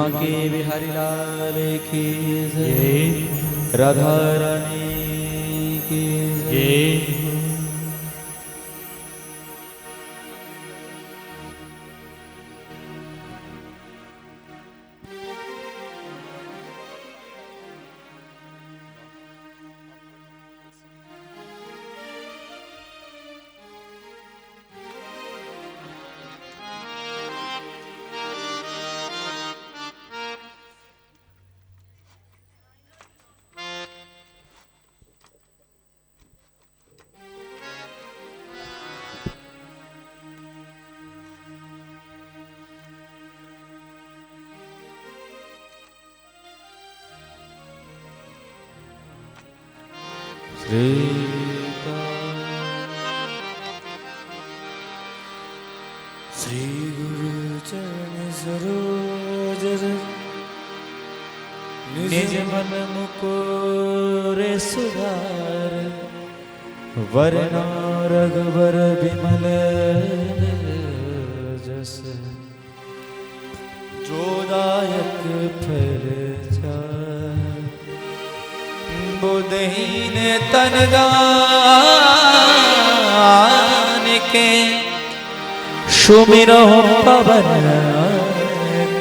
बांके बिहारी लाल की जय, राधा रानी की जय। श्री गुरु चरण सरोज रज, निज मन मुकुर सुधार, वरना रघुबर विमल जस, जो दायक फल चार। बुद्धहीन तन दान के, सुमिरो पवन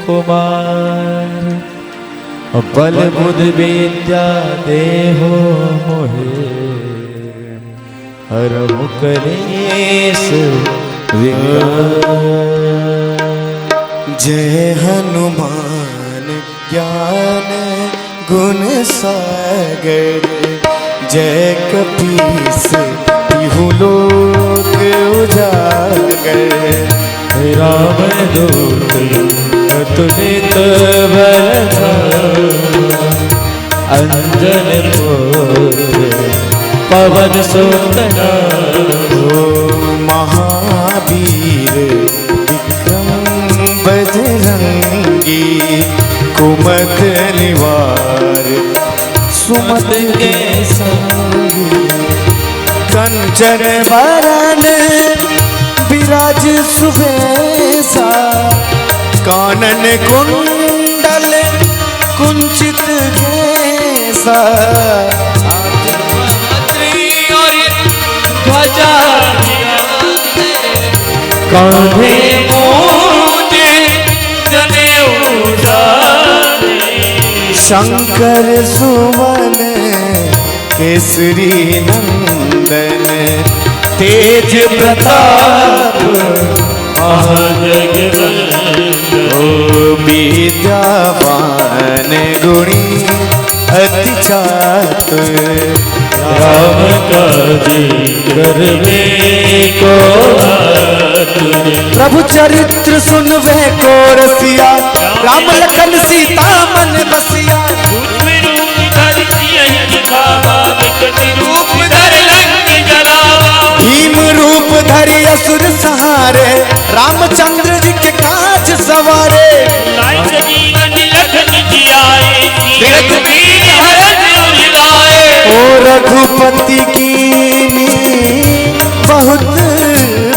कुमार। बल बुद्धि विद्या देहो मोहे, हरहु कलेश विकार। जय हनुमान ज्ञान गुण सागर, जय कपीस तिहु लोक उजागर। राम दूत अतुलित बल, अंजन पुत्र पवन सुत। महावीर विक्रम बजरंगी, कुमत निवार सुमत के संगी। कंचन वरन विराज सुबेसा, कानन कुंडल कुंचित केसा। ध्वजा कांधे मोटे जनेऊ डाले, शंकर सुवन केसरी नंदन। तेज प्रताप महाजगवंदन। ओ विद्यावान गुणी अति चातुर। राम काज करवे को आतुर। प्रभु चरित्र सुनवे को रसिया, राम लखन सीता मन बसिया। भीम रूप धरि असुर सहारे, रामचंद्र जी के काज सवारे। ओ रघुपति कीनी बहुत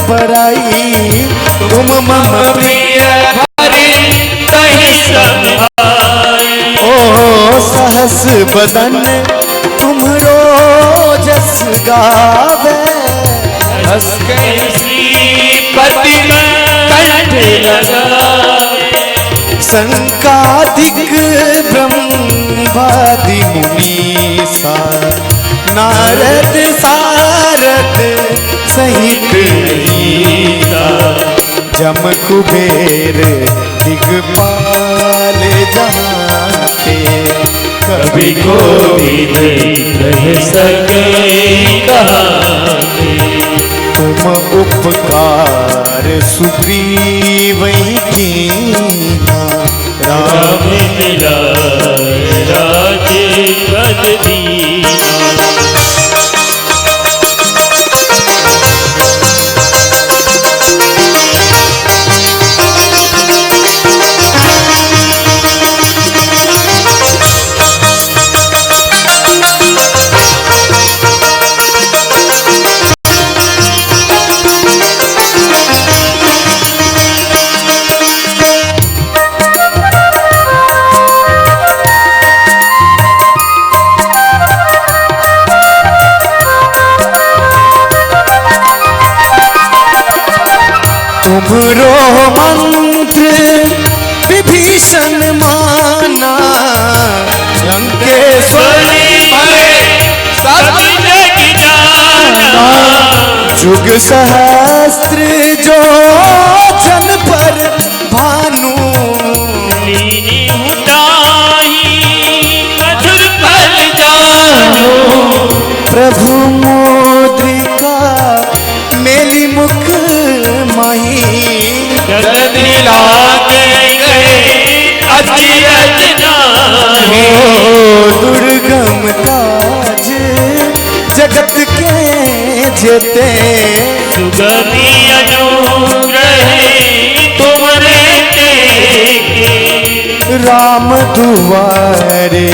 बड़ाई, तुम मम प्रिय हरि कहि समाई। ओ सहस बदन तुम्हरो जस गावे। हंस के श्रीपति कंठ लगावे। संकादिक ब्रह्मादि मुनीसा, नारद सारद सहित ईसा। जम कुबेर दिगपाल जहाते, कवि कोविद कह सके कहाते। तुम उपकार सुग्रीव कीन्हा, राम मिलाए राजपद दीना। हमरो मंत्र विभीषण माना, लंकेश्वरी सब जग जाना, जुग सहस्त्र जो जन पर भानु, लीनी हुटाई मधुर फल जानो, प्रभु मुद्रिका मेली मुख माही, जगत लागे गए अचिरज नाहि, दुर्गम काज जगत के जेते, सुगमी अनुग्रह तुमरे टेके, राम दुआरे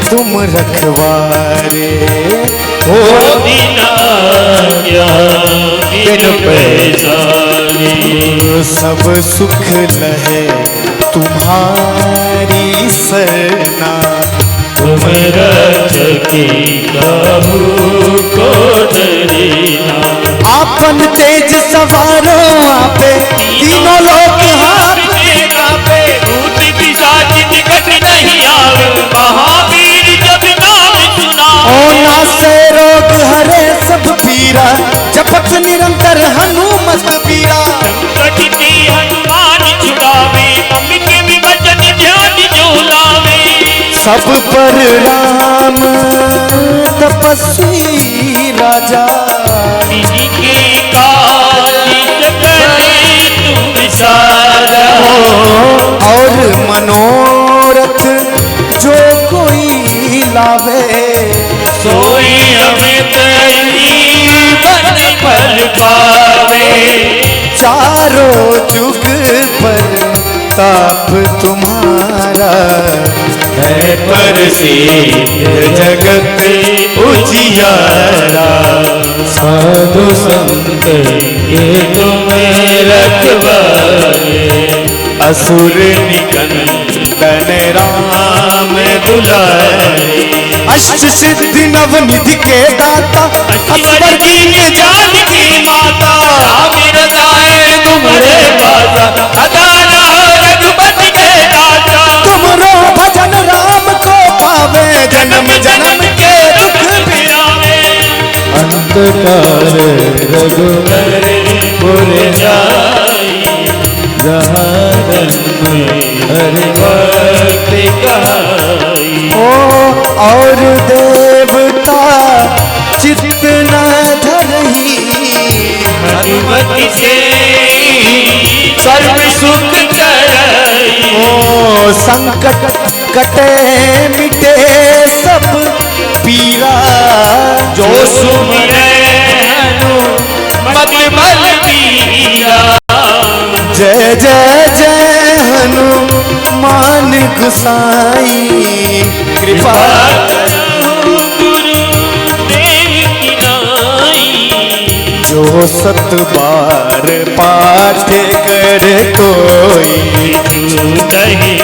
तुम रखवारे, हो बिना क्या बिन पैसारे, सब सुख लहे तुम्हारी सरना, तुम रक्षकी प्रभु को डरीना, आपन तेज सवारो आपे तीनों लोक पे भूत पिशाच निकट नहीं आवे, महावीर जब नाम सुना, ओ नासे रोग हरे सब पीरा, जपत निरंतर हनुमत पीरा, संकट ते हनुमान छुड़ावे, अमित विभजन ध्यान जो लावे, सब पर राम तपस्वी राजा, निज के काज करे तुम सारा, और मनोरथ जो कोई लावे, सोई अमित जीवन फल पावे, चारों जुग पर ताप तुम्हारा, है पर से जगत उजियारा, साधु संत ये तुम्हें रखवारे, असुर निकंदन राम दुलारे, अष्ट सिद्धि नवनिधि के दाता, असवर दीन जानकी माता, आमिर जाए तुम्हारे पासा, अदान हो रघुपति के दाता, तुमरो भजन राम को पावे, जन्म जन्म के दुख बिरावे, अंतकार रघुवर पुर जाई, जहाँ जन्म हरि भक्ति कहाई, और देवता चित्त न धरही, हनुमति से सर्व सुख करई, ओ संकट कटे मिटे सब पीरा, जो सुमरे हनुमत बलबीरा, जय जय जय हनुमान गुसाई, कृपा जो सत बार पाठ कर कोई, दही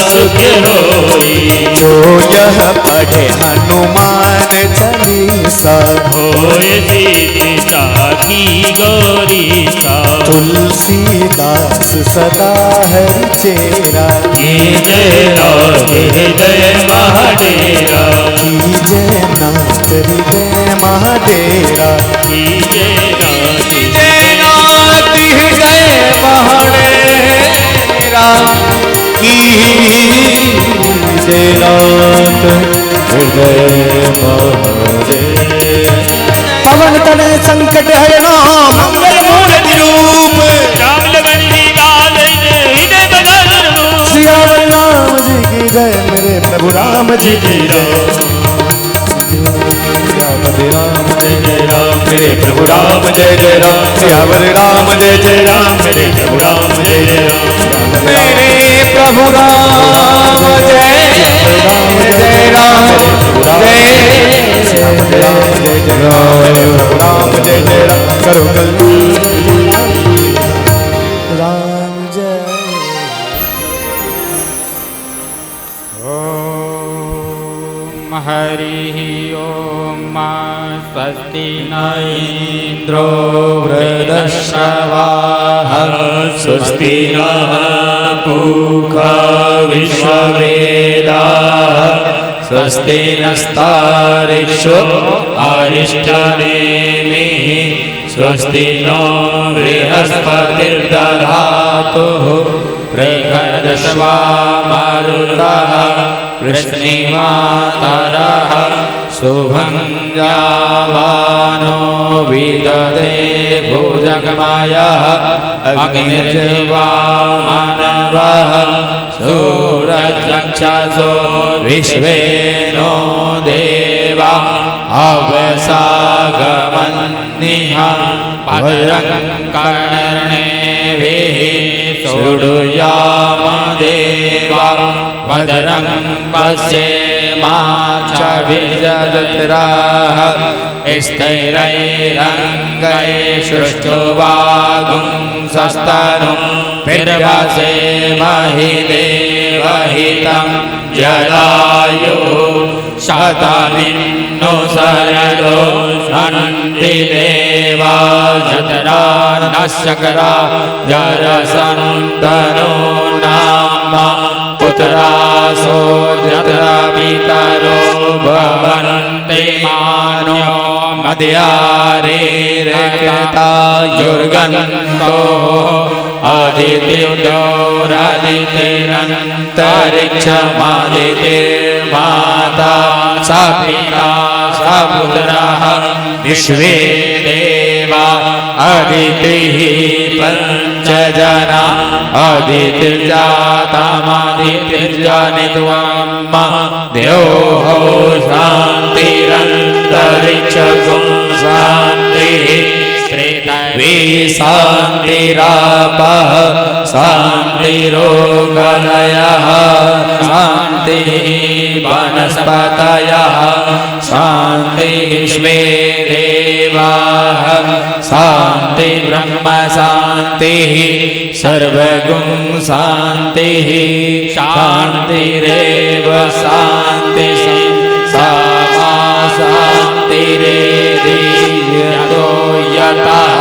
सुख होई, जो यह पढ़े हनुमान चालीसा, होए सीता की गौरीसा, तुलसीदास सदा हरि चेरा, जय राम जय महाडेरा, जय नाथ हृदय महाडेरा, जय नाथ जय नाथ हृदय महाडेरा, जय नाथ हृदय महाडेरा, पवन तनय संकट हरणा मंगल मूर्ति रूप, राम लगन लाल हृदय बदल रूप, श्री राम जी की जय, मेरे प्रभु राम जी की जय, राम जय जय राम, मेरे प्रभु राम जय जय राम, सियावर राम जय जय राम, मेरे प्रभु राम जय जय राम, मेरे प्रभु राम जय राम, जय राम जय जय राम, मेरे प्रभु राम जय जय राम, करो कल्याण राम जय। ओम हरिः ॐ स्वस्ति न इन्द्रो वृद्धश्रवाः स्वस्ति नः पूषा विश्ववेदाः स्वस्ति नस्तारिषो अरिष्टनेमिः स्वस्ति नो बृहस्पतिर्दधातु बृहदश्वा मरुतः कृष्णिमातरः शुभं जावानो विदधे भुजगमयः अग्निर्वामनवः सूरजक्षसो विश्वेनो देवा अवसागमन्निः भद्रं कर्णेभिः शृणुयाम देवा भद्रं पश्येमाक्षभिर्यजत्राः स्थिरैरङ्गैः देवहितं जलायुः शतमिन्नो शरदो सन्ति देवा जतरा न शकरा जरसन्तनो नाम पुत्रासो जतरा पितरो भवन्ति मानो मद्यारेरकृता युर्गन्तो आदित्योरादितिरन्तरिक्षमादितिर्माता स पिता स पुत्रः विश्वे देवा अदितिः पञ्चजना अदितिर्जातमदितिर्जनित्वं द्योः शान्तिरन्तरिक्षगुं शान्तिः शान्तिरापः शान्तिरोगलयः शान्तिः वनस्पतयः शान्ति विश्वे देवाः शान्ति ब्रह्म शान्तिः सर्वगुं शान्तिः शान्तिरेव शान्तिः सामा शान्तिरेधि यतो यतः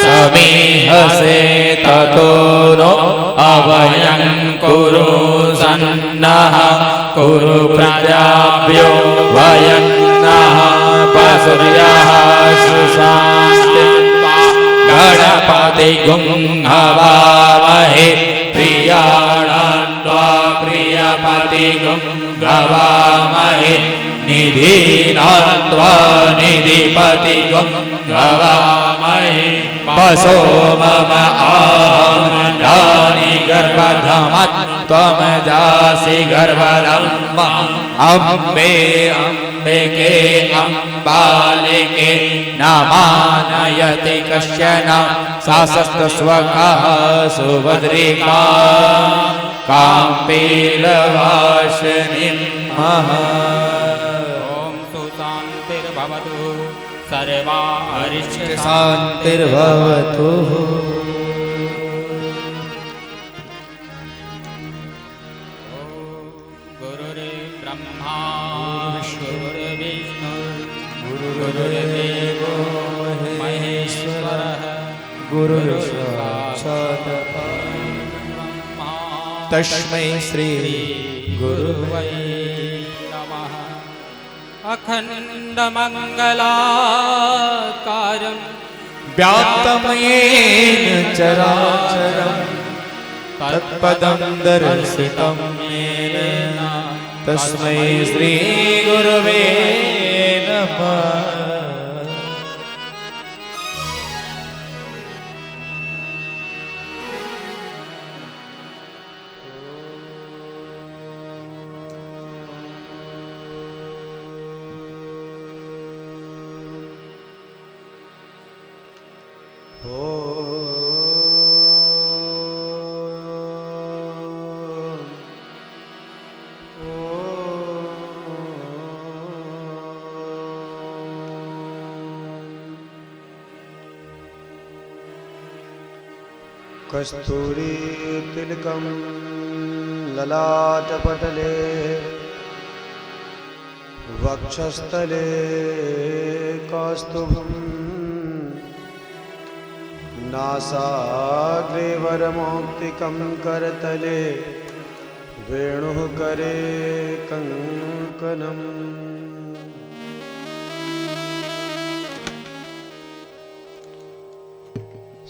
समीहसे ततो नो अभयं कुरु सन्नः कुरु प्रजाभ्यो वयं नः पशुर्यः सुशान्तिर्वा गणपतिगुं हवामहे प्रियाणान्त्वा प्रियपतिगुं गवामहे निधीनान्त्वा निधिपतिगुं गवामहे पशो मम आमण्डानि गर्भधमत्वं जासि गर्भधम् अम्बे अम्बिके अम्बालिके न मानयति कश्चन शासस्तस्वकः सुभद्रिका काम्पीलवासिनीं सुशान्तिर्भवतु सर्वारिष्ट शान्तिर्भवतु गुरुर्ब्रह्मा गुरुर्विष्णु गुरुर्देवो महेश्वरः गुरुर्साक्षात् परब्रह्म तस्मै श्री गुरुवै नमः अखण्डमङ्गलाकारं व्याप्तमयेन चराचरं तत्पदं दर्शितं येन तस्मै श्री गुरवे नमः। कस्तूरी तिलकं ललाटपटले वक्षस्थले कौस्तुभम् नासाग्रे वरमौक्तिकं करतले वेणुः करे कङ्कणम्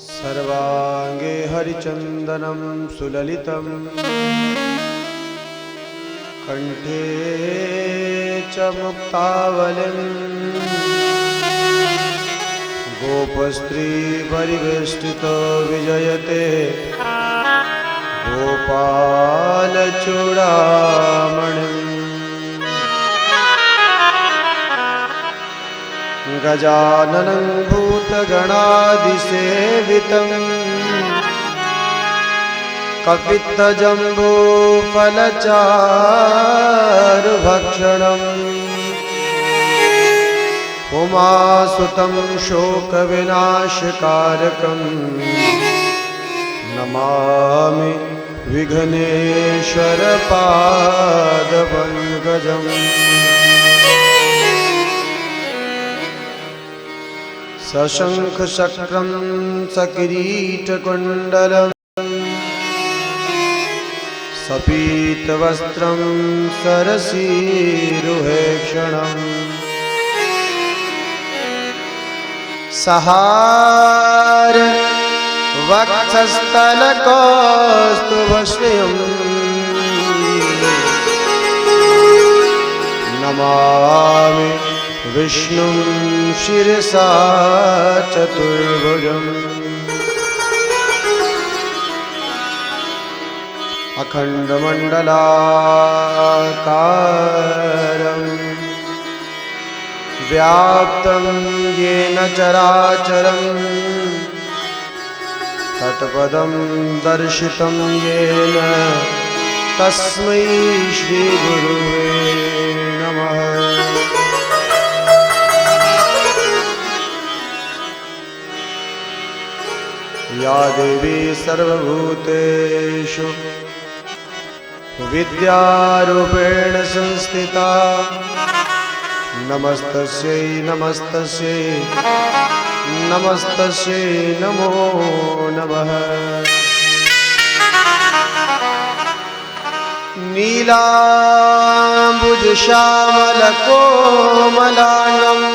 सर्वांगे हरिचन्दनं सुललितं कंठे च मुक्तावलिं गोपस्त्री परिवेष्टितो विजयते गोपालचूडामणिम् गजाननं भूतगणादिसेवितं कपित्थजम्बूफलचारुभक्षणम् उमासुतं शोकविनाशकारकं नमामि विघ्नेश्वरपादपङ्कजम् सशङ्खचक्रं सकिरीटकुण्डलं सपीतवस्त्रं सरसीरुहेक्षणम् सहार वक्षस्थलकौस्तुभश्रियम् नमामि विष्णुं शिरसा चतुर्भुजम् अखण्डमण्डलाकारम् व्याप्तं येन चराचरं तत्पदं दर्शितं येन तस्मै श्रीगुरुवे नमः। या देवी सर्वभूतेषु विद्यारूपेण संस्थिता नमस्तस्यै नमस्तस्यै नमस्तस्यै नमो नमः। नीलाम्बुजश्यामलकोमलाङ्गम्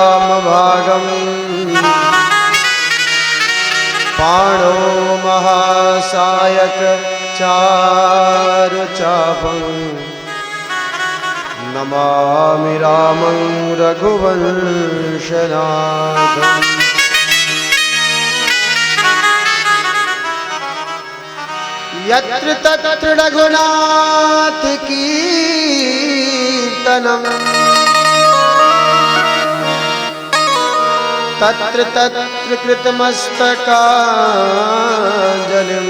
सीतासमारोपितवामभागम् पाणो महासायक चारुचापं नमामि रामं रघुवंशनाथम्। यत्र तत्र रघुनाथ कीर्तनं तत्र तत्र कृतमस्तकाञ्जलिं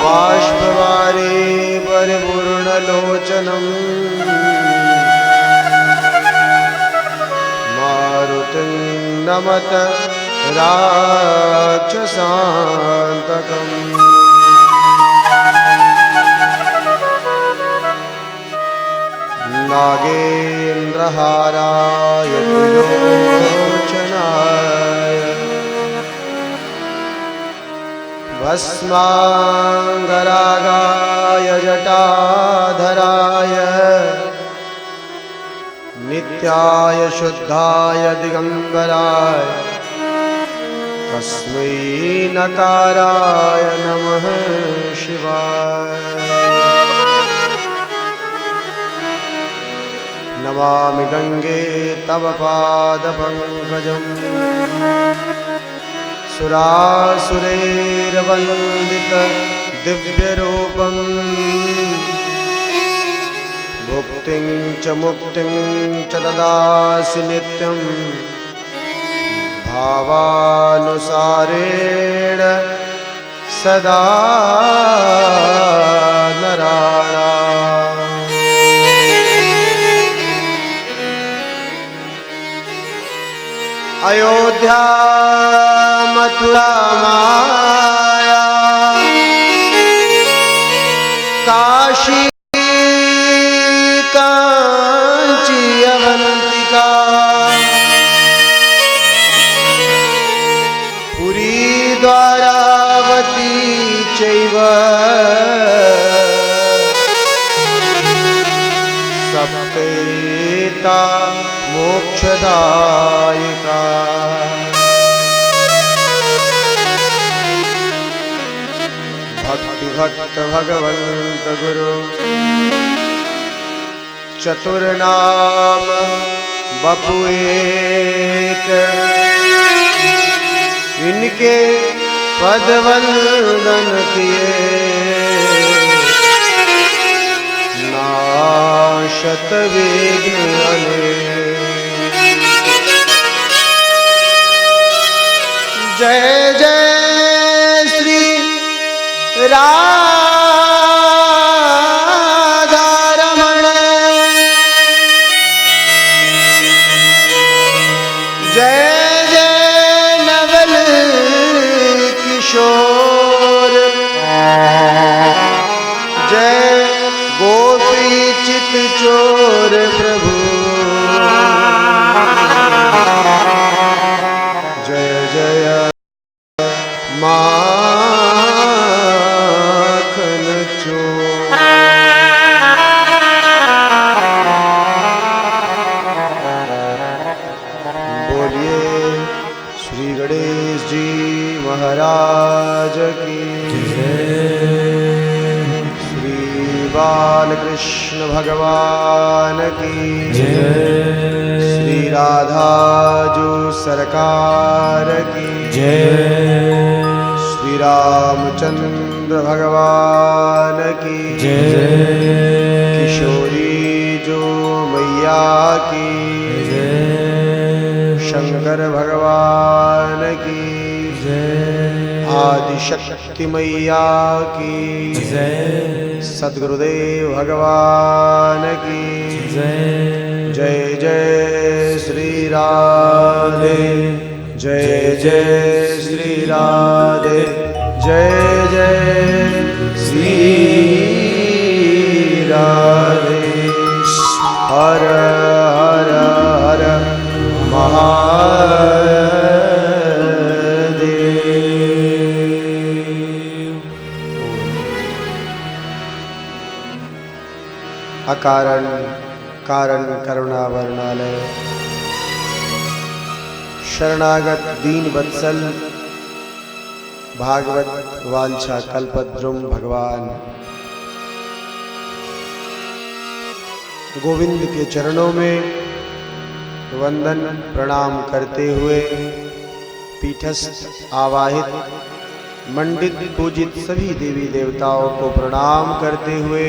बाष्पवारे परिपूर्णलोचनं मारुतिं नमत राक्षसान्तकम्। नागेन्द्रहाराय त्रिलोचनाय भस्माङ्गरागाय जटाधराय नित्याय शुद्धाय दिगंबराय तस्मै नकाराय नमः शिवाय। नमामि गंगे तव पादपङ्कजम् सुरासुरैर्वन्दित दिव्यरूपम् भुक्तिं च मुक्तिं च ददासि नित्यं भावानुसारेण सदा नराणाम्। अयोध्या मथुरा माया, काशी कांची अवंतिका, पुरी द्वारावती चैव सप्तेता मोक्षदायिका। भक्ति भक्त भगवंत गुरु चतुर्नाम बपुएक, इनके पद वंदन किए नाशत विघ्न अनेक। जय जय श्री राधा रमण, जय जय नवल किशोर, जय गोपी चित चोर प्रभु, जय जय माखन चोर। बोलिए श्री गणेश जी महाराज की जय, श्री बालकृष्ण भगवान की जय, श्री राधाजू सरकार की जय, श्री रामचंद्र भगवान की जय, किशोरी जो मैया की जय, शंकर भगवान की जय, आदिशक्ति मैया की जय, सद्गुरुदेव भगवान की जय। जय जय श्री राधे, जय जय श्री राधे, जय जय श्री राधे। हर हर हर महादेव। अकारण कारण करुणा वर्णालय, शरणागत दीन वत्सल भागवत वांछा कल्पद्रुम भगवान गोविंद के चरणों में वंदन प्रणाम करते हुए पीठस्थ आवाहित मंडित पूजित सभी देवी देवताओं को प्रणाम करते हुए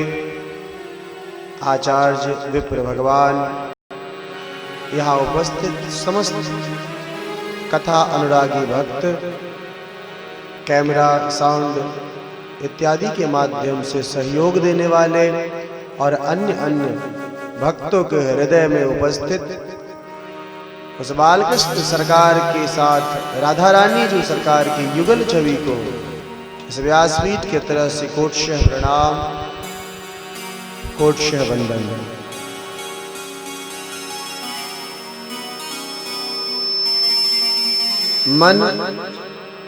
आचार्य विप्र भगवान, यहाँ उपस्थित समस्त कथा अनुरागी भक्त, कैमरा साउंड इत्यादि के माध्यम से सहयोग देने वाले और अन्य अन्य भक्तों के हृदय में उपस्थित उस बालकृष्ण सरकार के साथ राधा रानी जी सरकार की युगल छवि को इस व्यासपीठ के तरह से कोटशः प्रणाम, कोटशः वंदन। मन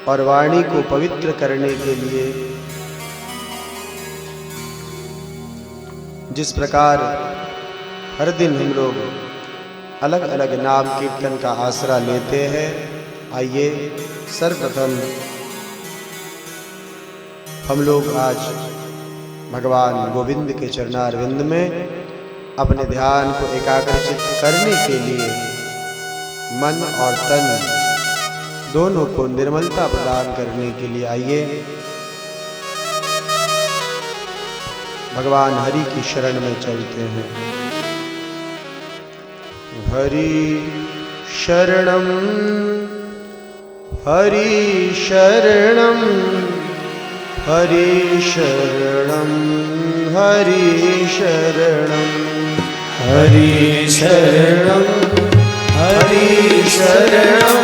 और वाणी को पवित्र करने के लिए जिस प्रकार हर दिन हम लोग अलग अलग नाम कीर्तन का आसरा लेते हैं, आइए सर्वप्रथम हम लोग आज भगवान गोविंद के चरणारविंद में अपने ध्यान को एकाग्रचित करने के लिए मन और तन दोनों को निर्मलता प्रदान करने के लिए आइए भगवान हरि की शरण में चलते हैं। हरि शरणम हरि शरणम हरि शरणम हरि शरणम हरि शरणम हरि शरणम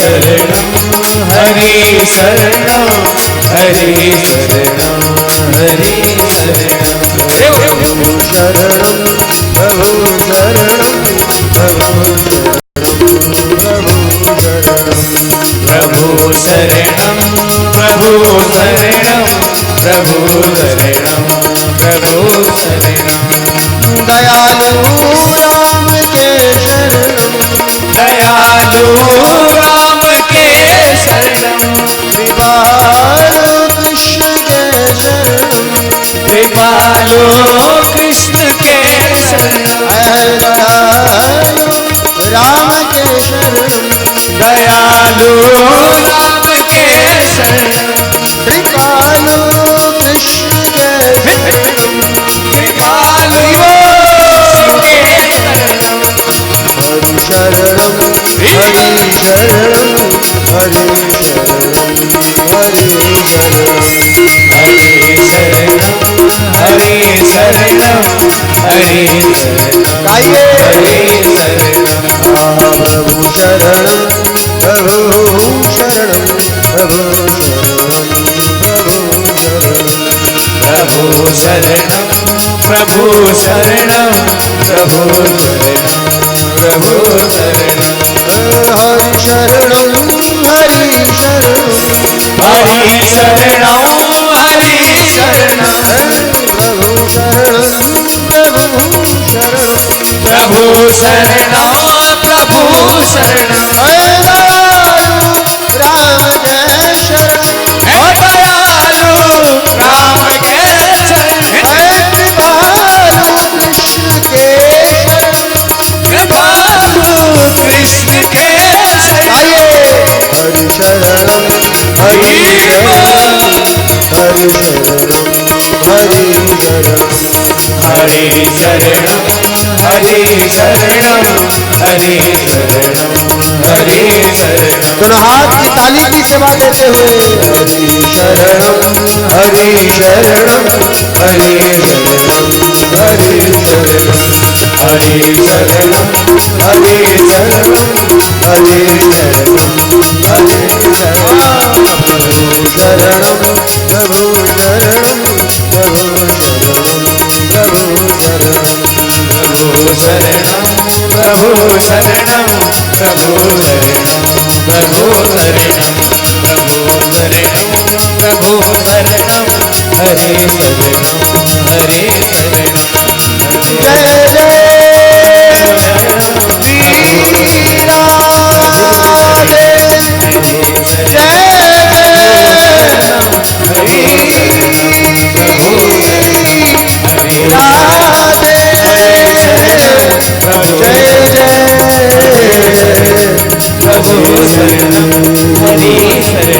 शरणं हरि शरणं हरि शरणं हरि शरणं प्रभु शरणं प्रभु शरणं प्रभु शरणं प्रभु शरणं प्रभु शरणं प्रभु शरणं दयालु राम के शरणं दयालु राम के शरणं कृपालु कृष्ण के शरणं कृपालु कृष्ण के शरणं दयालु राम के शरणं दयालु राम के शरणं कृपालु कृष्ण के शरणं कृपालु के शरणं हरि शरणं हरि शरणं हरि शरणं हरि शरणं हरि शरणं हरि शरणं हरि शरणं गाइए हरि शरणं प्रभु शरणं प्रभु शरणं प्रभु शरणं प्रभु शरणं प्रभु शरणं प्रभु शरणं प्रभु शरणं हरि शरणं हरि शरणं हरि शरणं हरि शरणं प्रभु शरणं प्रभु शरणं प्रभु शरणं दयालु राम के शरण दयालु राम के शरण कृपालु कृष्ण के शरण कृपालु कृष्ण के शरण आइए हरि शरणं हरि शरणं हरि शरणं हरि शरणं हरि शरणं हरि शरणं हरि शरणं हरि शरणं दोनों हाथ की ताली की सेवा देते हुए हरि शरणं हरि शरणं हरि शरणं हरि शरणं हरि शरणं हरि शरणं हरि शरणं हरि शरणं प्रभु शरणं प्रभु शरणं प्रभु शरणं प्रभु शरणं प्रभु शरणं प्रभु शरणं प्रभु शरणं हरि शरणं हरि शरणं जय जय श्री राधे जय प्रभु शरणं हरि शरणं हरि शरणं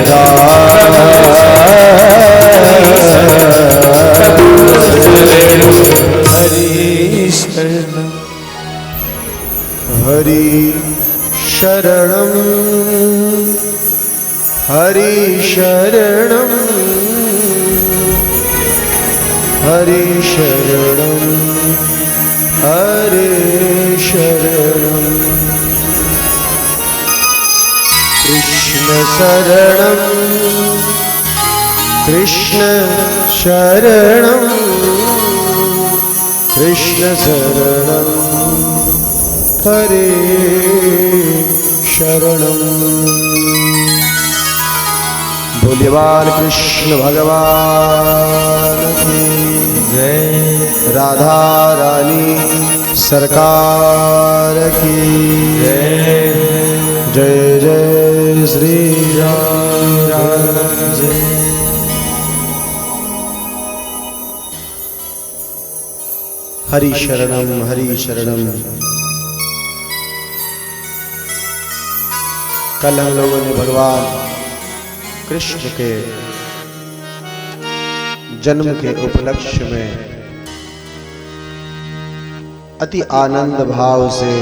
हरि शरणं हरि शरणं हरि शरणं हरि शरणं कृष्ण शरणं कृष्ण शरणं कृष्ण शरणं हरे शरणं बोलिए बाल कृष्ण भगवान की जय राधा रानी सरकार की जय जय जय श्री राम जय हरि शरणम हरि शरणम। कल हम लोगों ने भगवान कृष्ण के जन्म के उपलक्ष्य में अति आनंद भाव से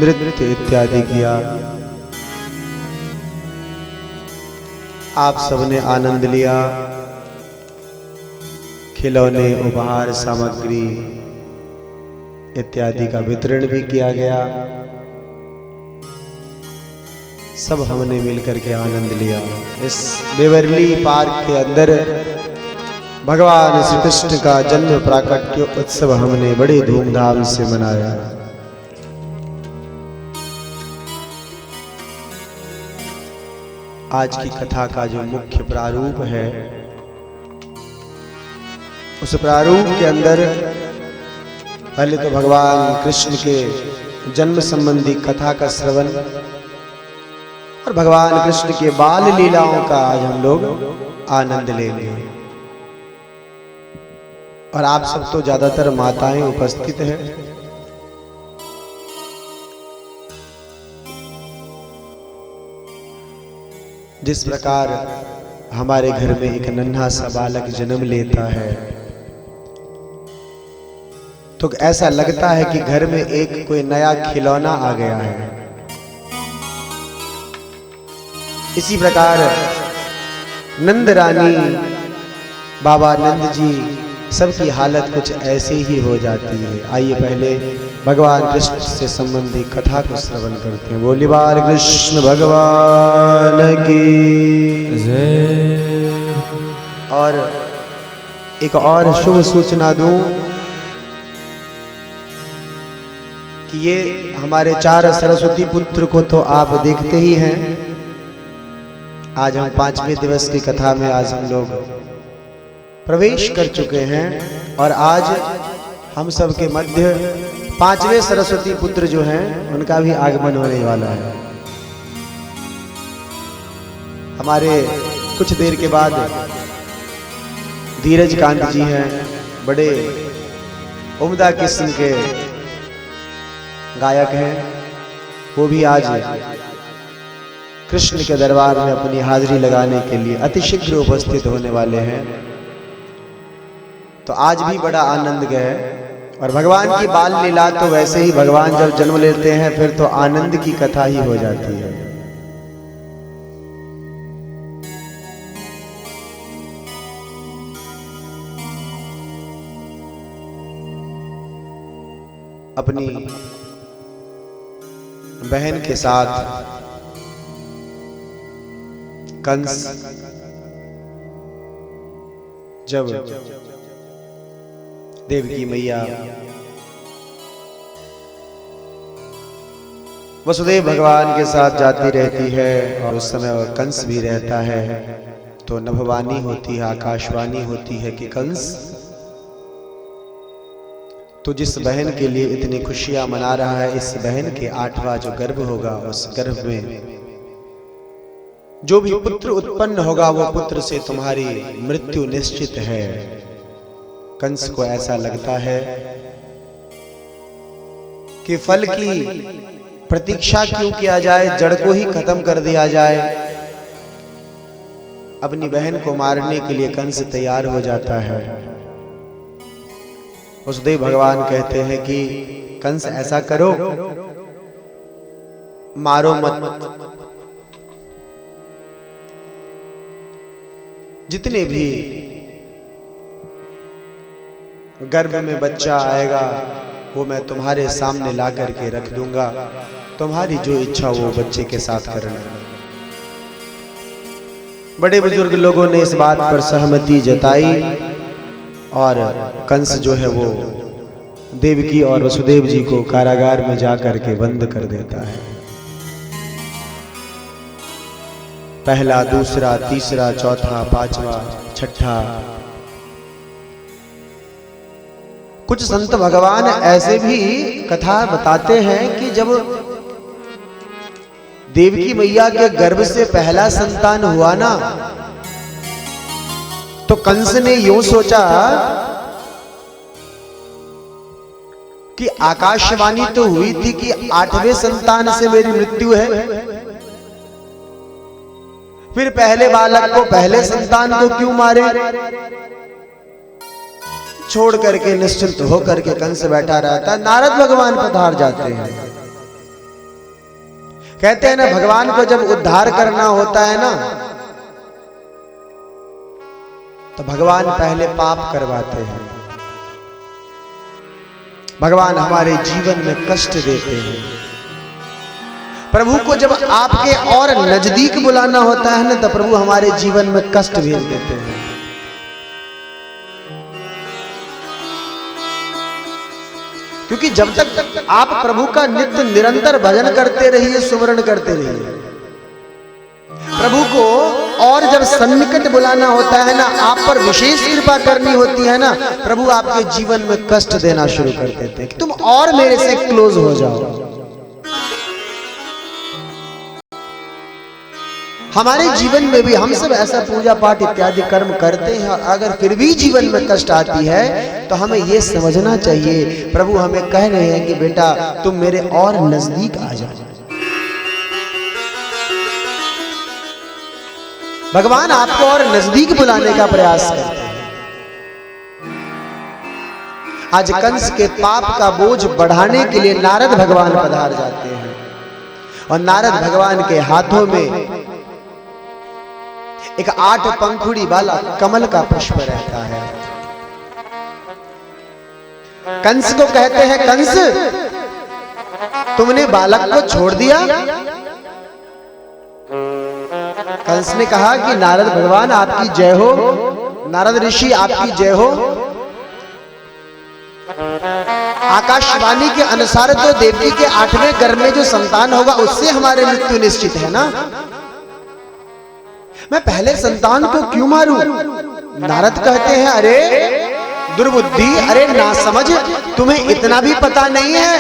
नृत्य इत्यादि किया। आप सबने आनंद लिया। खिलौने, उपहार सामग्री इत्यादि का वितरण भी किया गया। सब हमने मिलकर के आनंद लिया। इस बेवर्ली पार्क के अंदर भगवान श्री कृष्ण का जन्म प्राकट्य उत्सव हमने बड़े धूमधाम से मनाया। आज की कथा का जो मुख्य प्रारूप है, उस प्रारूप के अंदर पहले तो भगवान कृष्ण के जन्म संबंधी कथा का श्रवण और भगवान कृष्ण के बाल लीलाओं का आज हम लोग आनंद लेंगे। और आप सब तो ज्यादातर माताएं उपस्थित हैं। जिस प्रकार हमारे घर में एक नन्हा सा बालक जन्म लेता है तो ऐसा लगता है कि घर में एक कोई नया खिलौना आ गया है। इसी प्रकार नंद रानी, बाबा नंद जी, सबकी हालत कुछ ऐसे ही हो जाती है। आइए पहले भगवान कृष्ण से संबंधी कथा को श्रवण करते हैं। बोली बाल कृष्ण भगवान की जय। और एक और शुभ सूचना दूं कि ये हमारे 4 सरस्वती पुत्र को तो आप देखते ही हैं। आज हम 5वें दिवस की कथा में आज हम लोग प्रवेश कर चुके हैं और आज हम सब के मध्य 5वें सरस्वती पुत्र जो हैं उनका भी आगमन होने वाला है। हमारे कुछ देर के बाद धीरज कांत जी हैं, बड़े उम्दा किस्म के गायक हैं। वो भी आज कृष्ण के दरबार में अपनी हाजिरी लगाने के लिए अतिशीघ्र उपस्थित होने वाले हैं। तो आज भी बड़ा आनंद है। और भगवान की बाल लीला तो वैसे ही भगवान जब जन्म लेते हैं फिर तो आनंद की कथा ही हो जाती है। अपनी बहन के साथ कंस जब देवकी मैया वसुदेव भगवान के साथ जाती रहती है और उस समय कंस भी रहता है, तो नभवानी होती है, आकाशवाणी होती है कि कंस, तो जिस बहन के लिए इतनी खुशियां मना रहा है, इस बहन के 8वां जो गर्भ होगा उस गर्भ में जो भी पुत्र उत्पन्न होगा वो पुत्र से तुम्हारी मृत्यु निश्चित है। कंस को ऐसा लगता है कि फल की प्रतीक्षा क्यों किया जाए, जड़ को ही खत्म कर दिया जाए। अपनी बहन को मारने के लिए कंस तैयार हो जाता है। वसुदेव भगवान कहते हैं कि कंस ऐसा करो, मारो मत, जितने भी गर्भ में बच्चा आएगा वो मैं तुम्हारे सामने ला करके रख दूंगा, तुम्हारी जो इच्छा वो बच्चे के साथ करना। बड़े बुजुर्ग लोगों ने इस बात पर सहमति जताई और कंस जो है वो देवकी और वसुदेव जी को कारागार में जाकर के बंद कर देता है। पहला, दूसरा, तीसरा, चौथा, 5वां, 6ठा। कुछ संत भगवान ऐसे भी कथा बताते हैं कि जब देवकी मैया के गर्भ से पहला संतान हुआ ना, तो कंस ने यूं सोचा कि आकाशवाणी तो हुई थी कि 8वें संतान से मेरी मृत्यु है, फिर पहले बालक को, पहले संतान को क्यों मारे। छोड़ करके निश्चिंत होकर के कंस बैठा रहता। नारद भगवान पधार जाते हैं। कहते हैं ना, भगवान को जब उद्धार करना होता है ना, तो भगवान पहले पाप करवाते हैं। भगवान हमारे जीवन में कष्ट देते हैं, प्रभु को जब आपके और नजदीक बुलाना होता है ना, तो प्रभु हमारे जीवन में कष्ट भेज देते हैं। क्योंकि जब तक आप प्रभु का नित्य निरंतर भजन करते रहिए, सुमरण करते रहिए, प्रभु को और जब सन्निकट बुलाना होता है ना, आप पर विशेष कृपा करनी होती है ना, प्रभु आपके जीवन में कष्ट देना शुरू कर देते हैं कि तुम और मेरे से क्लोज हो जाओ। हमारे जीवन में भी हम सब ऐसा पूजा पाठ इत्यादि कर्म करते हैं, और अगर फिर भी जीवन में कष्ट आती है तो हमें यह समझना चाहिए प्रभु हमें कह रहे हैं कि बेटा तुम मेरे और नजदीक आ जाओ। भगवान आपको और नजदीक बुलाने का प्रयास करते हैं। आज कंस के पाप का बोझ बढ़ाने के लिए नारद भगवान पधार जाते हैं, और नारद भगवान के हाथों में एक 8 पंखुड़ी वाला कमल का पुष्प रहता है। कंस को कहते हैं, कंस तुमने बालक को छोड़ दिया? कंस ने कहा कि नारद भगवान आपकी जय हो, नारद ऋषि आपकी जय हो। आकाशवाणी के अनुसार तो देवकी के 8वें गर्भ में जो संतान होगा उससे हमारे मृत्यु निश्चित है ना, मैं पहले संतान को क्यों मारूं? नारद कहते हैं, अरे दुर्बुद्धि, अरे ना समझ, तुम्हें इतना भी पता नहीं है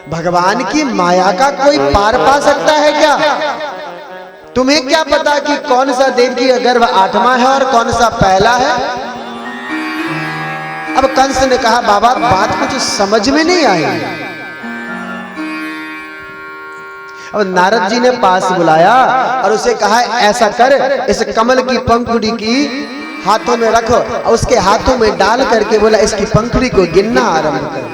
भगवान की माया का कोई पार पा सकता है क्या? तुम्हें क्या पता कि कौन सा देवकी का गर्भ 8वां है और कौन सा पहला है? अब कंस ने कहा, बाबा बात कुछ समझ में नहीं आई। अब नारद जी ने पास बुलाया और उसे कहा, ऐसा कर, इस कमल की पंखुड़ी की हाथों में रखो, और उसके हाथों में डाल करके बोला इसकी पंखुड़ी को गिनना आरंभ कर।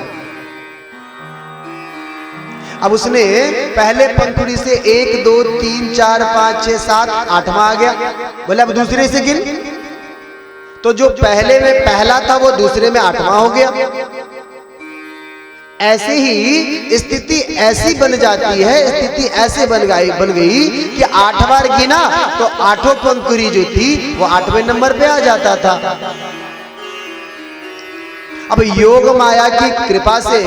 अब उसने पहले पंखुड़ी से 1 2 3 4 5 6 7 8वां आ गया, बोले अब दूसरे से गिन, तो जो पहले में पहला था वो दूसरे में 8वां हो गया। ऐसे ही स्थिति ऐसी बन जाती है, स्थिति ऐसे बन गई कि 8 बार गिना तो 8 पंखुड़ी जो थी वो 8वें नंबर पे आ जाता था। अब योग माया की कृपा से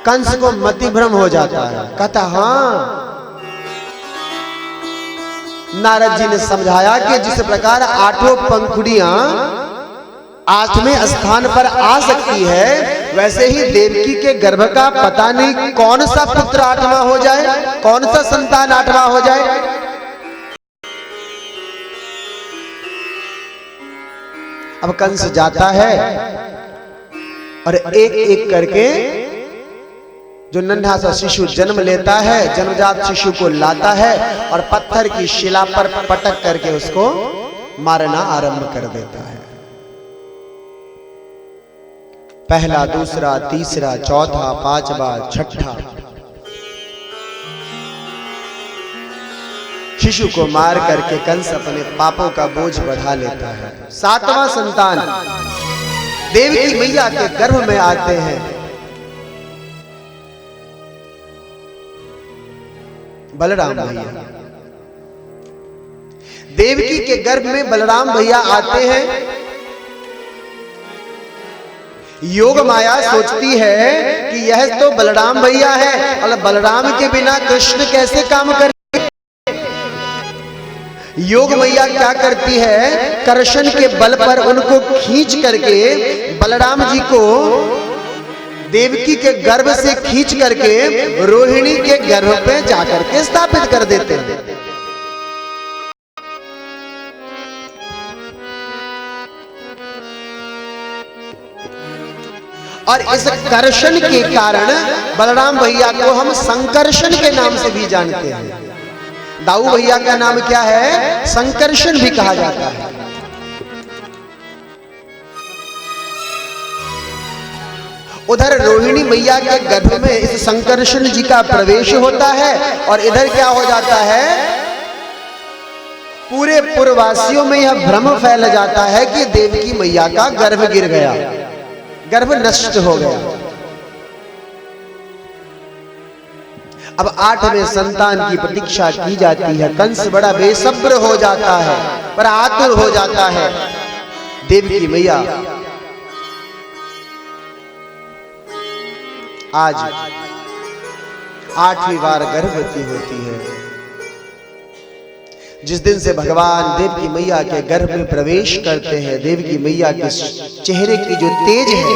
कंस को मति भ्रम हो जाता है, कहता हाँ। नारद जी ने समझाया कि जिस प्रकार 8 पंखुड़ियां 8वें स्थान पर आ सकती है, वैसे ही देवकी के गर्भ का पता नहीं कौन सा पुत्र 8वां हो जाए, कौन सा संतान 8वां हो जाए। अब कंस जाता है और एक एक करके जो नन्हा सा शिशु जन्म लेता है, जन्मजात शिशु को लाता है और पत्थर की शिला पर पटक करके उसको मारना आरंभ कर देता है। पहला, दूसरा, तीसरा, चौथा, 5वां, 6ठा शिशु को मार करके कंस अपने पापों का बोझ बढ़ा लेता है। 7वां संतान देवकी मैया के गर्भ में आते हैं। बलराम भैया, देवकी के गर्भ में बलराम भैया आते हैं। योग माया सोचती है कि यह तो बलराम भैया है और बलराम के बिना कृष्ण कैसे काम करेंगे। योग मैया क्या करती है, कर्षण के बल पर उनको खींच करके बलराम जी को देवकी के गर्भ से खींच करके रोहिणी के गर्भ पे जाकर के स्थापित कर देते हैं। और इस कर्षण के कारण बलराम भैया को हम संकर्षण के नाम से भी जानते हैं। दाऊ भैया का नाम क्या है, संकर्षण भी कहा जाता है। उधर रोहिणी मैया के गर्भ में इस संकर्षण जी का प्रवेश होता है और इधर क्या हो जाता है, पूरे पुरवासियों में यह भ्रम फैल जाता है कि देवकी मैया का गर्भ गिर गया, गर्भ नष्ट हो गया। अब 8वें संतान की प्रतीक्षा की जाती है। कंस बड़ा बेसब्र हो जाता है, बड़ा आतुर हो जाता है। देवी की मैया आज 8वीं बार गर्भवती होती है। जिस दिन से भगवान देव की मैया के गर्भ में प्रवेश करते हैं, देव की मैया के चेहरे की जो तेज है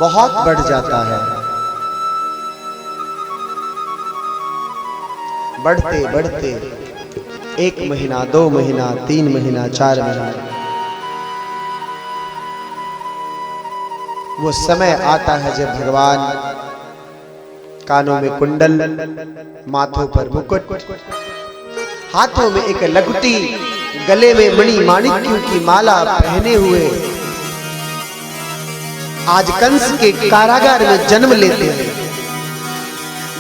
बहुत बढ़ जाता है। बढ़ते बढ़ते 1 महीना, 2 महीना, 3 महीना, 4 महीना, वो समय आता है जब भगवान कानों में कुंडल, माथों पर मुकुट, हाथों में एक लकुटी, गले में मणि माणिक्यों की माला पहने हुए आज कंस के कारागार में जन्म लेते हैं।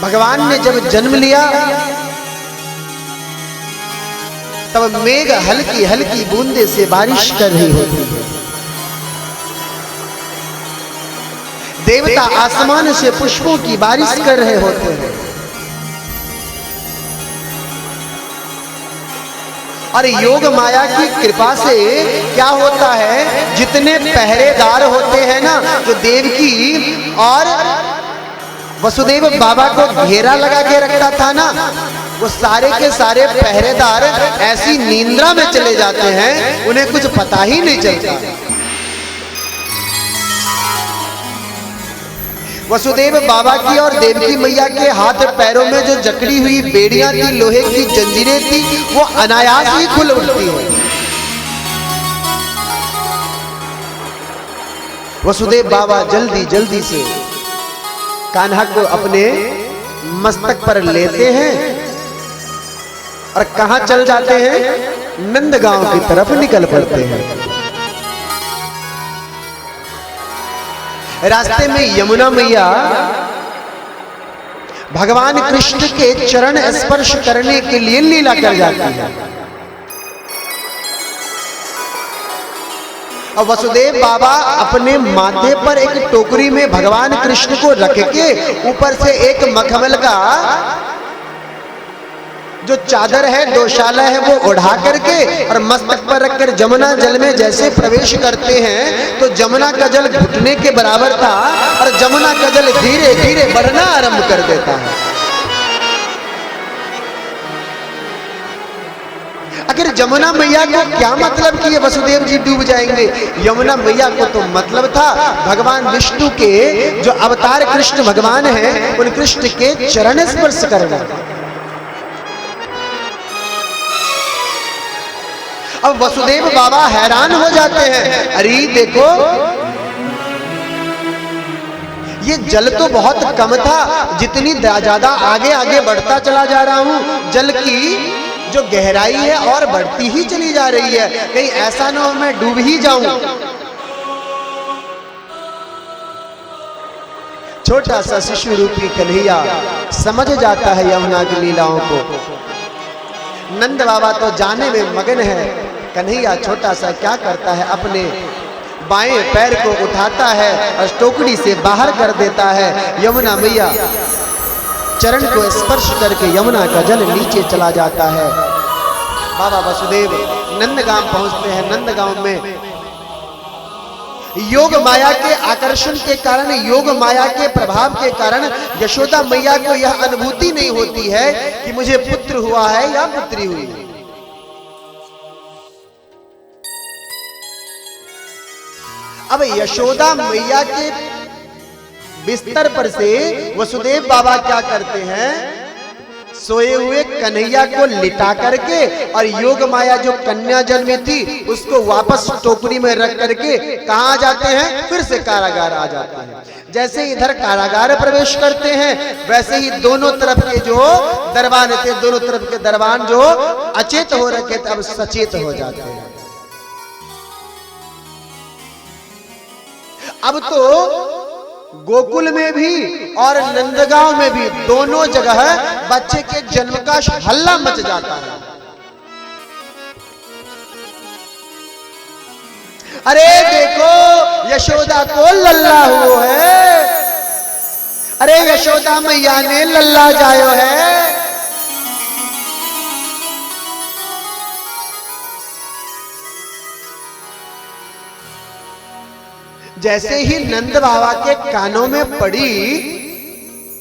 भगवान ने जब जन्म लिया तब मेघ हल्की हल्की बूंदे से बारिश कर रही होती है। देवता आसमान से पुष्पों की बारिश कर रहे होते हैं। और योग माया की कृपा से क्या होता है, जितने पहरेदार होते हैं ना, जो देवकी और वसुदेव बाबा को घेरा लगा के रखता था ना, वो सारे के सारे पहरेदार ऐसी निंद्रा में चले जाते हैं, उन्हें कुछ पता ही नहीं चलता। वसुदेव बाबा की और देवकी मैया के हाथ पैरों में जो जकड़ी हुई बेड़ियां थी, लोहे की जंजीरें थी, वो अनायास ही खुल उठती है। वसुदेव बाबा जल्दी जल्दी से कान्हा को अपने मस्तक पर लेते हैं और कहां चल जाते हैं, नंदगांव की तरफ निकल पड़ते हैं। रास्ते में यमुना मैया भगवान कृष्ण के चरण स्पर्श करने के लिए लीला कर जाती है। और वसुदेव बाबा अपने माथे पर एक टोकरी में भगवान कृष्ण को रख के ऊपर से एक मखमल का जो चादर है, दोशाला है, वो उड़ा करके और मस्तक पर रखकर जमुना जल में जैसे प्रवेश करते हैं तो जमुना का जल घुटने के बराबर था और जमुना का जल धीरे धीरे बढ़ना आरंभ कर देता है। आखिर जमुना मैया को क्या मतलब कि ये वसुदेव जी डूब जाएंगे? यमुना मैया को तो मतलब था भगवान विष्णु के जो अवतार कृष्ण भगवान हैं, उन कृष्ण के चरण स्पर्श करना। अब वसुदेव बाबा हैरान हो जाते हैं, अरे देखो ये जल तो बहुत कम था, जितनी ज्यादा आगे आगे बढ़ता चला जा रहा हूं, जल की जो गहराई है और बढ़ती ही चली जा रही है, कहीं ऐसा ना हो मैं डूब ही जाऊं। छोटा सा शिशु रूपी कन्हैया समझ जाता है यमुना की लीलाओं को। नंद बाबा तो जाने में मगन है। कन्हैया छोटा सा क्या करता है, अपने बाएं पैर को उठाता है और टोकरी से बाहर कर देता है। यमुना मैया चरण को स्पर्श करके यमुना का जल नीचे चला जाता है। बाबा वसुदेव नंदगांव पहुंचते हैं। नंदगांव में योग माया के आकर्षण के कारण, योग माया के प्रभाव के कारण यशोदा मैया को यह अनुभूति नहीं होती है कि मुझे पुत्र हुआ है या पुत्री हुई है। अब यशोदा मैया के बिस्तर पर से वसुदेव बाबा क्या करते हैं, सोए हुए कन्हैया को लिटा करके और योग माया जो कन्या जन्मी थी उसको वापस टोकरी में रख करके कहां जाते हैं, फिर से कारागार आ जाते हैं। जैसे इधर कारागार प्रवेश करते हैं, वैसे ही दोनों तरफ के जो दरबान थे, दोनों तरफ के दरबान जो अचेत हो रखे थे, अब सचेत हो जाते हैं। अब तो गोकुल में भी और नंदगांव में भी दोनों जगह बच्चे के जन्म का हल्ला मच जाता है। अरे देखो यशोदा को लल्ला हुआ है। अरे यशोदा मैया ने लल्ला जायो है। जैसे ही नंद बाबा के कानों में पड़ी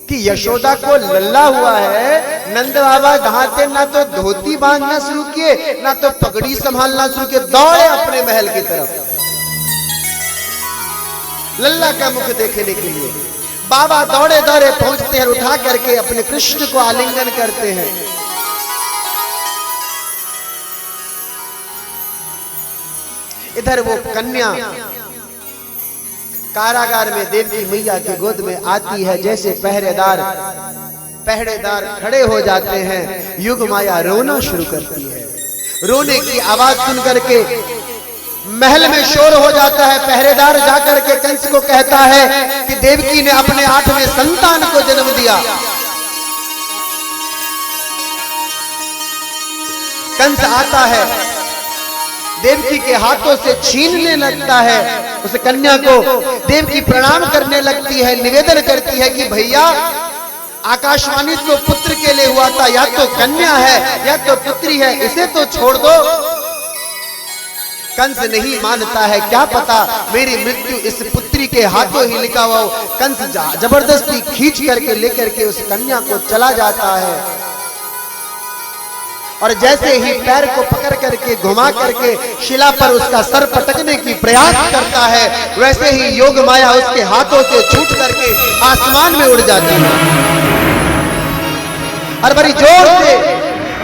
कि यशोदा को लल्ला हुआ है, नंद बाबा घाते ना तो धोती बांधना शुरू किए ना तो पगड़ी संभालना शुरू किए, दौड़े अपने महल की तरफ लल्ला का मुख देखने के लिए। बाबा दौड़े दौड़े पहुंचते हैं, उठा करके अपने कृष्ण को आलिंगन करते हैं। इधर वो कन्या कारागार में देवी मैया की गोद में आती है। जैसे पहरेदार खड़े हो जाते हैं, युग माया रोना शुरू करती है। रोने की आवाज सुन करके महल में शोर हो जाता है। पहरेदार जाकर के कंस को कहता है कि देवकी ने अपने 8वें संतान को जन्म दिया। कंस आता है, देवकी के हाथों से छीनने लगता है उस कन्या को। देवकी प्रणाम करने लगती है, निवेदन करती है कि भैया आकाशवाणी तो पुत्र के लिए हुआ था, या तो कन्या है या तो पुत्री है, इसे तो छोड़ दो। कंस नहीं मानता है, क्या पता मेरी मृत्यु इस पुत्री के हाथों ही लिखा हुआ हो। कंस जबरदस्ती खींच करके लेकर के उस कन्या को चला जाता है और जैसे ही पैर को पकड़ करके घुमा करके शिला पर उसका सर पटकने की प्रयास करता है, वैसे ही योग माया उसके हाथों से छूट करके आसमान में उड़ जाती है और बड़ी जोर से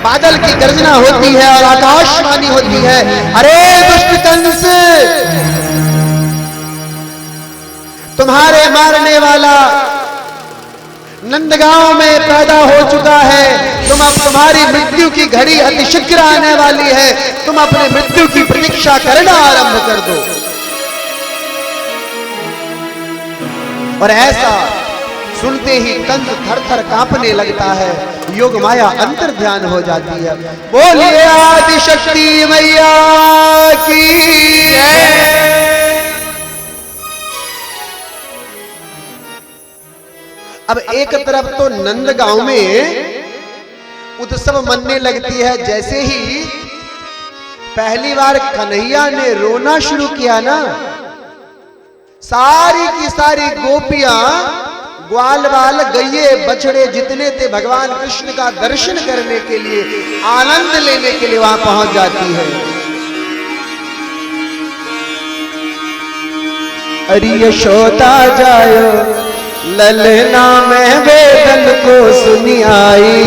बादल की गर्जना होती है और आकाशवाणी होती है, अरे दुष्ट कंस, तुम्हारे मारने वाला नंदगांव में पैदा हो चुका है। तुम्हारी मृत्यु की घड़ी अतिशीघ्र आने वाली है। तुम अपने मृत्यु की प्रतीक्षा करना आरंभ कर दो। और ऐसा सुनते ही कंस थर-थर कांपने लगता है। योग माया अंतर ध्यान हो जाती है। बोलिए आदि शक्ति मैया की जय। अब एक तरफ तो नंदगांव में उत्सव मनने लगती है। जैसे ही पहली बार कन्हैया ने रोना शुरू किया ना, सारी की सारी गोपियां, ग्वाल बाल गैये बछड़े जितने थे, भगवान कृष्ण का दर्शन करने के लिए, आनंद लेने के लिए वहां पहुंच जाती है। अरे यशोदा जायो ललना में वेदन को सुनी आई,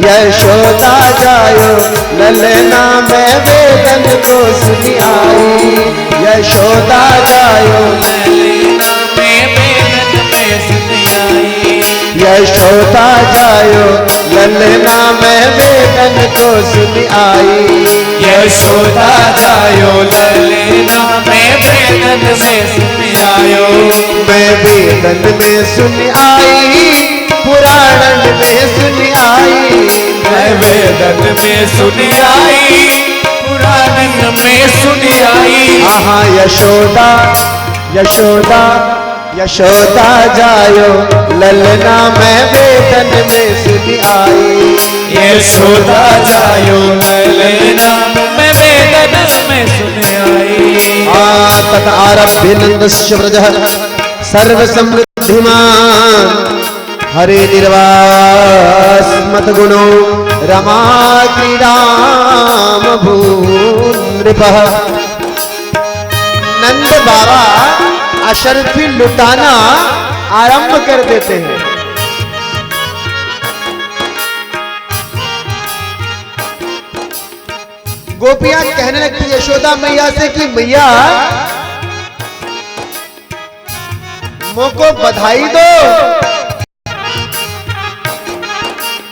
यशोदा जायो ललना में वेदन को सुनी आई, यशोदा जायो ललना में वेदन में सुनी आई, यशोदा जायो ललना में वेदन को सुनी आई, यशोदा जायो ललना में वेदन में सुनी आयो। मैं वेदन में सुनी आई, पुराणन में सुनी आई, मैं वेदन में सुनी आई, पुराणन में सुनी आई। आहा यशोदा यशोदा यशोदा जायो ललना मैं वेदन में सुनी आई, यशोदा जायो ललना में वेदन में सुनी आई। तत आरभ्य नंदस्य व्रजः सर्व समृद्धिमान, हरे निर्वास्मत गुणो रमा क्रीडाम भूनृपः। नंद बाबा अशर्फी लुटाना आरंभ कर देते हैं। गोपियां कहने लगती यशोदा मैया से कि मैया मोको बधाई दो।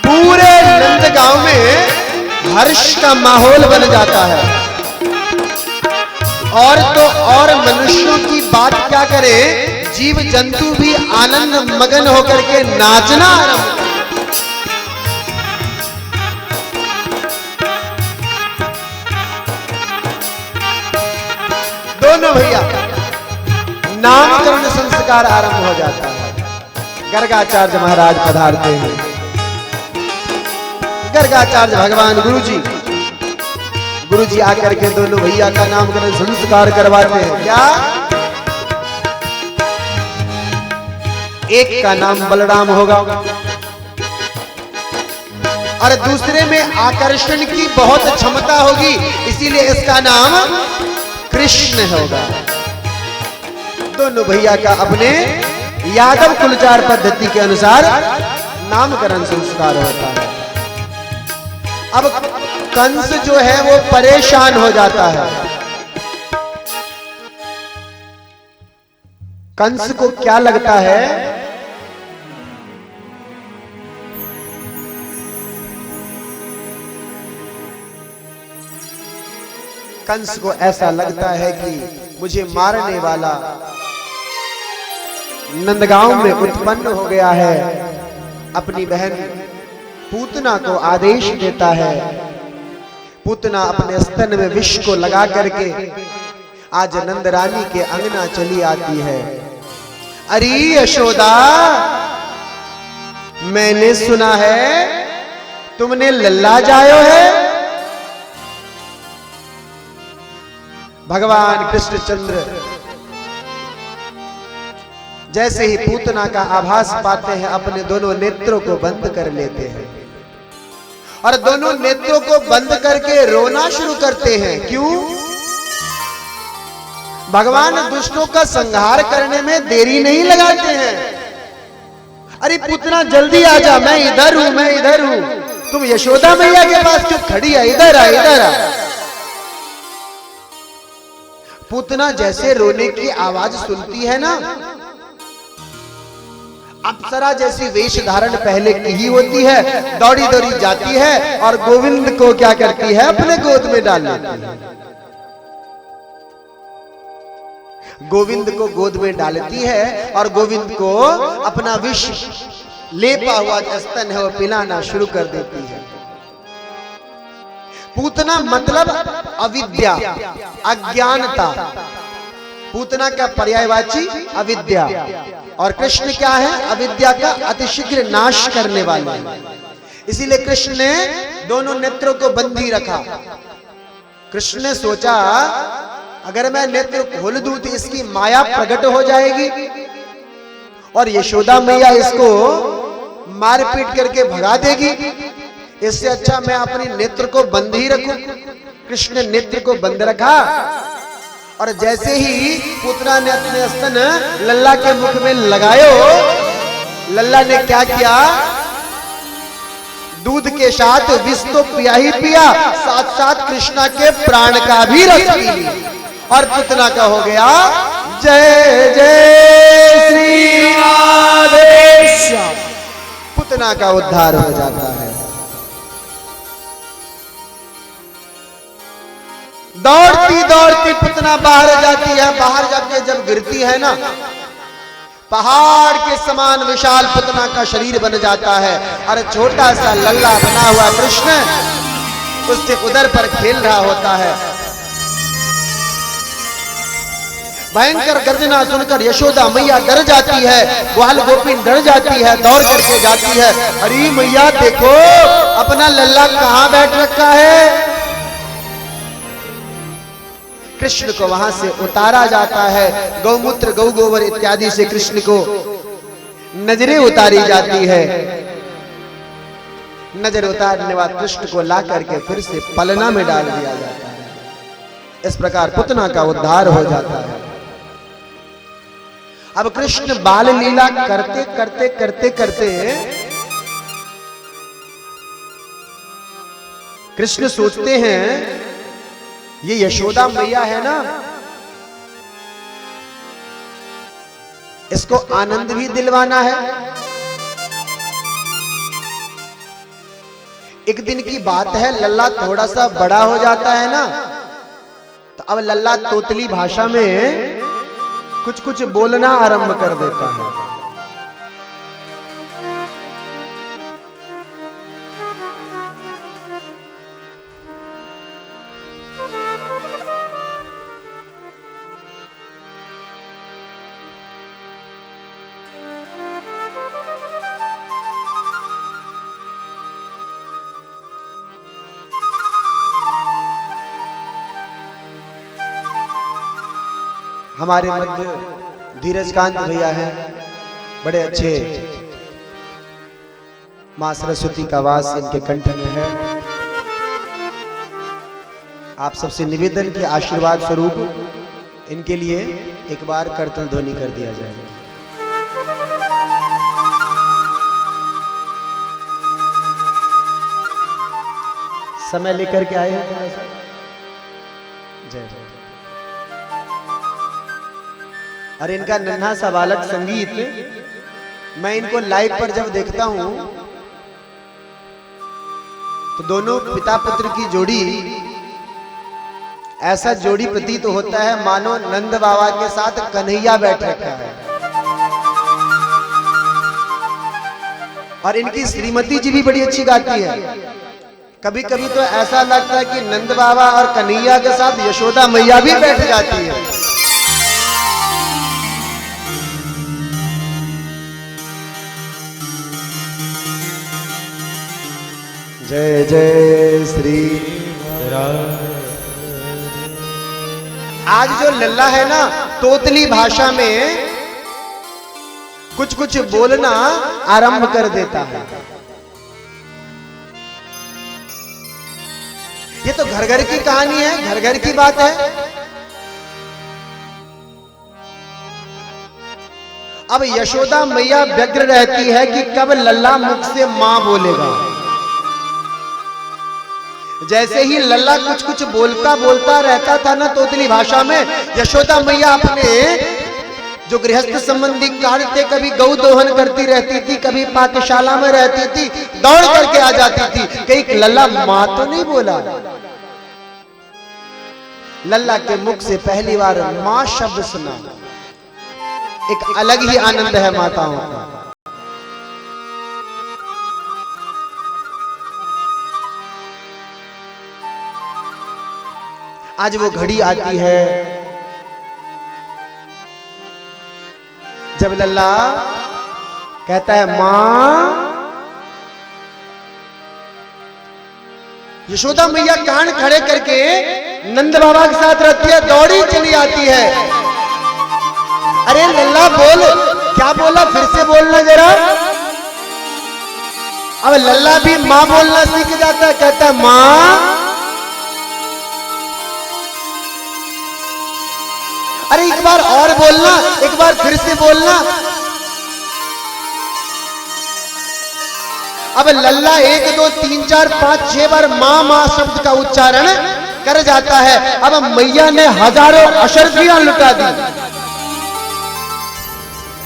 पूरे नंदगांव में हर्ष का माहौल बन जाता है। और तो और मनुष्यों की बात क्या करें, जीव जंतु भी आनंद मगन होकर के नाचना आरंभ। दोनों भैया नामकरण संस्कार आरंभ हो जाता है। गर्गाचार्य महाराज पधारते हैं। गर्गाचार्य भगवान गुरु जी आकर के दोनों भैया का नामकरण संस्कार करवाते हैं। क्या? एक का नाम बलराम होगा और दूसरे में आकर्षण की बहुत क्षमता होगी, इसीलिए इसका नाम कृष्ण होगा। दोनों भैया का अपने यादव कुलचार पद्धति के अनुसार नामकरण संस्कार होता है। अब कंस जो है वो परेशान हो जाता है। कंस को क्या लगता है? कंस को ऐसा लगता है कि मुझे मारने वाला नंदगांव में उत्पन्न हो गया है। अपनी बहन पूतना को आदेश देता है। पूतना अपने स्तन में विष को लगा करके आज नंद रानी के अंगना चली आती है। अरे यशोदा, मैंने सुना है तुमने लल्ला जायो है। भगवान कृष्णचंद्र जैसे ही पूतना का आभास पाते हैं, अपने दोनों नेत्रों को बंद कर लेते हैं और दोनों नेत्रों को बंद करके रोना शुरू करते हैं। क्यों? भगवान दुष्टों का संहार करने में देरी नहीं लगाते हैं। अरे पूतना जल्दी आ जा, मैं इधर हूं, मैं इधर हूं। तुम यशोदा मैया के पास क्यों खड़ी है? इधर आ, इधर आ। पूतना जैसे रोने की आवाज सुनती है ना, अप्सरा जैसी वेश धारण पहले की ही होती है, दौड़ी दौड़ी जाती है और गोविंद को क्या करती है? अपने गोद में डाल लेती है। गोविंद को गोद में डालती है और गोविंद को अपना विष लेपा हुआ स्तन है वो पिलाना शुरू कर देती है। पूतना मतलब अविद्या, अज्ञानता। पूतना का पर्यायवाची अविद्या और कृष्ण क्या है? अविद्या का अतिशीघ्र नाश करने वाले। इसीलिए कृष्ण ने दोनों नेत्रों को बंधी रखा। कृष्ण ने सोचा अगर मैं नेत्र खोल दूं तो इसकी माया प्रकट हो जाएगी और यशोदा मैया इसको मारपीट करके भगा देगी। इससे अच्छा मैं अपनी नेत्र को बंद ही रखूं। कृष्ण ने नेत्र को बंद रखा और जैसे ही पूतना ने अपने स्तन लल्ला के मुख में लगायो, लल्ला ने क्या किया? दूध के साथ विष तो पिया ही पिया, साथ साथ कृष्णा के प्राण का भी रस पी लिया और पूतना का हो गया जय जय श्री राधेश्याम। पूतना का उद्धार हो जाता है। दौड़ती दौड़ती पूतना बाहर जाती है। बाहर जाके जब गिरती है ना, पहाड़ के समान विशाल पूतना का शरीर बन जाता है और छोटा सा लल्ला बना हुआ कृष्ण उसके उदर पर खेल रहा होता है। भयंकर गर्जना सुनकर यशोदा मैया डर जाती है, ग्वाल गोपीन डर जाती है, दौड़ करके जाती है। अरे मैया देखो अपना लल्ला कहां बैठ रखा है। कृष्ण को वहां से उतारा जाता है। गौमूत्र गौ गोबर इत्यादि से कृष्ण को नजरें उतारी जाती है। नजर उतारने बाद कृष्ण को ला करके फिर से पलना में डाल दिया जाता है। इस प्रकार पूतना का उद्धार हो जाता है। अब कृष्ण बाल लीला करते करते करते करते कृष्ण सोचते हैं ये यशोदा मैया है ना, इसको आनंद भी दिलवाना है। एक दिन की बात है, लल्ला थोड़ा सा बड़ा हो जाता है ना, तो अब लल्ला तोतली भाषा में कुछ कुछ बोलना आरंभ कर देता है। हमारे मध्य धीरजकांत भैया हैं, बड़े अच्छे, मां सरस्वती का वास इनके कंठ में है। आप सबसे निवेदन के आशीर्वाद स्वरूप इनके लिए एक बार करतल ध्वनि कर दिया जाए। समय लेकर के आए हैं ऐसा? जय जय। और इनका नन्हा सा बालक संगीत, मैं इनको लाइव पर जब देखता हूं तो दोनों पिता पुत्र की जोड़ी, ऐसा जोड़ी प्रतीत होता है मानो नंद बाबा के साथ कन्हैया बैठ रखा है। और इनकी श्रीमती जी भी बड़ी अच्छी गाती है। कभी कभी तो ऐसा लगता है कि नंद बाबा और कन्हैया के साथ यशोदा मैया भी बैठ जाती है। जय जय श्री राम। आज जो लल्ला है ना, तोतली भाषा में कुछ कुछ बोलना आरंभ कर देता है। ये तो घर घर की कहानी है, घर घर की बात है। अब यशोदा मैया व्यग्र रहती है कि कब लल्ला मुख से मां बोलेगा। जैसे ही लल्ला कुछ कुछ बोलता रहता था ना तोतली भाषा में, यशोदा मैया अपने जो गृहस्थ संबंधी कार्य थे, कभी गौ दोहन करती रहती थी, कभी पाकशाला में रहती थी, दौड़ करके आ जाती थी। कहीं लल्ला मां तो नहीं बोला। लल्ला के मुख से पहली बार मां शब्द सुना, एक अलग ही आनंद है माताओं का। आज वो घड़ी आती है जब लल्ला कहता है मां। यशोदा मैया कान खड़े करके नंद बाबा के साथ रहती है, दौड़ी चली आती है। अरे लल्ला बोल, क्या बोला, फिर से बोलना जरा। अब लल्ला भी मां बोलना सीख जाता है, कहता है मां। अरे एक बार और बोलना, एक बार फिर से बोलना। अब लल्ला 1 2 3 4 5 6 बार मां मां शब्द का उच्चारण कर जाता है। अब मैया ने हजारों अशर्फियां लुटा दी।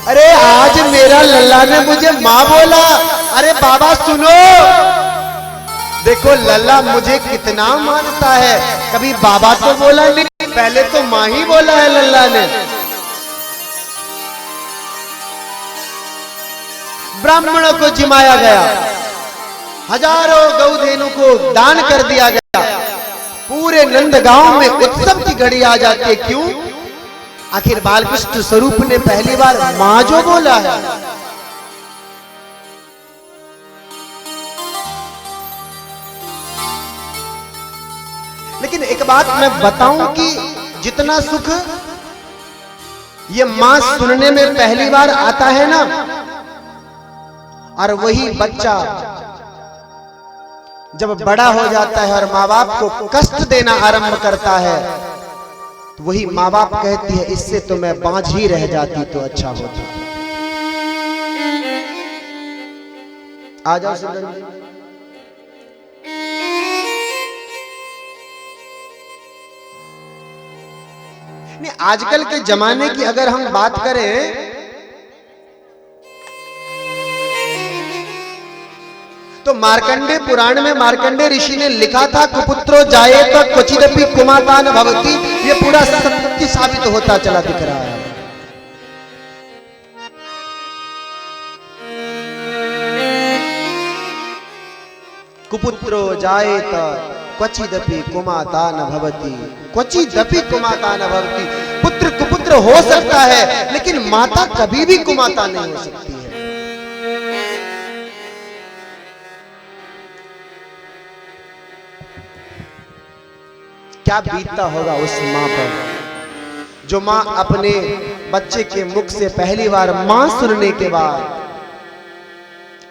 अरे आज मेरा लल्ला ने मुझे मां बोला। अरे बाबा सुनो, देखो लल्ला मुझे कितना मानता है। कभी बाबा तो बोला नहीं, पहले तो मां ही बोला है लल्ला ने। ब्राह्मणों को जिमाया गया, हजारों गौधेनु को दान कर दिया गया। पूरे नंदगांव में उत्सव की घड़ी आ जाती है। क्यों? आखिर बालकृष्ण स्वरूप ने पहली बार मां जो बोला है। लेकिन एक बात मैं बताऊं कि जितना सुख ये मां सुनने में पहली बार आता है ना, और वही बच्चा जब बड़ा हो जाता है और माँ बाप को कष्ट देना आरंभ करता है, तो वही माँ बाप कहती है इससे तो मैं बांझ ही रह जाती तो अच्छा होता। आ जाओ सुंदर जी। नहीं, आजकल के जमाने की अगर हम बात करें तो मार्कंडे पुराण में मार्कंडे ऋषि ने लिखा था कुपुत्रो जाये तो क्वचिदपि कुमाता न भवति। ये पूरा सत्य साबित होता चला दिख रहा है। कुपुत्रो जाये तो क्वचिदपि कुमाता न भवति, क्वचिदपि कुमाता न भवति। पुत्र कुपुत्र हो सकता है, लेकिन माता कभी भी कुमाता नहीं हो सकती है। क्या बीतता होगा उस मां पर। जो माँ अपने बच्चे के मुख से पहली बार माँ सुनने के बाद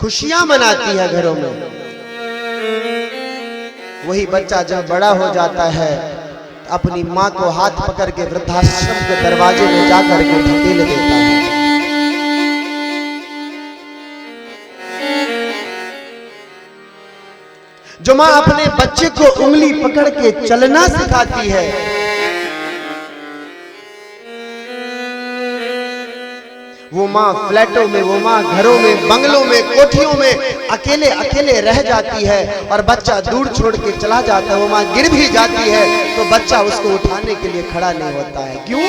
खुशियां मनाती है घरों में, वही बच्चा जब बड़ा हो जाता है अपनी माँ को हाथ पकड़ के वृद्धाश्रम के दरवाजे में जाकर के ढकेल देता है। जो माँ अपने बच्चे को उंगली पकड़ के चलना सिखाती है, वो माँ फ्लैटों में, वो माँ घरों में, बंगलों में, कोठियों में अकेले अकेले रह जाती है और बच्चा दूर छोड़ के चला जाता है। वो माँ गिर भी जाती है तो बच्चा उसको उठाने के लिए खड़ा नहीं होता है। क्यों?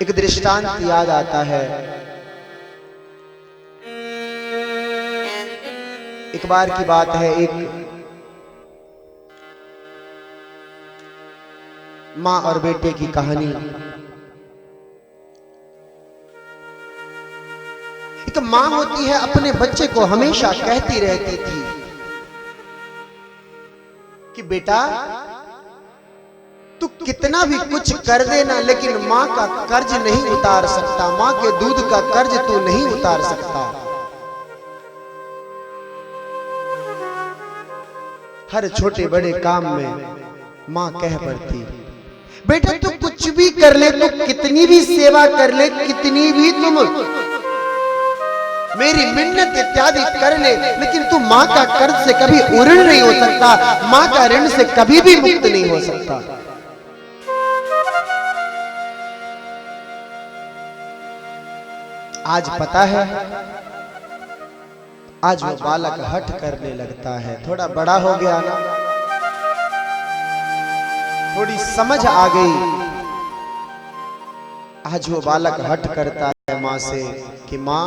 एक दृष्टांत याद आता है। एक बार की बात है, एक माँ और बेटे की कहानी। एक माँ होती है, अपने बच्चे को हमेशा कहती रहती थी कि बेटा तू कितना भी कुछ कर देना, लेकिन माँ का कर्ज नहीं उतार सकता, माँ के दूध का कर्ज तू नहीं उतार सकता। हर छोटे बड़े काम में माँ कह पड़ती, बेटा तू कुछ भी कर ले, तू कितनी भी सेवा कर ले, कितनी भी तुम मेरी मिन्नत इत्यादि कर ले, लेकिन तू माँ का कर्ज से कभी उऋण नहीं हो सकता, माँ का ऋण से कभी भी मुक्त नहीं हो सकता। आज पता है, आज वो बालक हठ करने लगता है। थोड़ा बड़ा हो गया ना, थोड़ी समझ आ गई। आज वो बालक हठ करता है माँ से कि माँ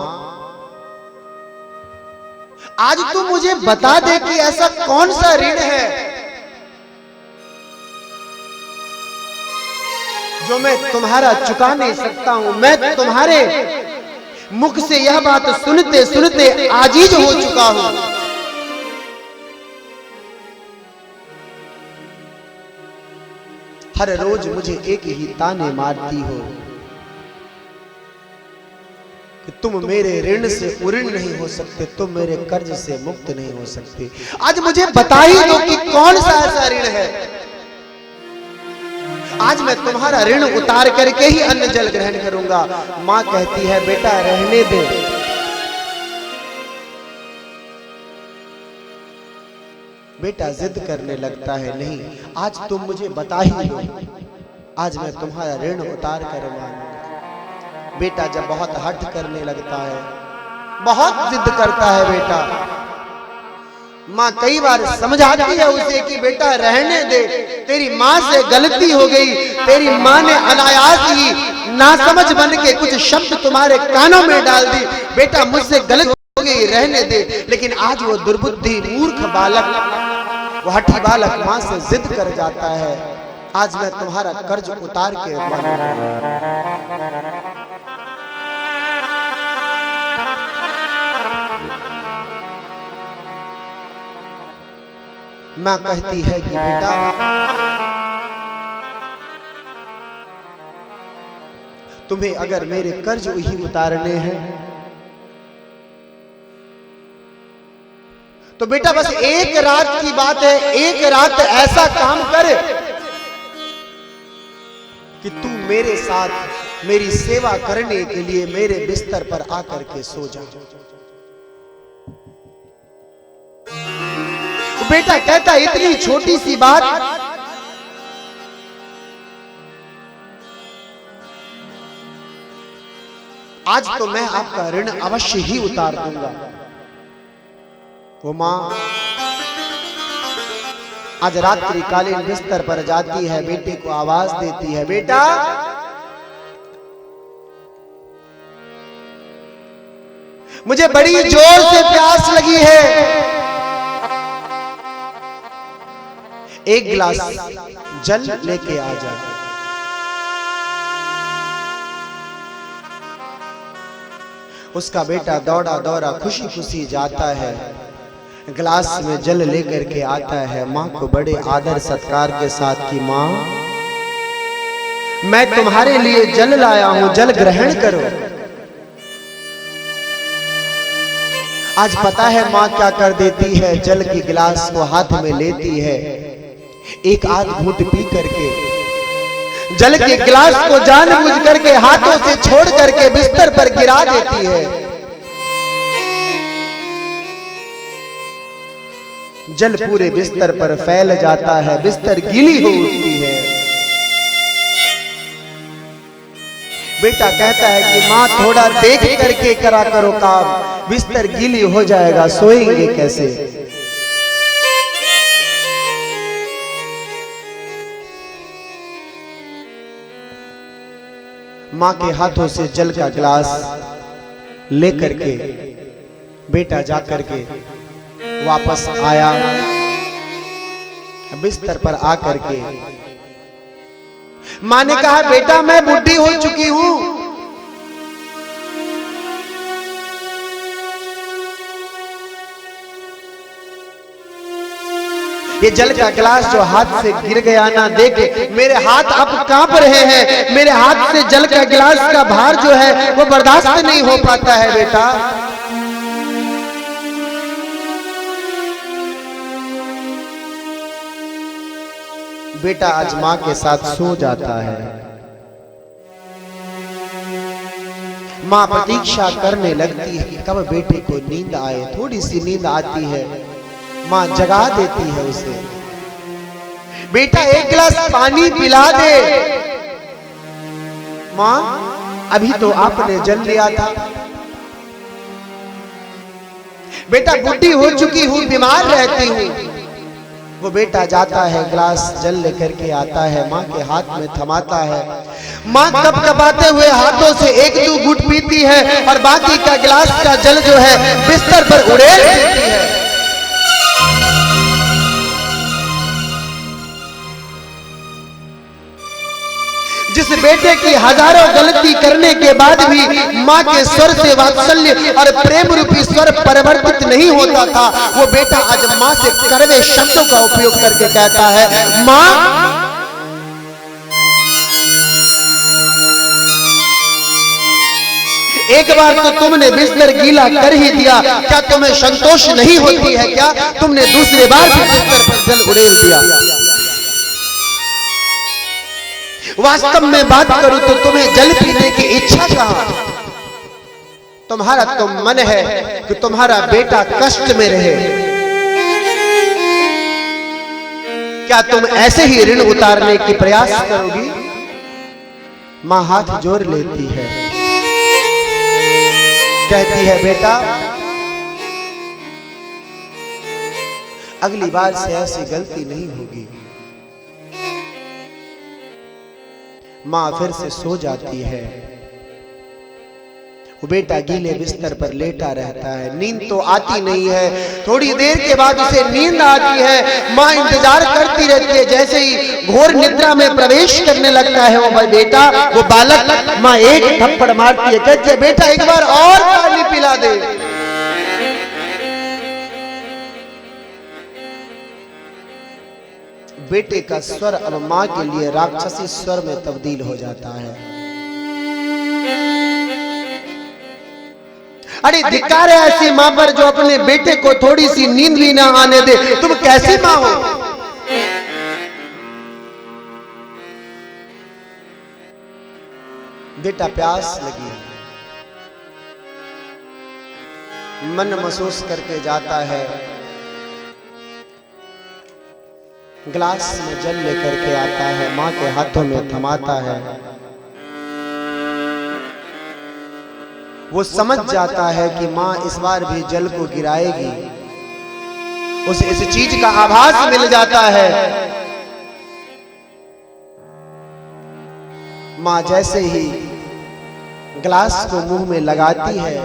आज तू मुझे बता दे कि ऐसा कौन सा ऋण है जो मैं तुम्हारा चुका नहीं सकता हूं। मैं तुम्हारे मुख से यह बात सुनते सुनते आजीज हो चुका हूं। हर रोज मुझे एक ही ताने मारती हो कि तुम मेरे ऋण से उऋण नहीं हो सकते, तुम मेरे कर्ज से मुक्त नहीं हो सकते। आज मुझे बता ही दो कि कौन सा ऐसा ऋण है, आज मैं तुम्हारा ऋण उतार करके ही अन्न जल ग्रहण करूंगा। मां कहती है बेटा रहने दे, बेटा जिद करने लगता है नहीं आज तुम मुझे बता ही दो, आज मैं तुम्हारा ऋण उतार कर मांगूंगा। बेटा जब बहुत हठ करने लगता है, बहुत जिद करता है बेटा, माँ कई बार समझाती है उसे कि बेटा रहने दे, तेरी माँ से गलती हो गई, तेरी माँ ने अनायास ही नासमझ बन के कुछ शब्द तुम्हारे कानों में डाल दी, बेटा मुझसे गलती हो गई रहने दे। लेकिन आज वो दुर्बुद्धि मूर्ख बालक, वो हठी बालक माँ से जिद कर जाता है, आज मैं तुम्हारा कर्ज उतार के मांगूंगा। मां कहती है कि बेटा तुम्हें अगर मेरे कर्ज ही उतारने हैं तो बेटा बस एक रात की बात है, एक रात ऐसा काम कर कि तू मेरे साथ मेरी सेवा करने के लिए मेरे बिस्तर पर आकर के सो जा। बेटा कहता इतनी छोटी सी बात, आज तो मैं आपका ऋण अवश्य ही उतार दूंगा। वो मां आज रात्रिकालीन बिस्तर पर जाती है, बेटे को आवाज देती है, बेटा मुझे बड़ी जोर से प्यास लगी है, एक गिलास जल लेके आ जा। उसका बेटा दौड़ा दौड़ा खुशी खुशी जाता है, गिलास में जल लेकर के आता है। माँ को बड़े आदर सत्कार के साथ कि माँ, मैं तुम्हारे लिए जल लाया हूं, जल ग्रहण करो। आज पता है माँ क्या कर देती है, जल की गिलास को हाथ में लेती है, एक आध घूंट पी करके जल के गिलास को जानबूझ करके हाथों से छोड़ करके बिस्तर पर गिरा देती है। जल पूरे बिस्तर पर फैल जाता है, बिस्तर गीली हो उठती है। बेटा कहता है कि माँ थोड़ा देख करके करा करो काम, बिस्तर गीली हो जाएगा, सोएंगे कैसे। माँ के हाथों से जल का गिलास लेकर के बेटा जाकर के वापस आया, बिस्तर पर आकर के माँ ने कहा, बेटा मैं बुढ़ी हो चुकी हूं, ये जल का गिलास जो हाथ से गिर गया ना, देखे मेरे हाथ अब कांप रहे हैं, मेरे हाथ से जल का गिलास का भार जो है वो बर्दाश्त नहीं हो पाता है। बेटा बेटा आज मां के साथ सो जाता है। मां प्रतीक्षा करने लगती है कि कब बेटे को नींद आए। थोड़ी सी नींद आती है, मां जगा देती है उसे, बेटा एक गिलास पानी पिला दे। मां अभी तो आपने जल लिया था। बेटा बुढ़ी हो चुकी हूं, बीमार रहती हूं। वो बेटा जाता है, गिलास जल लेकर के आता है, मां के हाथ में थमाता है। मां कपकपाते हुए हाथों से एक दो घूंट पीती है और बाकी का गिलास का जल जो है बिस्तर पर उड़ेल देती है। जिस बेटे की हजारों गलती करने के बाद भी मां के स्वर से वात्सल्य और प्रेम रूपी स्वर परिवर्तित नहीं होता था, वो बेटा आज मां से कड़वे शब्दों का उपयोग करके कहता है, मां एक बार तो तुमने बिस्तर गीला कर ही दिया, क्या तुम्हें संतोष नहीं होती है क्या? तुमने दूसरी बार भी बिस्तर पर जल उड़ेल दिया। वास्तव में बात करूं तो तुम्हें जल पीने की इच्छा कहां? तुम्हारा तो मन है कि तुम्हारा बेटा कष्ट में रहे। क्या तुम ऐसे ही ऋण उतारने की प्रयास करोगी? मां हाथ जोड़ लेती है, कहती है, बेटा अगली बार से ऐसी गलती नहीं होगी। मां फिर से सो जाती है। वो बेटा गीले बिस्तर पर लेटा रहता है, नींद तो आती नहीं है। थोड़ी देर के बाद उसे नींद आती है। मां इंतजार करती रहती है, जैसे ही घोर निद्रा में प्रवेश करने लगता है वो बेटा, वो बालक, मां एक थप्पड़ मारती है, कहती है, बेटा एक बार और पानी पिला दे। बेटे का स्वर अब मां के लिए राक्षसी स्वर में तब्दील हो जाता है। अरे धिक्कार है ऐसी मां पर जो अपने बेटे को थोड़ी सी नींद भी ना आने दे। तुम कैसी मां हो? बेटा प्यास लगी, मन महसूस करके जाता है, गिलास में जल लेकर के आता है, मां के हाथों में थमाता है। वो समझ जाता है कि मां इस बार भी जल को गिराएगी। उसे इस चीज का आभास मिल जाता है। मां जैसे ही गिलास को मुंह में लगाती है,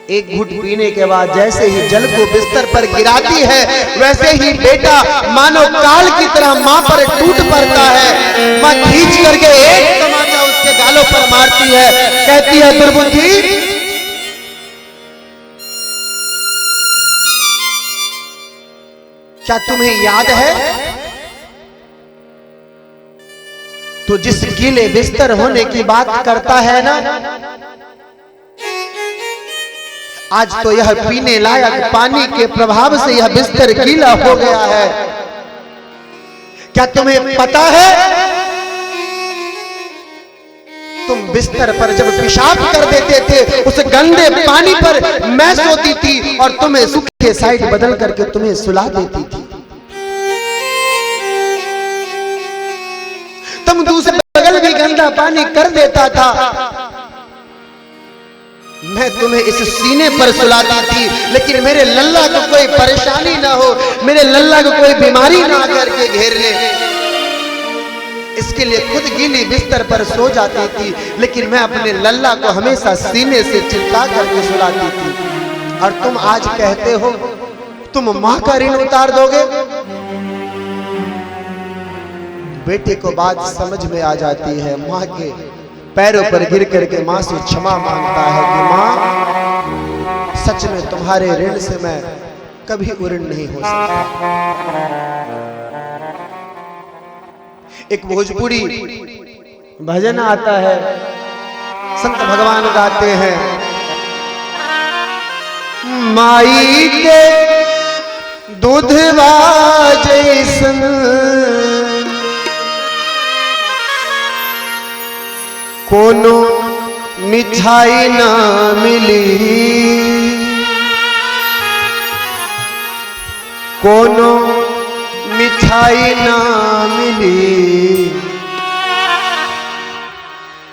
एक घूंट पीने के बाद जैसे ही जल को बिस्तर पर गिराती है, वैसे ही बेटा मानो काल की तरह मां पर टूट पड़ता है। मां खींच करके एक तमाचा उसके गालों पर मारती है, कहती है, दुर्बुद्धि क्या तुम्हें याद है तो जिस गीले बिस्तर होने की बात करता है ना, आज तो यह पीने लायक पानी के प्रभाव से यह बिस्तर गीला हो गया है। क्या तुम्हें पता है तुम बिस्तर पर जब पेशाब कर देते थे उस गंदे पानी पर मैं सोती थी और तुम्हें सूखे साइड बदल करके तुम्हें सुला देती थी। तुम दूसरे बगल भी गंदा पानी कर देता था, मैं तुम्हें इस सीने पर सुलाती थी, लेकिन मेरे लल्ला को कोई परेशानी ना हो, मेरे लल्ला को कोई बीमारी ना करके घेर ले, इसके लिए खुद गीली बिस्तर पर सो जाती थी, लेकिन मैं अपने लल्ला को हमेशा सीने से चिपका करके सुलाती थी। और तुम आज कहते हो तुम मां का ऋण उतार दोगे। बेटे को बात समझ में आ जाती है, मां के पैरों पर गिर करके मां से क्षमा मांगता है कि मां सच में तुम्हारे ऋण से मैं कभी उऋण नहीं हो सकता। एक भोजपुरी भजन आता है, संत भगवान गाते हैं, माई के दूधवा जैसन कोनो मिठाई ना मिली, कोनो मिठाई ना मिली,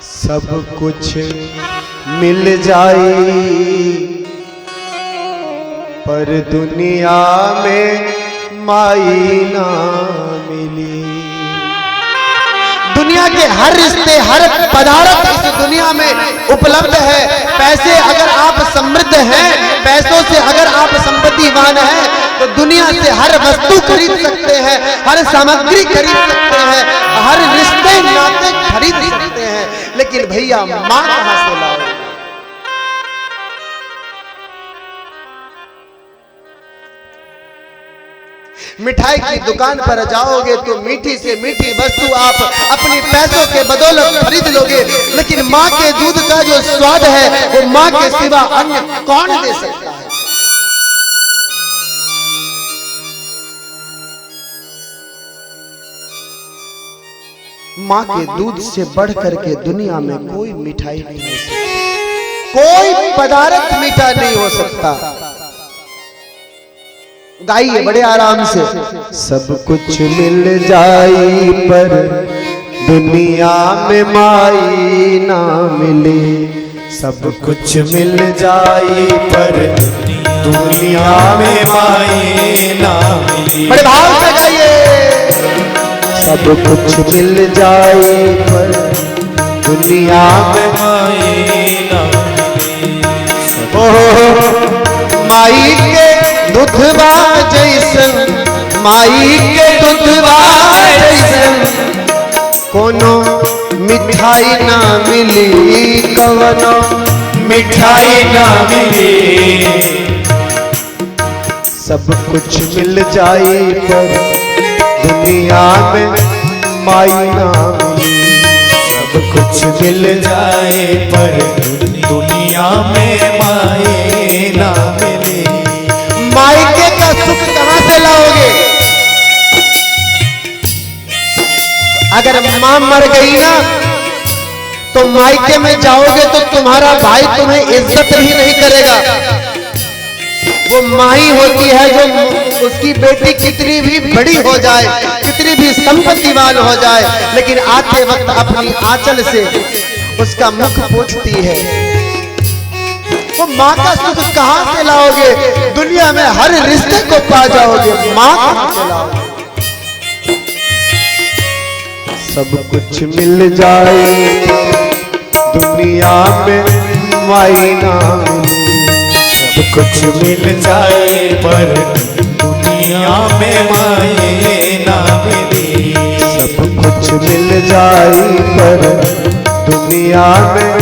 सब कुछ मिल जाई पर दुनिया में माई ना मिली। दुनिया के हर रिश्ते, हर पदार्थ इस दुनिया में उपलब्ध है। पैसे अगर आप समृद्ध हैं, पैसों से अगर आप संपत्तिवान हैं, तो दुनिया से हर वस्तु खरीद सकते हैं, हर सामग्री खरीद सकते हैं, हर रिश्ते नाते खरीद सकते हैं, लेकिन भैया मां कहां से लाओ? मिठाई की दुकान पर जाओगे तो मीठी से मीठी वस्तु आप अपनी पैसों के बदौलत खरीद लोगे, लेकिन मां के दूध का जो स्वाद है वो मां के सिवा अन्य कौन दे सकता है? मां के दूध से बढ़ करके दुनिया में कोई मिठाई नहीं हो सकती, कोई पदार्थ मीठा नहीं हो सकता। गाइए बड़े आराम से। सब कुछ मिल जाई पर दुनिया में माई ना मिले, सब कुछ मिल जाई पर दुनिया में माई ना मिले। बड़े भाव से गाइए। सब कुछ मिल जाई पर दुनिया में माई ना मिले। ओह माई के दूधवा जैसन, माई के दूधवा जैसन कोनो मिठाई ना मिली, कवनो मिठाई ना मिली। सब कुछ मिल जाई पर दुनिया में माई ना मिली, सब कुछ मिल जाए पर दुनिया में माई ना मिली। मायके का सुख कहां से लाओगे? अगर मां मर गई ना तो मायके में जाओगे तो तुम्हारा भाई तुम्हें इज्जत भी नहीं करेगा। वो मां ही होती है जो उसकी बेटी कितनी भी बड़ी हो जाए, कितनी भी संपत्तिवान हो जाए, लेकिन आते वक्त अपनी आंचल से उसका मुख पोंछती है। वो मां का सुख कहां से लाओगे? दुनिया में हर रिश्ते को पा जाओगे, मां कहां से लाओगे? सब कुछ मिल जाए दुनिया में माई ना मिले, सब कुछ मिल जाए पर दुनिया में माई ना मिली। सब कुछ मिल जाए पर दुनिया में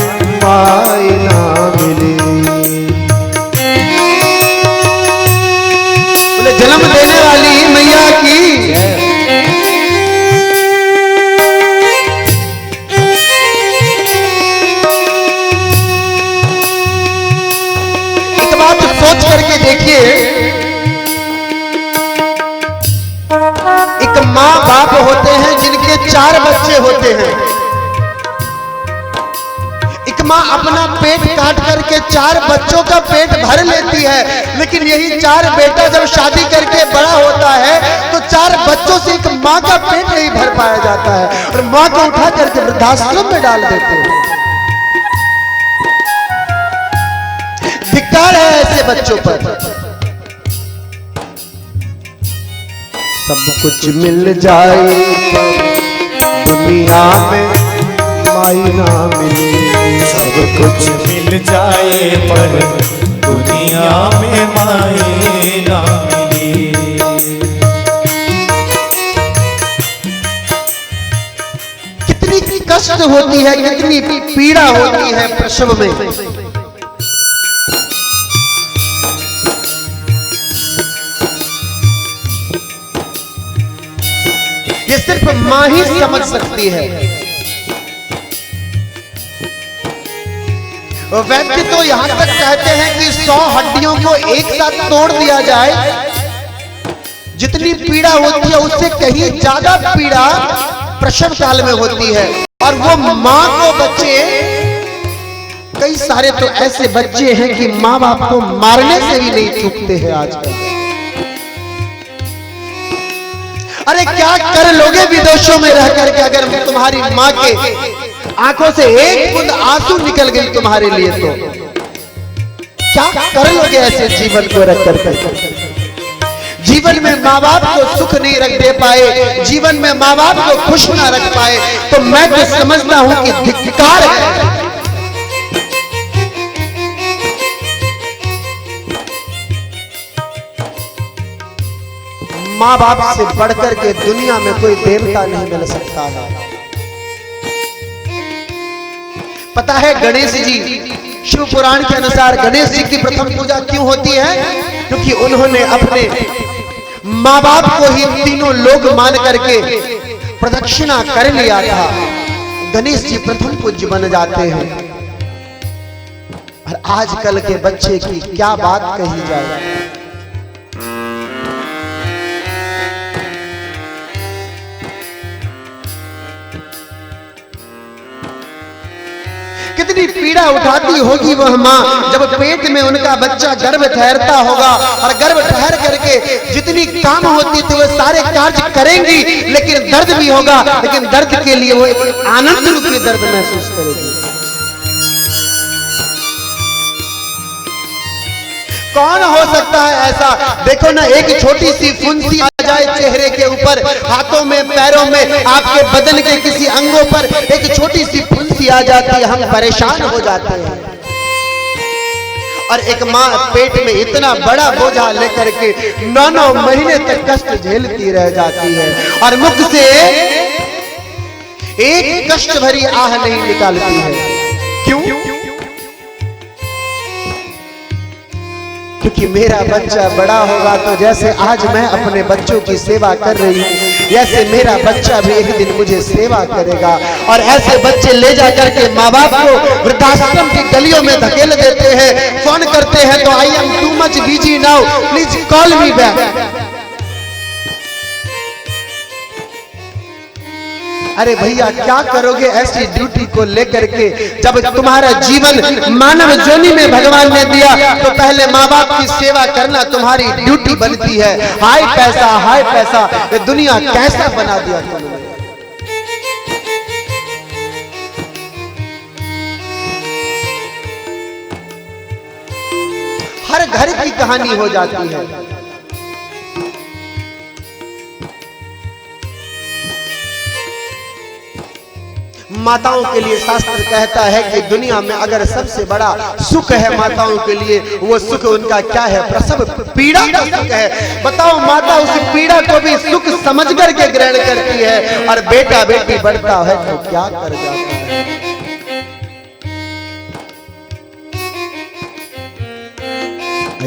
माई ना मिली। जन्म देने वाली मैया सोच करके देखिए, एक माँ बाप होते हैं जिनके 4 बच्चे होते हैं। एक माँ अपना पेट काट करके 4 बच्चों का पेट भर लेती है, लेकिन यही 4 बेटा जब शादी करके बड़ा होता है तो 4 बच्चों से एक माँ का पेट नहीं भर पाया जाता है और माँ को उठा करके वृद्धाश्रम में डाल देते हैं। धिक्कार है ऐसे बच्चों पर। सब कुछ मिल जाए दुनिया में माई ना मिले, सब कुछ मिल जाए पर दुनिया में माई ना मिले। कितनी कष्ट होती है, कितनी पीड़ा होती है प्रसव में। ये सिर्फ मां ही समझ सकती है। वैद्य तो यहां तक कहते हैं कि 100 हड्डियों को एक साथ तोड़ दिया जाए, जितनी पीड़ा होती है उससे कहीं ज्यादा पीड़ा प्रसव काल में होती है। और वो मां को बच्चे, कई सारे तो ऐसे बच्चे हैं कि मां बाप को मारने से भी नहीं चूकते हैं आजकल। अरे क्या कर लोगे विदेशों में रह करके, अगर तुम्हारी मां के आंखों से एक बूंद आंसू निकल गई तुम्हारे लिए तो क्या कर लोगे ऐसे जीवन को रख करके। जीवन में माँ बाप को सुख नहीं रख दे पाए, जीवन में माँ बाप को खुश ना रख पाए, तो मैं तो समझता हूं कि धिक्कार है। माँ बाप से बढ़कर के दुनिया में कोई देवता नहीं मिल सकता है। पता है गणेश जी, शिव पुराण के अनुसार गणेश जी की प्रथम पूजा क्यों होती है? क्योंकि उन्होंने अपने माँ बाप को ही तीनों लोग मान करके प्रदक्षिणा कर लिया था। गणेश जी प्रथम पूज्य बन जाते हैं। और आजकल के बच्चे की क्या बात कही जाए। कितनी पीड़ा उठाती होगी वह माँ जब पेट में उनका बच्चा गर्भ ठहरता होगा, और गर्भ ठहर करके जितनी काम होती थी वो सारे कार्य करेंगी, लेकिन दर्द भी होगा, लेकिन दर्द के लिए वो एक आनंद रूपी दर्द महसूस करेगी। कौन हो सकता है ऐसा? देखो ना, एक छोटी सी फुंसी आ जाए चेहरे के ऊपर, हाथों में, पैरों में, आपके बदन के किसी अंगों पर एक छोटी सी फुंसी आ जाती है, हम परेशान हो जाते हैं। और एक माँ पेट में इतना बड़ा बोझा लेकर के 9 महीने तक कष्ट झेलती रह जाती है और मुख से एक कष्ट भरी आह नहीं निकालती है। क्यों? क्योंकि मेरा बच्चा बड़ा होगा तो जैसे आज मैं अपने बच्चों की सेवा कर रही हूँ, ऐसे मेरा बच्चा भी एक दिन मुझे सेवा करेगा। और ऐसे बच्चे ले जा करके माँ बाप को वृद्धाश्रम की गलियों में धकेल देते हैं, फोन करते हैं तो I am too much busy now, please call me back. अरे भैया क्या करोगे ऐसी ड्यूटी को लेकर के? जब तुम्हारा जीवन मानव जोनि में भगवान ने दिया तो पहले माँ बाप की सेवा करना तुम्हारी ड्यूटी बनती है। हाय पैसा, ये दुनिया कैसा बना दिया तुमने। हर घर की कहानी हो जाती है। माताओं के लिए शास्त्र कहता है कि दुनिया में अगर सबसे बड़ा सुख है माताओं के लिए, वो सुख उनका क्या है? प्रसव पीड़ा का सुख है। बताओ, माता उस पीड़ा को भी सुख समझ करके ग्रहण करती है, और बेटा बेटी बढ़ता है तो क्या कर जाता है।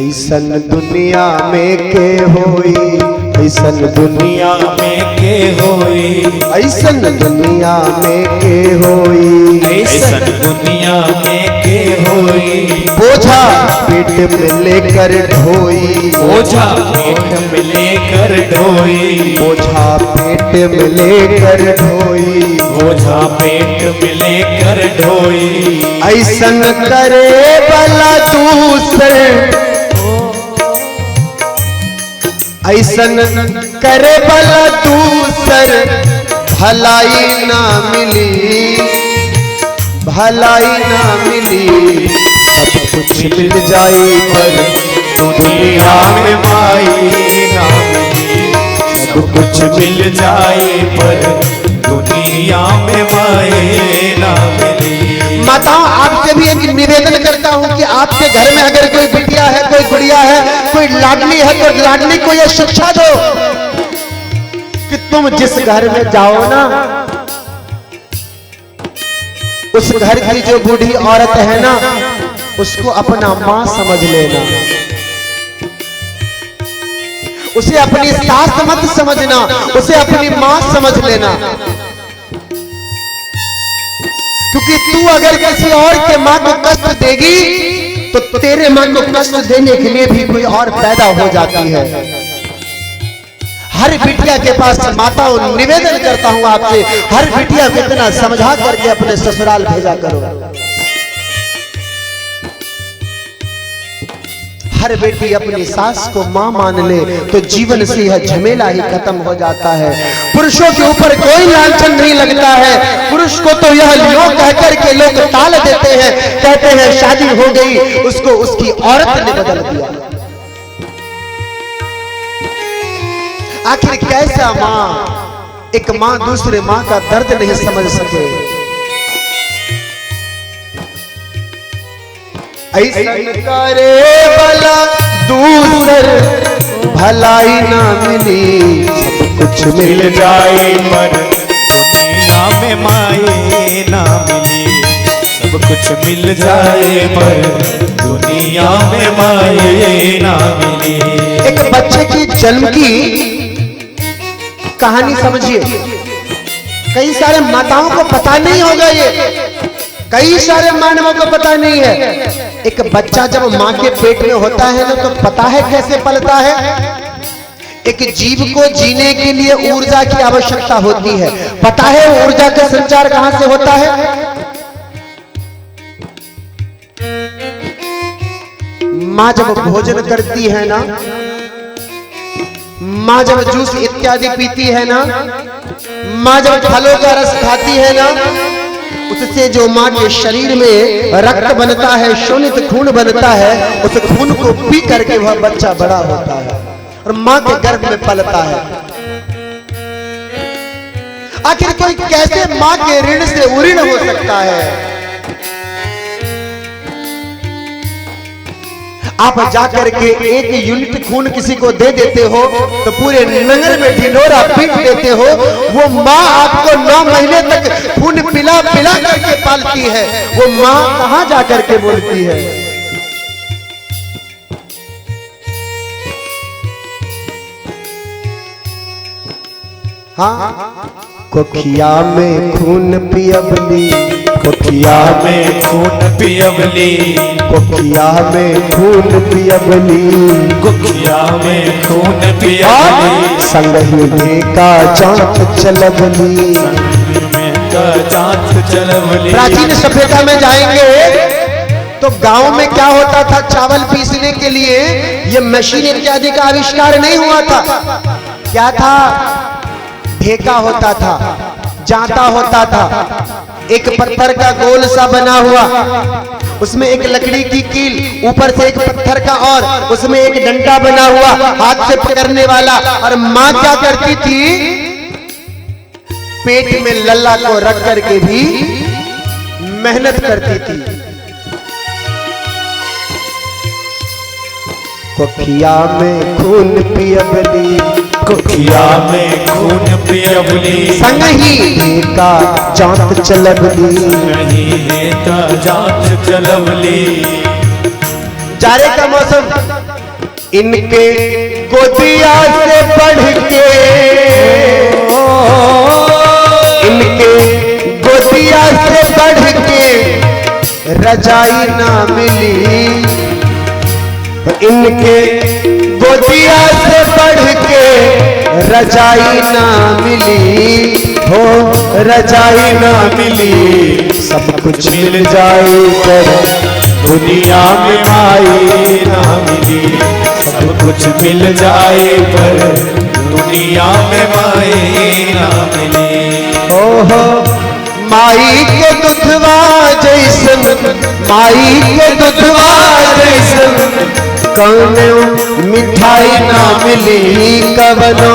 ऐसन दुनिया में के होई, ऐसन दुनिया में के होई, ऐसन दुनिया में के होई, ऐसन दुनिया में के होई। बोझा पेट में लेकर ढोई, बोझा पेट में लेकर ढोई, बोझा पेट में लेकर ढोई, बोझा पेट में लेकर ढोई। ऐसन करे भला दूसर, ऐसन करे भला दूसर, भलाई ना मिली, भलाई ना मिली। सब कुछ मिल जाए पर दुनिया में माई ना मिली, सब कुछ मिल जाए पर दुनिया में माए ना मिली। माताओं आपसे भी एक निवेदन करता हूं कि आपके घर में अगर कोई बिटिया है, कोई गुड़िया है, कोई लाडली है, तो लाडली को यह शिक्षा दो कि तुम जिस घर में जाओ ना, उस घर की जो बूढ़ी औरत है ना, उसको अपना मां समझ लेना, उसे अपनी सास मत समझना, उसे अपनी मां समझ लेना। क्योंकि तू अगर किसी और के मां को कष्ट देगी तो तेरे मां को कष्ट देने के लिए भी कोई और पैदा हो जाती है। हर बिटिया के पास माताओं निवेदन करता हूं आपसे, हर बिटिया को इतना समझा करके अपने ससुराल भेजा करो। हर बेटी अपनी सास को मां मान ले तो जीवन से यह झमेला ही खत्म हो जाता है। पुरुषों के ऊपर कोई लांछन नहीं लगता है। पुरुष को तो यह लो कहकर के लोग टाल देते हैं, कहते हैं शादी हो गई, उसको उसकी औरत ने बदल दिया। आखिर कैसा मां, एक मां दूसरे मां का दर्द नहीं समझ सके। ऐसन करे भला दूसर, भलाई ना मिली, सब कुछ मिल जाए पर दुनिया में माए ना मिली। सब कुछ मिल जाए पर दुनिया में माए ना मिली। एक बच्चे की जन्म की कहानी समझिए। कई सारे माताओं को पता नहीं होगा, ये कई सारे मानवों को पता नहीं है। एक बच्चा जब मां के पेट में होता है ना, तो पता है कैसे पलता है। एक जीव को जीने के लिए ऊर्जा की आवश्यकता होती है। पता है ऊर्जा का संचार कहां से होता है? मां जब भोजन करती है ना, मां जब जूस इत्यादि पीती है ना, मां जब फलों का रस खाती है ना, उससे जो मां के शरीर में रक्त बनता है, शोणित खून बनता है, उस खून को पी करके वह बच्चा बड़ा होता है और मां के गर्भ में पलता है। आखिर कोई कैसे मां के ऋण से उऋण हो सकता है? आप जाकर के 1 यूनिट खून किसी को दे देते हो तो पूरे नगर में ढिंढोरा पीट देते हो। वो माँ आपको 9 महीने तक खून पिला पिला करके पालती है। वो माँ कहां जाकर के बोलती है? हाँ, कोखिया में खून पियबली, कोखिया में खून पियबली, कोखिया में खून पियबली, कोखिया में खून पियबली, संगही ढेका जांच चलबली, में का जांच चलबली। प्राचीन सभ्यता में जाएंगे तो गांव में क्या होता था? चावल पीसने के लिए ये मशीन इत्यादि का आविष्कार नहीं हुआ था। क्या था? ढेका होता था, जांता होता था, एक पत्थर का गोल सा बना हुआ, उसमें एक लकड़ी की कील, ऊपर से एक पत्थर का और उसमें एक डंडा बना हुआ हाथ से पकड़ने वाला। और मां क्या करती थी? पेट में लल्ला को रख करके भी मेहनत करती थी। कोखिया में खून पियबली, कोखिया में खून पियबली, संगही का जांच चलबली, नहीं का जांच चलबली। जाड़े का मौसम, इनके गोदिया से बढ़ के, इनके गोदिया से बढ़ के रजाई ना मिली, इनके गोदिया से बढ़ के रजाई ना मिली, हो रजाई ना मिली। सब कुछ मिल जाए पर दुनिया में माई ना मिली, सब कुछ मिल जाए पर दुनिया में माई ना मिली। ओहो माई के दुधवा जैसन, माई के दुधवा जैसन कौनो मिठाई ना मिली, कवनो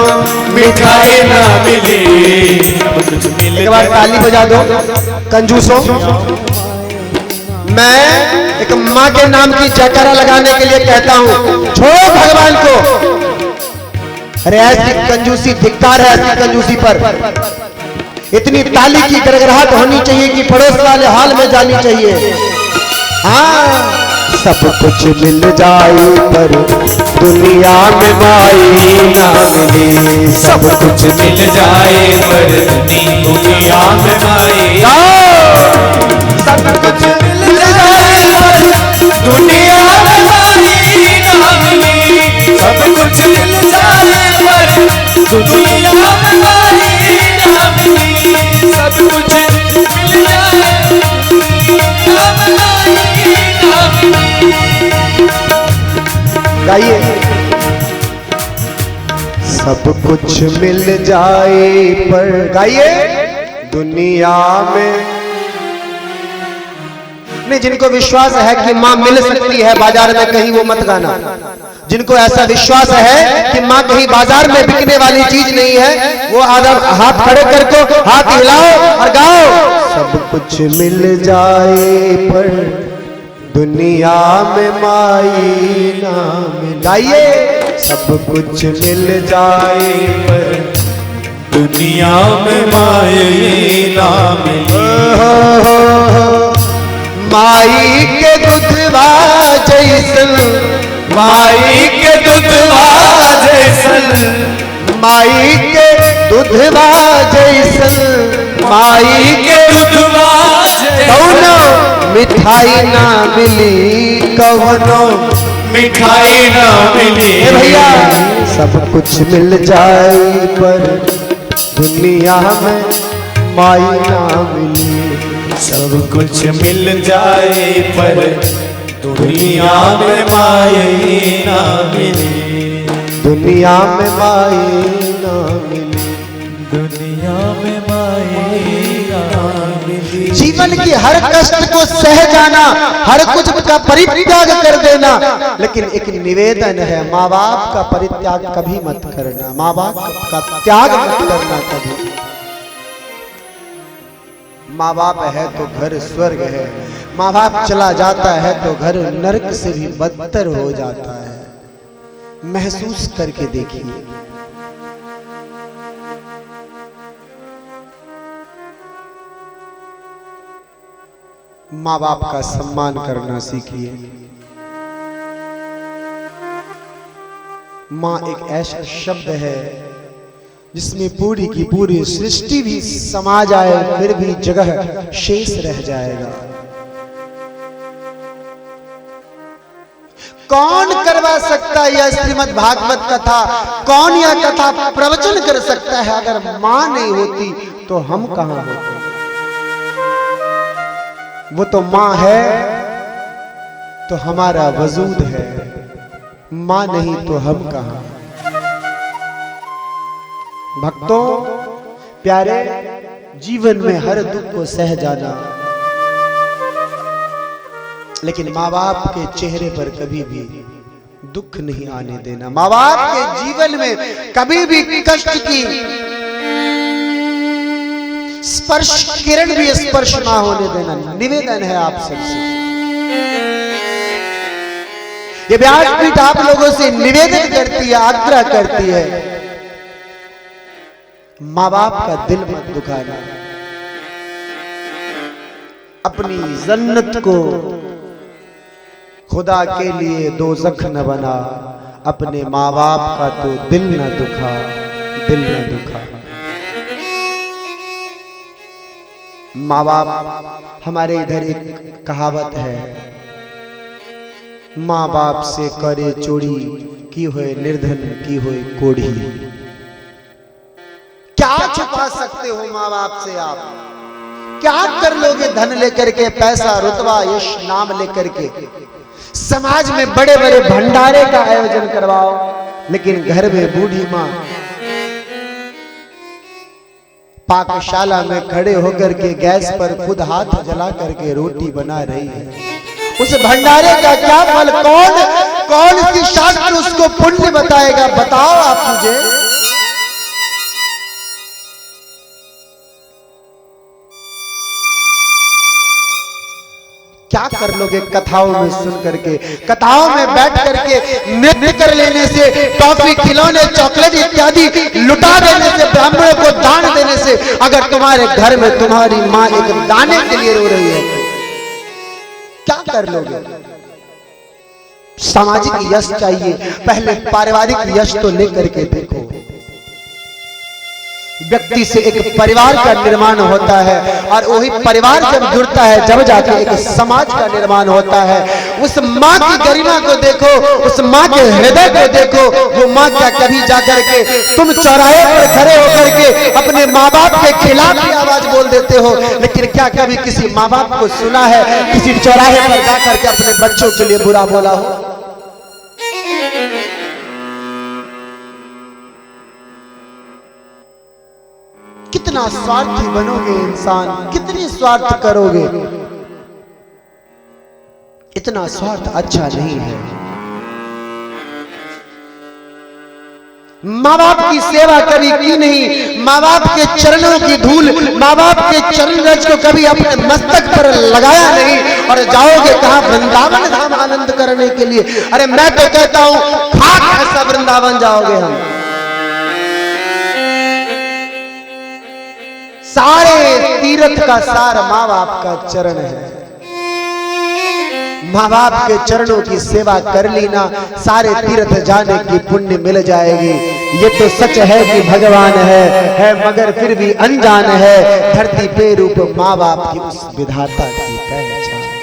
मिठाई ना मिली। एक बार ताली बजा दो कंजूसों। मैं एक माँ के नाम की जयकारा लगाने के लिए कहता हूँ, छोड़ो भगवान को। अरे ऐसी कंजूसी धिक्कार है, ऐसी कंजूसी पर इतनी ताली की गड़गड़ाहट होनी चाहिए कि पड़ोस वाले हाल में जानी चाहिए। हाँ सब कुछ मिल जाए पर दुनिया में माई ना मिली, सब कुछ मिल जाए पर दुनिया में माई, सब कुछ मिल जाए पर दुनिया में माई ना मिली, सब कुछ मिल जाए पर दुनिया में माई ना मिली, सब कुछ मिल जाए दुनिया में माई ना मिली। गाइए सब कुछ मिल जाए पर, गाइए दुनिया में नहीं। जिनको विश्वास है कि मां मिल सकती है बाजार में कहीं, वो मत गाना। जिनको ऐसा विश्वास है कि मां कहीं बाजार में बिकने वाली चीज नहीं है, वो आदम हाथ खड़े करके हाथ हिलाओ और गाओ। सब कुछ मिल जाए पर दुनिया में माई ना मिली, गाइए सब कुछ मिल जाए पर दुनिया में माई ना मिली। माई के दुधवा जैसन, माई के दुधवा जैसन, माई के दुधवा जैसन, माई के दुधवा कौनो मिठाई ना मिली, कौनो मिठाई ना मिली। भैया सब कुछ मिल जाए पर दुनिया में माई ना मिली, सब कुछ मिल जाए पर दुनिया में माई ना मिली, दुनिया में माई ना मिली, दुनिया में माई ना मिली। जीवन की हर कष्ट को सह जाना, हर कुछ का परित्याग कर देना, लेकिन एक निवेदन है, माँ बाप का परित्याग कभी मत करना, माँ बाप का त्याग मत करना कभी। माँ बाप है तो घर स्वर्ग है, माँ बाप चला जाता है तो घर नरक से भी बदतर हो जाता है। महसूस करके देखिए। माँ बाप का सम्मान करना सीखिए। माँ एक ऐसा शब्द है जिसमें पूरी की पूरी सृष्टि भी समा जाए फिर भी जगह शेष रह जाएगा। कौन करवा सकता है यह श्रीमद् भागवत कथा? कौन यह कथा प्रवचन कर सकता है? अगर मां नहीं होती तो हम कहां होते? वो तो मां है तो हमारा वजूद है, मां नहीं तो हम कहां। भक्तों प्यारे, जीवन में हर दुख को सह जाना, लेकिन माँ बाप के चेहरे पर कभी भी दुख नहीं आने देना। माँ बाप के जीवन में कभी भी कष्ट की स्पर्श किरण भी स्पर्श ना होने देना। निवेदन है आप सबसे, ये व्यासपीठ आप लोगों से निवेदन करती है, आग्रह करती है, माँ बाप का दिल मत दुखाना। अपनी जन्नत को खुदा के लिए दोज़ख न बना, अपने माँ बाप का तो दिल न दुखा, दिल न दुखा। माँ बाप, हमारे इधर एक कहावत है, माँ बाप से करे चोरी, की होए निर्धन की होए कोढ़ी। क्या छुपा सकते हो माँ बाप से आप? क्या कर लोगे धन लेकर के, पैसा रुतबा यश नाम लेकर के? समाज में बड़े बड़े भंडारे का आयोजन करवाओ, लेकिन घर में बूढ़ी माँ पाकशाला में खड़े होकर के गैस पर खुद हाथ जला करके रोटी बना रही है। उस भंडारे का क्या फल? कौन सी शास्त्र उसको पुण्य बताएगा? बताओ आप मुझे। क्या कर लोगे कथाओं में सुन करके, कथाओं में बैठ करके नृत्य कर लेने से, टॉफी खिलौने चॉकलेट इत्यादि लुटा देने से, ब्राह्मणों को दान देने से, अगर तुम्हारे घर में तुम्हारी माँ एक दाने के लिए रो रही है, क्या कर लोगे? सामाजिक यश चाहिए, पहले पारिवारिक यश तो लेकर के देखो। व्यक्ति से एक परिवार का निर्माण होता है, और वही परिवार जब जुड़ता है, जब जाकर एक समाज का निर्माण होता है। उस माँ की गरिमा को देखो, उस माँ के हृदय को देखो। वो माँ क्या कभी जाकर के तुम चौराहे पर खड़े होकर के अपने माँ बाप के खिलाफ ही आवाज बोल देते हो, लेकिन क्या कभी किसी माँ बाप को सुना है किसी चौराहे पर जाकर के अपने बच्चों के लिए बुरा बोला हो? कितना स्वार्थी बनोगे इंसान, कितनी स्वार्थ करोगे? इतना स्वार्थ अच्छा नहीं है। माँ बाप की सेवा कभी की नहीं, माँ बाप के चरणों की धूल, माँ बाप के चरण रज को कभी अपने मस्तक पर लगाया नहीं, और जाओगे कहां? वृंदावन धाम आनंद करने के लिए। अरे मैं तो कहता हूं खाक ऐसा वृंदावन जाओगे हम। सारे तीर्थ का सार माँ बाप का चरण है। माँ बाप के चरणों की सेवा कर ली ना, सारे तीर्थ जाने की पुण्य मिल जाएगी। ये तो सच है कि भगवान है मगर फिर भी अनजान है। धरती पे रूप माँ बाप की उस विधाता की पहचान है।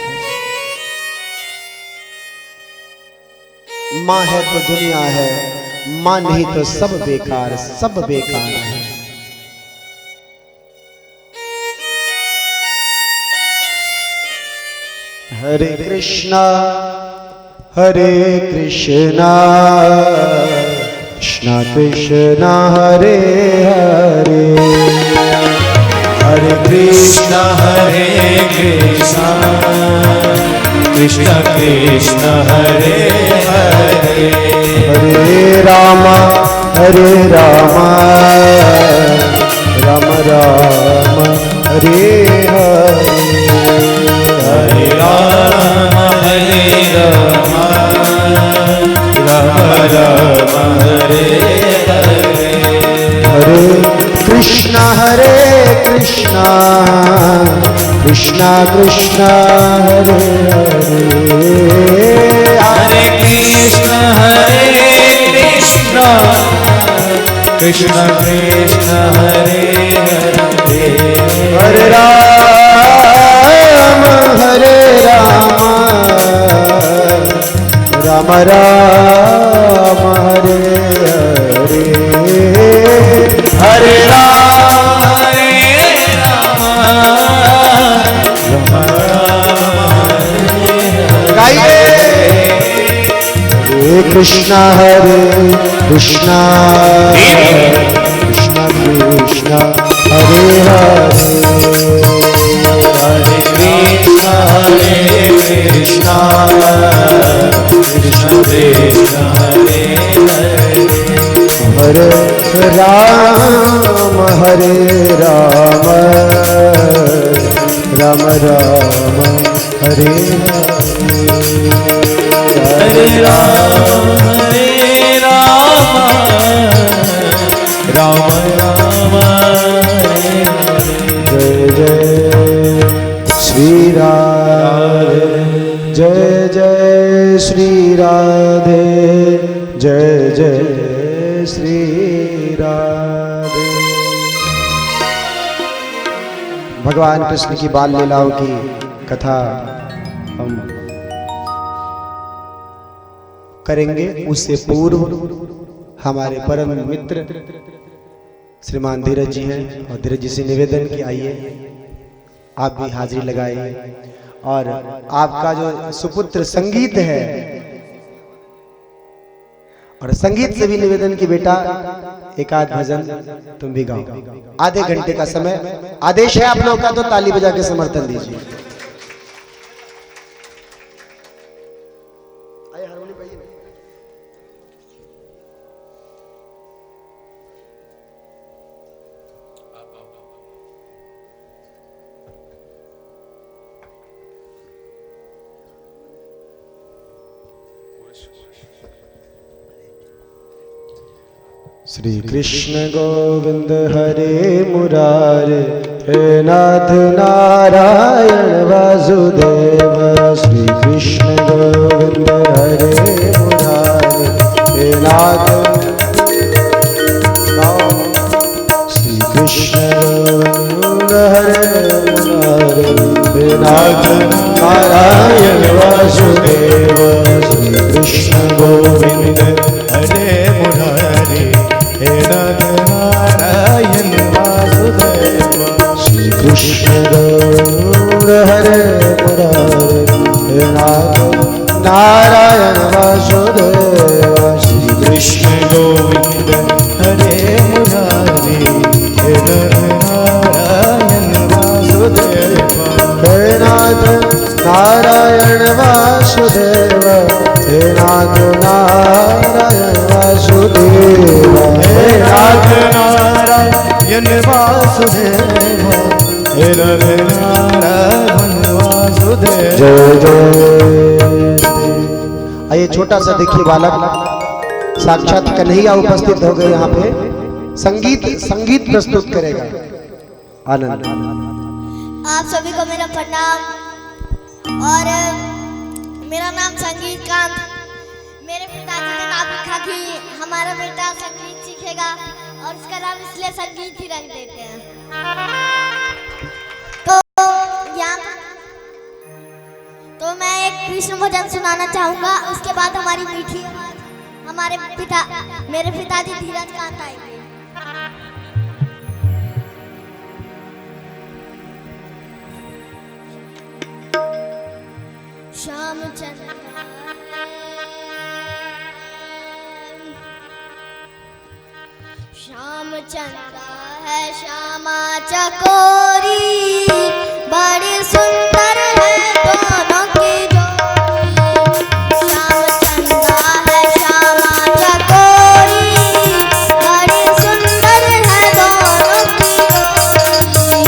माँ है तो दुनिया है, माँ नहीं तो सब बेकार, सब बेकार है। हरे कृष्णा कृष्णा कृष्णा हरे हरे, हरे कृष्णा कृष्णा कृष्णा हरे हरे, हरे राम राम राम हरे हरे, हरे राम राम राम हरे हरे, हरे कृष्णा कृष्णा कृष्णा हरे हरे, हरे कृष्णा कृष्णा कृष्णा हरे हरे, हरे राम राम राम हरे हरे, हरे राम गाइए। हरे कृष्णा कृष्णा कृष्णा हरे हरे, हरे कृष्णा कृष्णा कृष्णा हरे हरे, हरे राम राम राम हरे हरे राम राम राम हरे जय जय श्री राधे, जय जय श्री राधे, जय जय श्री राधे। भगवान कृष्ण की बाल लीलाओं की कथा हम करेंगे। उससे पूर्व हमारे परम मित्र श्रीमान धीरज जी हैं और धीरज जी से निवेदन कि आइए आप भी हाजिरी लगाइए और आपका जो सुपुत्र संगीत है और संगीत से भी निवेदन कि बेटा एक आध भजन तुम भी गाओ। आधे घंटे का समय आदेश है आप लोगों का, तो ताली बजा के समर्थन दीजिए। श्री कृष्ण गोविंद हरे मुरारे, हे नाथ नारायण वासुदेव। श्री कृष्ण गोविंद हरे मुरारे, हे नाथ श्री कृष्ण गोविंद हरे मुरारे, हे नाथ नारायण वासुदेव। श्री कृष्ण गोविंद हरे मुरारे, हे नाथ नारायण वासुदेव। श्री कृष्ण गोविंद हरे मुरारे, हे नाथ नारायण वासुदेव। श्री कृष्ण गोविंद हरे मुरारे, हे नाथ नारायण वासुदेव। हे नाथ नारायण वासुदेव, हे नाथ नारायण वासुदेव। हे नाथ नारायण वासुदेव, हे नाथ नारायण वासुदेव। जय जय। आइए छोटा सा देखिए बालक साक्षात कन्हैया उपस्थित हो गए यहाँ पे। संगीत प्रस्तुत करेगा। आनंद। आप सभी को मेरा प्रणाम। और मेरा नाम संगीत कांत। मेरे पिताजी ने नाम लिखा कि हमारा बेटा संगीत सीखेगा और उसका नाम इसलिए संगीत ही रख देते हैं। तो मैं एक कृष्ण भजन सुनाना चाहूंगा। उसके बाद हमारी मीठी हमारे मेरे पिताजी धीरज कांत आएंगे। श्याम चंद्र है श्यामा चकोरी, बड़ी सुंदर है दोनों की जोड़ी। श्याम चंद्र है श्यामा चकोरी, बड़ी सुंदर है दोनों की जोड़ी।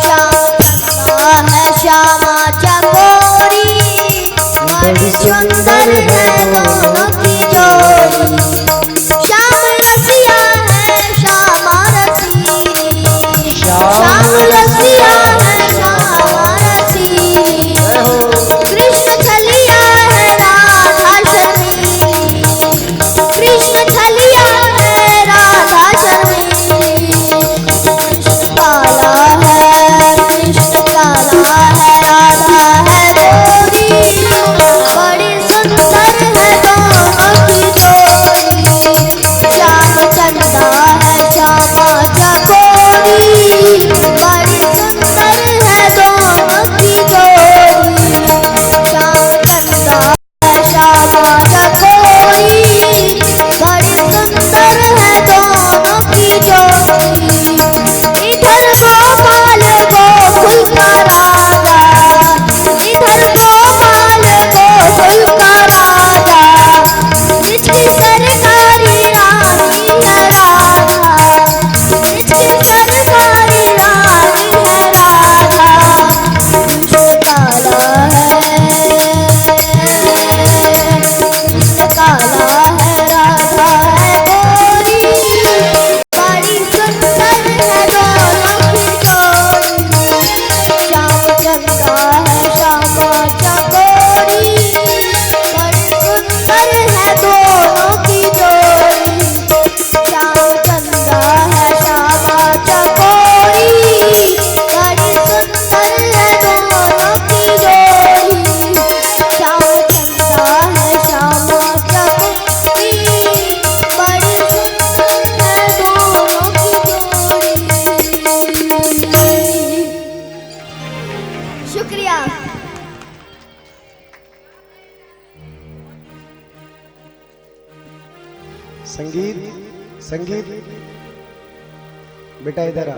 श्याम चंद्र है श्यामा चकोरी, बड़ी सुंदर है दोनों की जोड़ी। श्याम रसिया है श्यामा रसीली, श्याम संगीत संगीत बेटा इधर आ।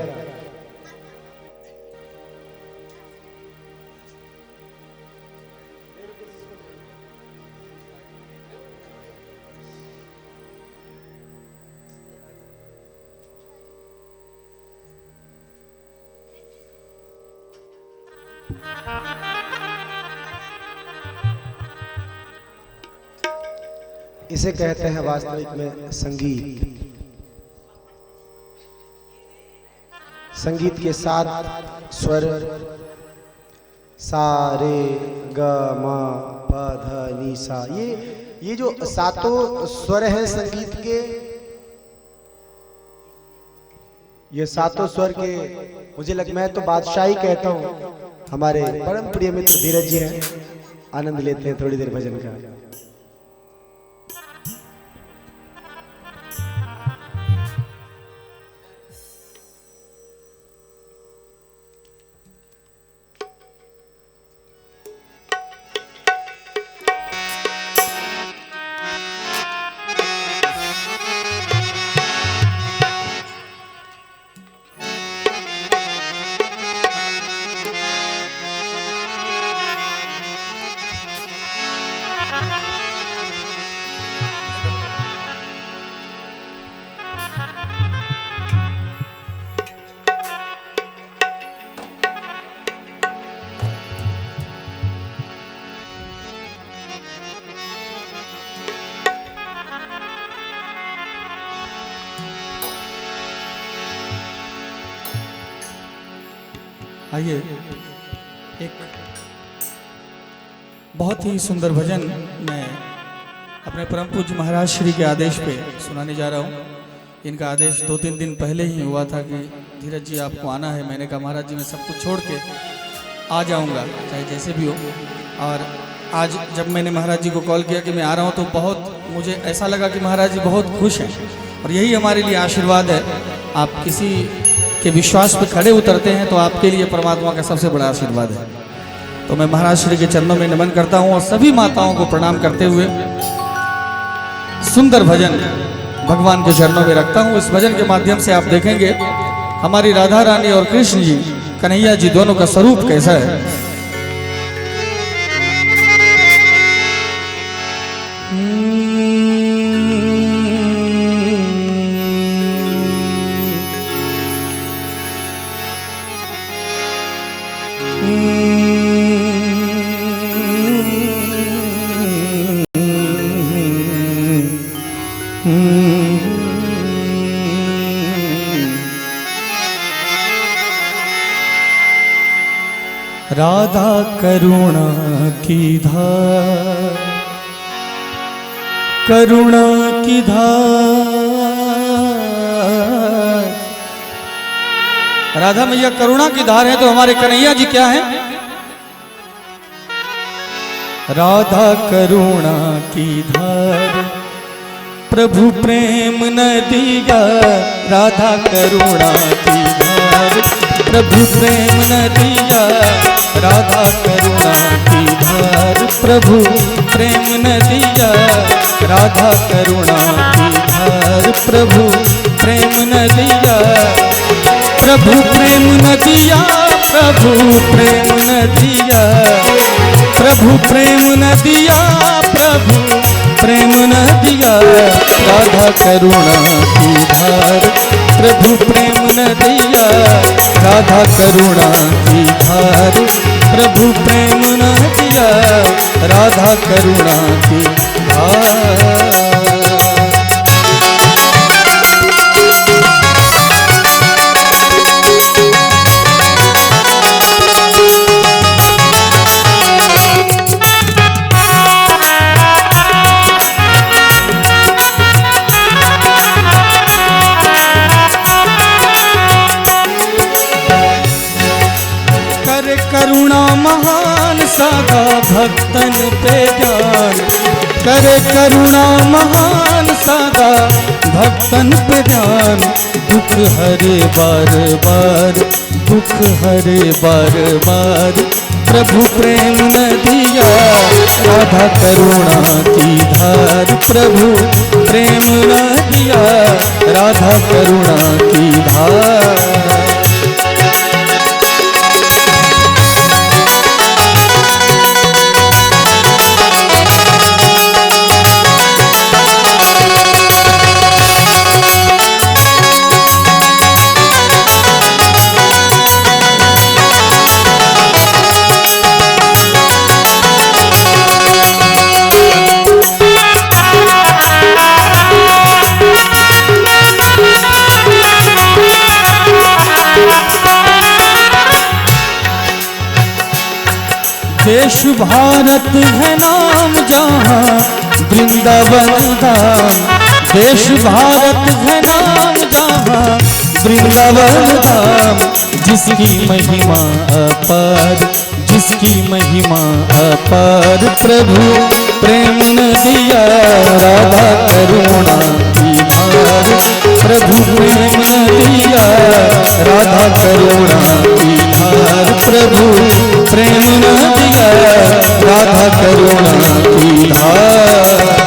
इसे कहते हैं वास्तविक में संगीत। संगीत के 7 स्वर सा रे ग म प ध नि सा, ये जो 7 स्वर हैं संगीत के, ये 7 स्वर के मुझे मैं तो बादशाही कहता हूँ। हमारे परम प्रिय मित्र धीरज जी हैं, आनंद लेते हैं थोड़ी देर भजन का। आइए एक बहुत ही सुंदर भजन मैं अपने परम पूज्य महाराज श्री के आदेश पे सुनाने जा रहा हूँ। इनका आदेश 2-3 दिन पहले ही हुआ था कि धीरज जी आपको आना है। मैंने कहा महाराज जी मैं सब कुछ छोड़ के आ जाऊँगा चाहे जैसे भी हो। और आज जब मैंने महाराज जी को कॉल किया कि मैं आ रहा हूँ तो बहुत मुझे ऐसा लगा कि महाराज जी बहुत खुश हैं और यही हमारे लिए आशीर्वाद है। आप किसी के विश्वास पे खड़े उतरते हैं तो आपके लिए परमात्मा का सबसे बड़ा आशीर्वाद है। तो मैं महाराज श्री के चरणों में नमन करता हूँ और सभी माताओं को प्रणाम करते हुए सुंदर भजन भगवान के चरणों में रखता हूँ। इस भजन के माध्यम से आप देखेंगे हमारी राधा रानी और कृष्ण जी कन्हैया जी दोनों का स्वरूप कैसा है। राधा करुणा की धार, करुणा की धार। राधा मैया करुणा की धार है तो हमारे कन्हैया जी क्या हैं? राधा करुणा की धार, प्रभु प्रेम नदिया। राधा करुणा की धार, प्रभु प्रेम नदिया। राधा करुणा की धार, प्रभु प्रेम नदिया। राधा करुणा की धार, प्रभु प्रेम नदिया। प्रभु प्रेम नदिया, प्रभु प्रेम नदिया। प्रभु प्रेम नदिया, प्रभु प्रेम नदिया। राधा करुणा की धार, प्रभु प्रेम नदिया। राधा करुणा की धार, प्रभु प्रेम नदिया। राधा करुणा की धार। करुणा महान साधा भक्तन पे ध्यान। करे करुणा महान साधा भक्तन पे ध्यान। दुख हरे बार बार, दुख हरे बार बार। प्रभु प्रेम नदिया राधा करुणा की धार, प्रभु प्रेम नदिया राधा करुणा की धार। देश भारत है नाम जहाँ वृंदावन धाम, देश भारत है नाम जहाँ वृंदावन धाम, जिसकी महिमा अपार, जिसकी महिमा अपार, प्रभु प्रेम नदिया राधा करुणा की धार, प्रभु प्रेम नदिया राधा करुणा की धार, प्रभु प्रेम नदिया राधा करुणा की धार।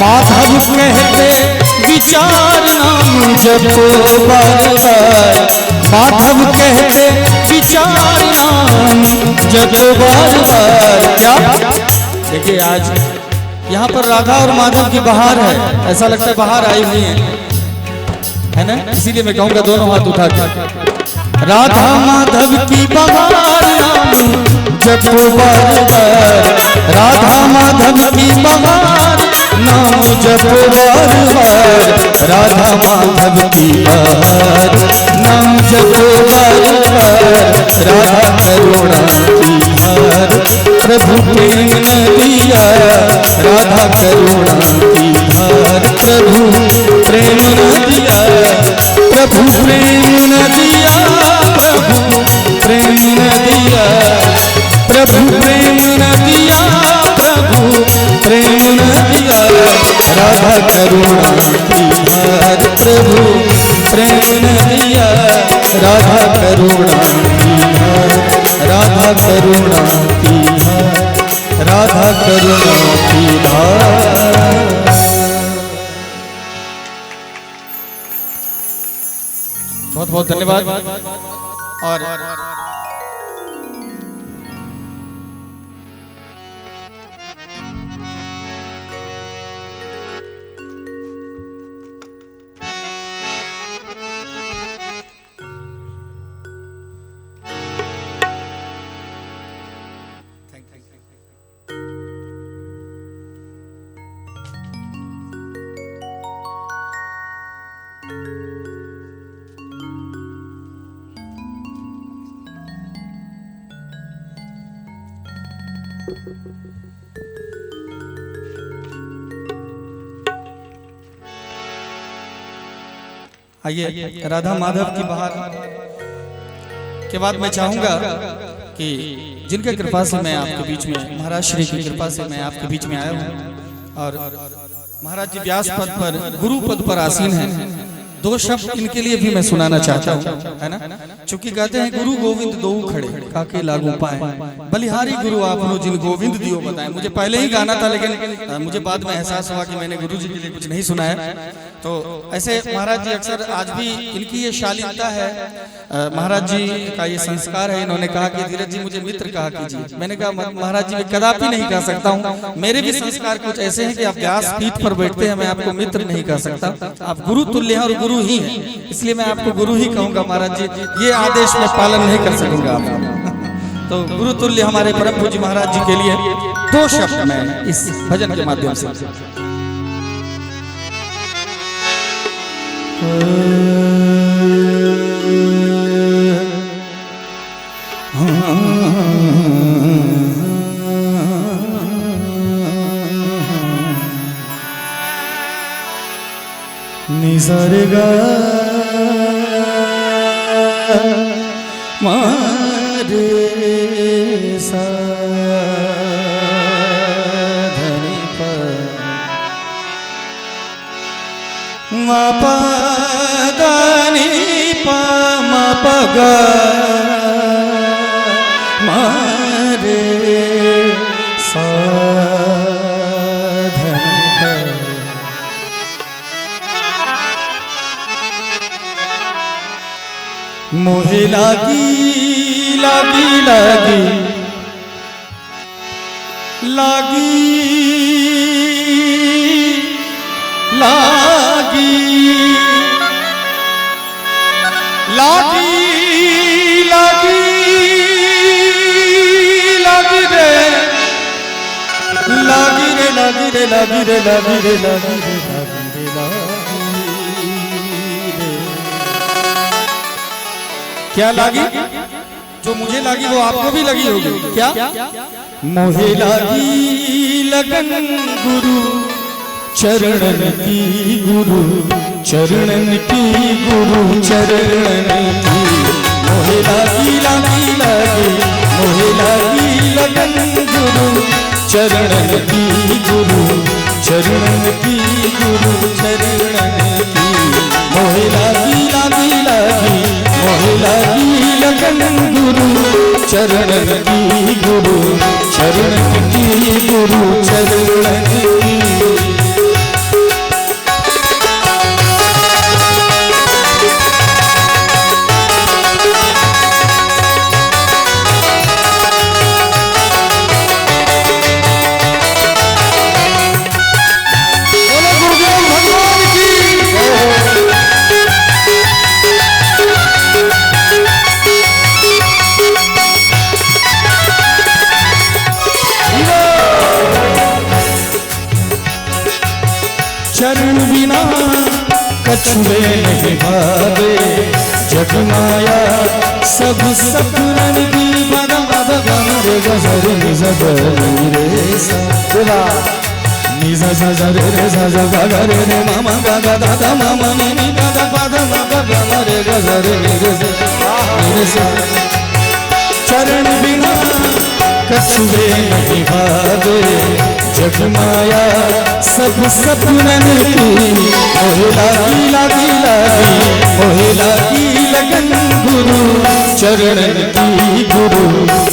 माधव कहते विचार नाम जपो बार बार, माधव कहते विचार नाम जपो बार बार। क्या देखिए आज यहाँ पर राधा और माधव की बहार है, ऐसा लगता है बहार आई हुई है ना, इसीलिए मैं कहूँगा दोनों हाथ उठा के राधा माधव की बहार नाम जपो बार बार, राधा माधव की बहार नाम जपो बार बार, राधा माधव की बहार नाम जपो बार बार, राधा करुणा की धार, प्रभु प्रेम नदिया राधा करुणा की धार, प्रभु प्रेम नदिया, प्रभु प्रेम नदिया, प्रभु प्रेम नदिया, प्रभु प्रेम नदिया, प्रभु प्रेम नदिया राधा करुणा की धार, प्रभु प्रेम नदिया राधा करुणा की धार, राधा करुणा की धार, राधा करुणा की धार। बहुत बहुत धन्यवाद। और आइए राधा माधव की बहार के बाद मैं चाहूंगा कि जिनके कृपा से मैं आपके बीच में, महाराज श्री की कृपा से मैं आपके बीच में आया हूँ और महाराज जी व्यास पद पर, गुरु पद पर आसीन हैं, दो शब्द इनके लिए भी मैं सुनाना चाहता हूँ, है ना। चूंकि कहते हैं गुरु गोविंद दो खड़े काके लागू पाए, बलिहारी गुरु आपनो जिन गोविंद दियो बताए। मुझे पहले ही गाना था लेकिन मुझे बाद में एहसास हुआ कि मैंने गुरु जी के लिए कुछ नहीं सुनाया। तो ऐसे महाराज जी अक्सर आज भी इनकी ये शालीनता है, महाराज जी का ये संस्कार है। इन्होंने कहा कि धीरज जी मुझे मित्र कहा कीजिए। मैंने कहा महाराज जी मैं कदापि नहीं कह सकता हूँ, मेरे भी संस्कार कुछ ऐसे हैं कि आप व्यास पीठ पर बैठते हैं, मैं आपको मित्र नहीं कह सकता, आप गुरु तुल्य हैं और गुरु ही हैं, इसलिए मैं आपको गुरु ही कहूंगा। महाराज जी ये आदेश में पालन नहीं कर सकूंगा आप। तो गुरु तुल्य हमारे परम पूज्य महाराज जी के लिए दो शब्द मैं इस भजन के माध्यम से हाँ निसर्गा मारे सा धनी पर मा पा दानी पा मा पा गा मारे सा धनी पर मोहे लागी लागी लागी लागी लागी लागी लागी लागी रे लागी रे लागी रे लागी रे लागी रे लागी रे लागी रे क्या लागी? जो मुझे लागी वो आपको भी लगी होगी। क्या? मोहे लागी लगन गुरु चरणन की, गुरु चरणन की, गुरु चरणन की। मोहे लागी लागी लागी मोहे लागी लगन गुरु चरणन की, गुरु चरणन की, गुरु चरणन की। मोहे लागी लागी लागी मोहे लागी लगन गुरु चरणन की, गुरु चरणन की, गुरु चरणन की। चरण बिना कछुए नहीं भावे, जग माया सब सपनन की। बदम बदम रे गजर निज रे सा निज रे रे सा गा रे रे मामा गा गा दा मामा नी नी दा दा पा दा मा गा गा रे गजर रे सा। चरण बिना कछुए नहीं भावे, जग माया सब सपनन की। मोहे लागी लागी लागी मोहे लागी लगन गुरु चरणन की, गुरु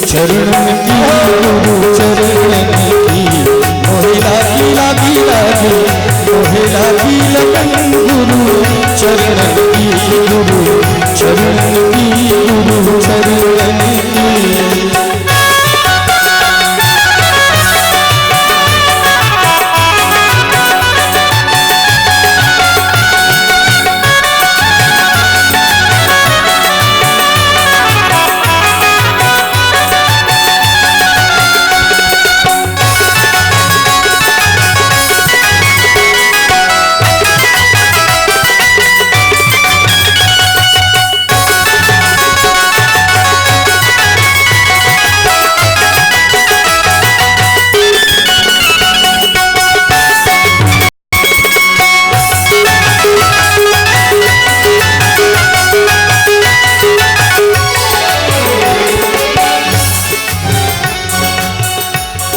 चरणन की, गुरु चरणन की। मोहे लागी लागी लागी मोहे लागी लगन गुरु चरणन की, गुरु चरणन की, गुरु चरणन की।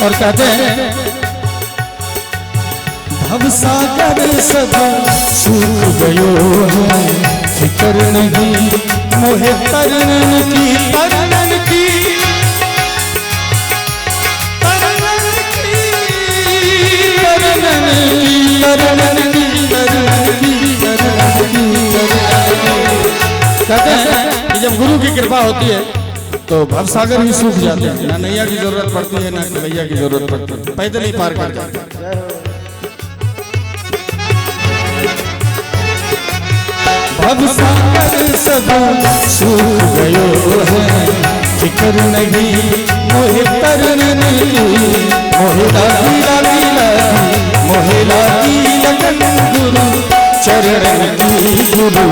और कहते हैं भवसागर सब सूख गयो है, फिकर नहीं मोहे तरनन की, तरनन की, तरनन की, तरनन की, तरनन की, तरनन की, तरनन की, तरनन की। कहते हैं कि जब गुरु की कृपा होती है तो भवसागर ही सूख जाते हैं, ना नैया की जरूरत पड़ती है ना भैया की जरूरत पड़ती है, पैदल ही पार कर जाते हैं। भवसागर सब सूख गयो है, फिकर नहीं मोहे तरनन की। मोहे लागी लागी लागी मोहे लागी लगन गुरु चरणन की, गुरु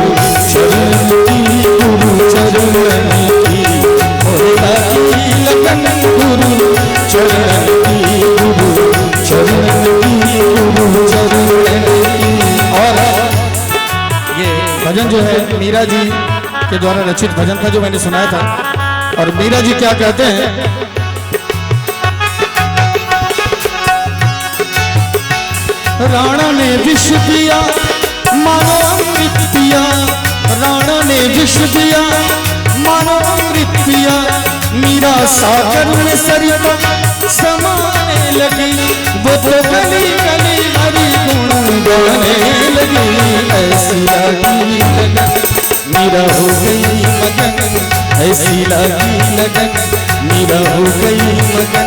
चरणन की, गुरु चरणन की। मोहे लागी लगन गुरु चरणन की, गुरु चरणन की, गुरु चरणन की। और जो है मीरा जी के द्वारा रचित भजन था जो मैंने सुनाया था। और मीरा जी क्या कहते हैं, राणा ने विष दिया मानो अमृत पिया, राणा ने विष दिया मानो अमृत पिया, मीरा सागर में सरिता समाने लगी, वो तो गली गली हरि गुण गाने लगी, ऐसी लगी लगन मीरा हो गई मगन, ऐसी लगी लगन मीरा हो गई मगन,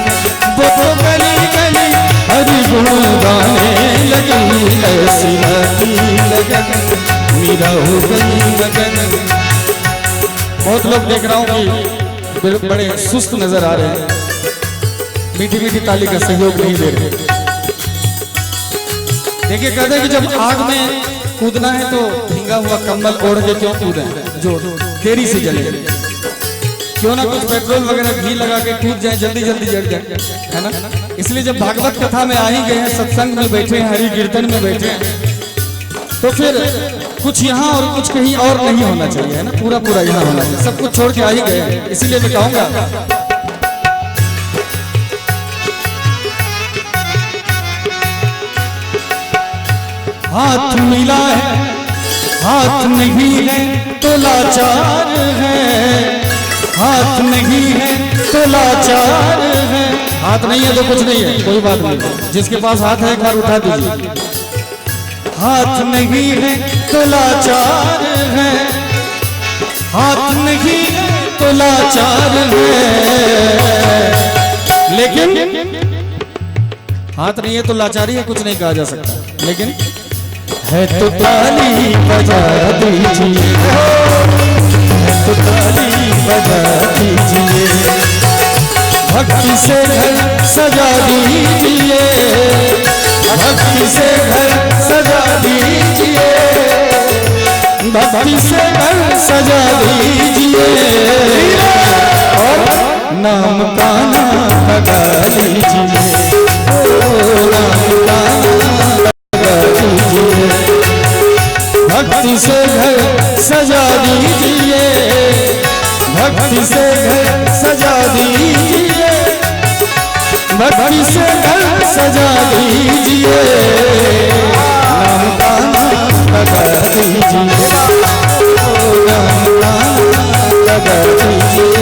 वो तो गली गली हरि गुण गाने लगी, ऐसी लगी लगन मीरा हो गई मगन। बहुत लोग देख रहा हूँ कि बड़े सुस्त नजर आ रहे हैं, मीठी मीठी ताली का सहयोग नहीं दे रहे। देखिए कहते हैं कि जब आग में कूदना है तो भींगा हुआ कंबल ओढ़ के क्यों कूदें जो देरी से जले, क्यों ना कुछ पेट्रोल वगैरह घी लगा के कूद जाए, जल्दी जल्दी जल जाए, है ना। इसलिए जब भागवत कथा में आ ही गए हैं, सत्संग में बैठे हैं, हरि कीर्तन में बैठे हैं, तो फिर कुछ यहाँ और कुछ कहीं और नहीं होना चाहिए, है ना, पूरा पूरा यहाँ होना चाहिए, सब कुछ छोड़ के आ ही गए हैं। इसीलिए मैं कहूँगा हाथ मिला है हाथ नहीं है तो लाचार है, हाथ नहीं है तो लाचार है, हाथ नहीं है तो कुछ नहीं है, कोई बात नहीं, जिसके पास हाथ है एक बार उठा दीजिए। हाथ नहीं है तो लाचार है, हाथ नहीं है तो लाचार है, लेकिन हाथ नहीं है तो लाचारी है, कुछ नहीं कहा जा सकता, लेकिन है तो ताली बजा दीजिए, है तो ताली बजा दीजिए, भक्ति से घर सजा दीजिए, भक्ति से घर सजा दीजिए, भक्ति से घर सजा दीजिए, और नाम का नाम लगा लीजिए, नाम का नाम लगा दीजिए, भक्ति से घर सजा दीजिए, भक्ति से घर सजा दीजिए, भक्ति से घर सजा दीजिए, नाम का नाम लगा दीजिए, नाम का नाम लगा दीजिए।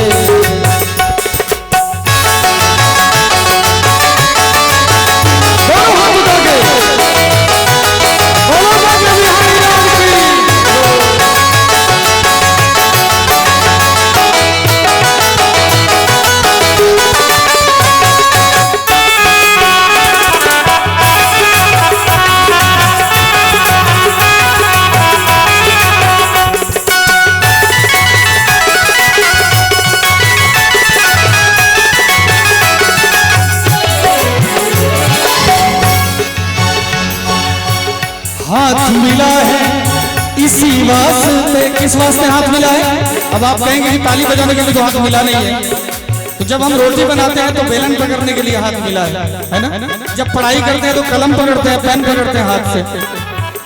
हाथ मिला है इसी वास्ते, किस वास्ते हाथ मिला है? अब आप कहेंगे कि ताली बजाने के लिए तो हाथ मिला नहीं है, तो जब हम रोटी बनाते हैं तो बेलन पकड़ने के लिए हाथ मिला है ना। जब पढ़ाई करते हैं तो कलम पकड़ते हैं, पेन पकड़ते हैं हाथ से।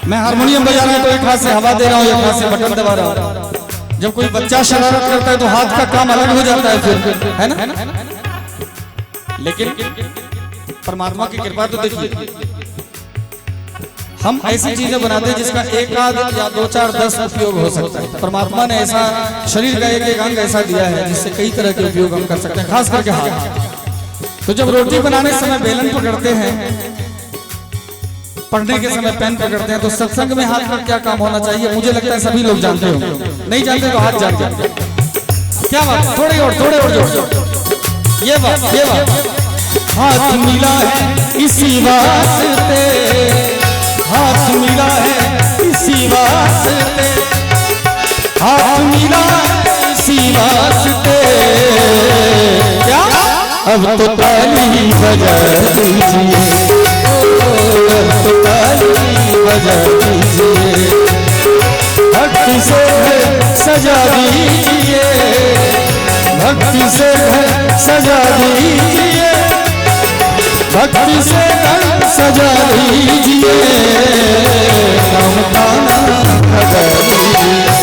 मैं हारमोनियम बजा रहा हूँ तो एक हाथ से हवा दे रहा हूँ, एक हाथ से बटन दबा रहा हूँ। जब कोई बच्चा शरारत करता है तो हाथ का काम अलग हो जाता है फिर, है ना। लेकिन परमात्मा की कृपा तो देखिए, हम ऐसी चीजें बनाते हैं जिसका एक आध या 2 4 10 उपयोग हो सकता है। परमात्मा ने ऐसा शरीर का एक एक अंग ऐसा दिया है जिससे कई तरह के उपयोग हम कर सकते हैं, खास करके हाथ। तो जब रोटी बनाने समय बेलन पकड़ते हैं, पढ़ने के समय पेन पकड़ते हैं, तो सत्संग में हाथ का क्या काम होना चाहिए? मुझे लगता है सभी लोग जानते हो, नहीं जानते तो हाथ जानते हैं। क्या बात, थोड़े और जोर, ये बात हाथ मिला है इसी वास्ते, हाथ मिला है इसी वास्ते, हाथ मिला है इसी वास्ते, क्या अब तो ताली बजा दीजिए, अब तो ताली बजा दीजिए, भक्ति से घर सजा दीजिए, भक्ति से घर सजा दीजिए, भक्ति से घर सजा दीजिए, नाम का नाम लगा दीजिए।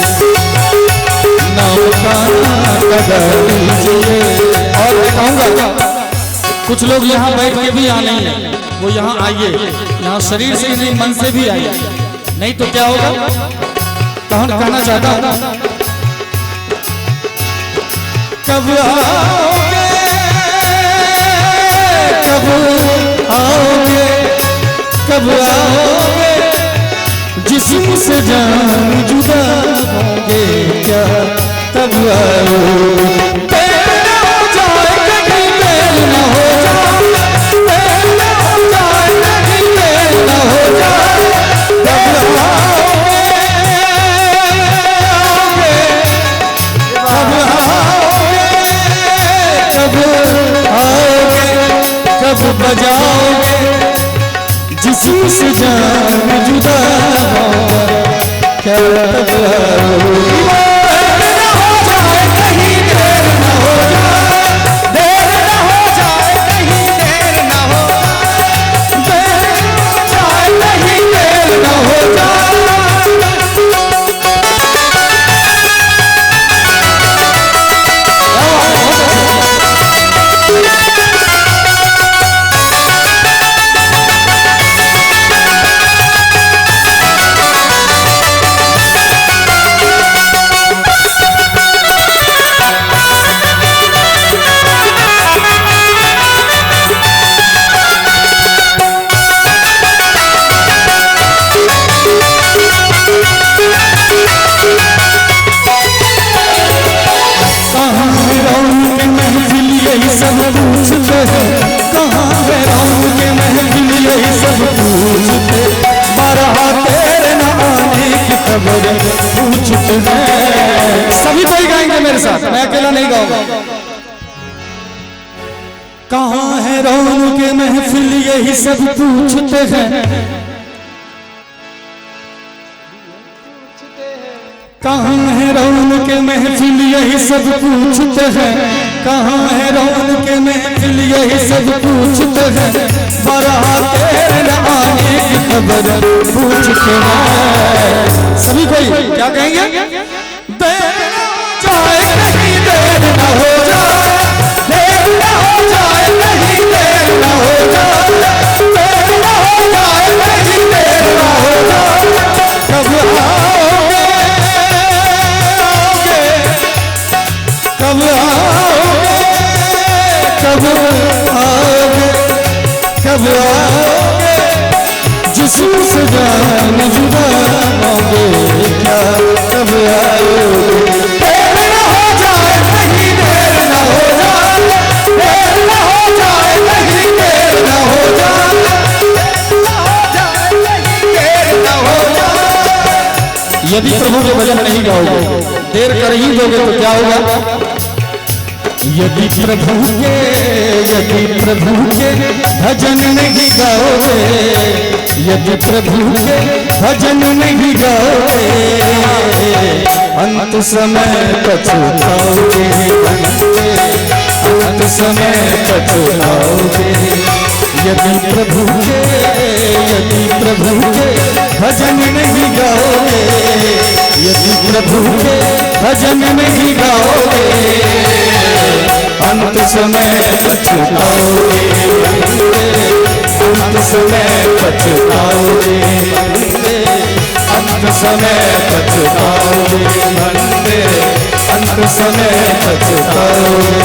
आइए, यहाँ शरीर से ही नहीं मन से भी आइए, नहीं तो क्या होगा। कहना चाहता हूँ कब आओगे, कब आओगे, कब आओगे, जिस्म से जान जुदा होंगे क्या तब आओगे। देर न हो जाए कहीं, देर न हो जाए, देर न हो जाए कहीं, देर न हो जाए, तब आओगे, कब आओगे, कब आओगे, कब बजाओगे, जिस्म से जान जुदा होगा क्या तब आओगे। सभी कोई गाएंगे मेरे साथ, मैं अकेला नहीं गाऊंगा। कहाँ है रौनक के महफिल यही सब पूछते हैं, कहाँ है रौनक के महफिल यही सब पूछते हैं, कहाँ है रौनक के महफिल यही सब पूछते हैं, बारात तेरे न आने की खबर पूछते हैं। सभी कोई क्या कहेंगे। देर न हो जाए कहीं, देर न हो जाए, देर न हो जाए कहीं, देर न हो जाए, देर न हो जाए कहीं, देर न हो जाए, कब आओगे, कब आओगे, कब आओगे, कब आओगे, जिस्म से जान जुदा होंगे क्या कब आओगे। देर न हो जाए कहीं, देर न हो जाए, देर न हो जाए कहीं, देर न हो जाए, देर न हो जाए कहीं, देर न हो जाए। यदि प्रभु के भजन नहीं गाओगे, देर कर ही दोगे तो क्या होगा। यदि प्रभु के भजन नहीं गाओगे, यदि प्रभु के भजन नहीं गाओगे, अंत समय पछताओगे, अंत समय पछताओगे। यदि प्रभु के भजन नहीं गाओगे, यदि प्रभु के भजन नहीं गाओगे, अंत समय पछताओगे, अंत समय पछताओगे, अंत समय पछताओगे, अंत समय पछताओगे।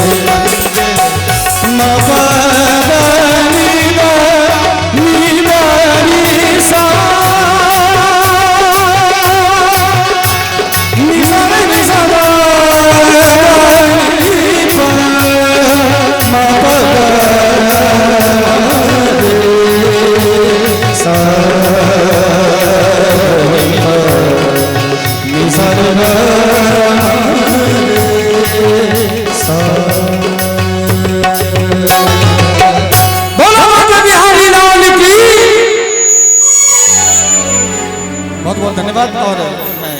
बहुत बहुत धन्यवाद। और मैं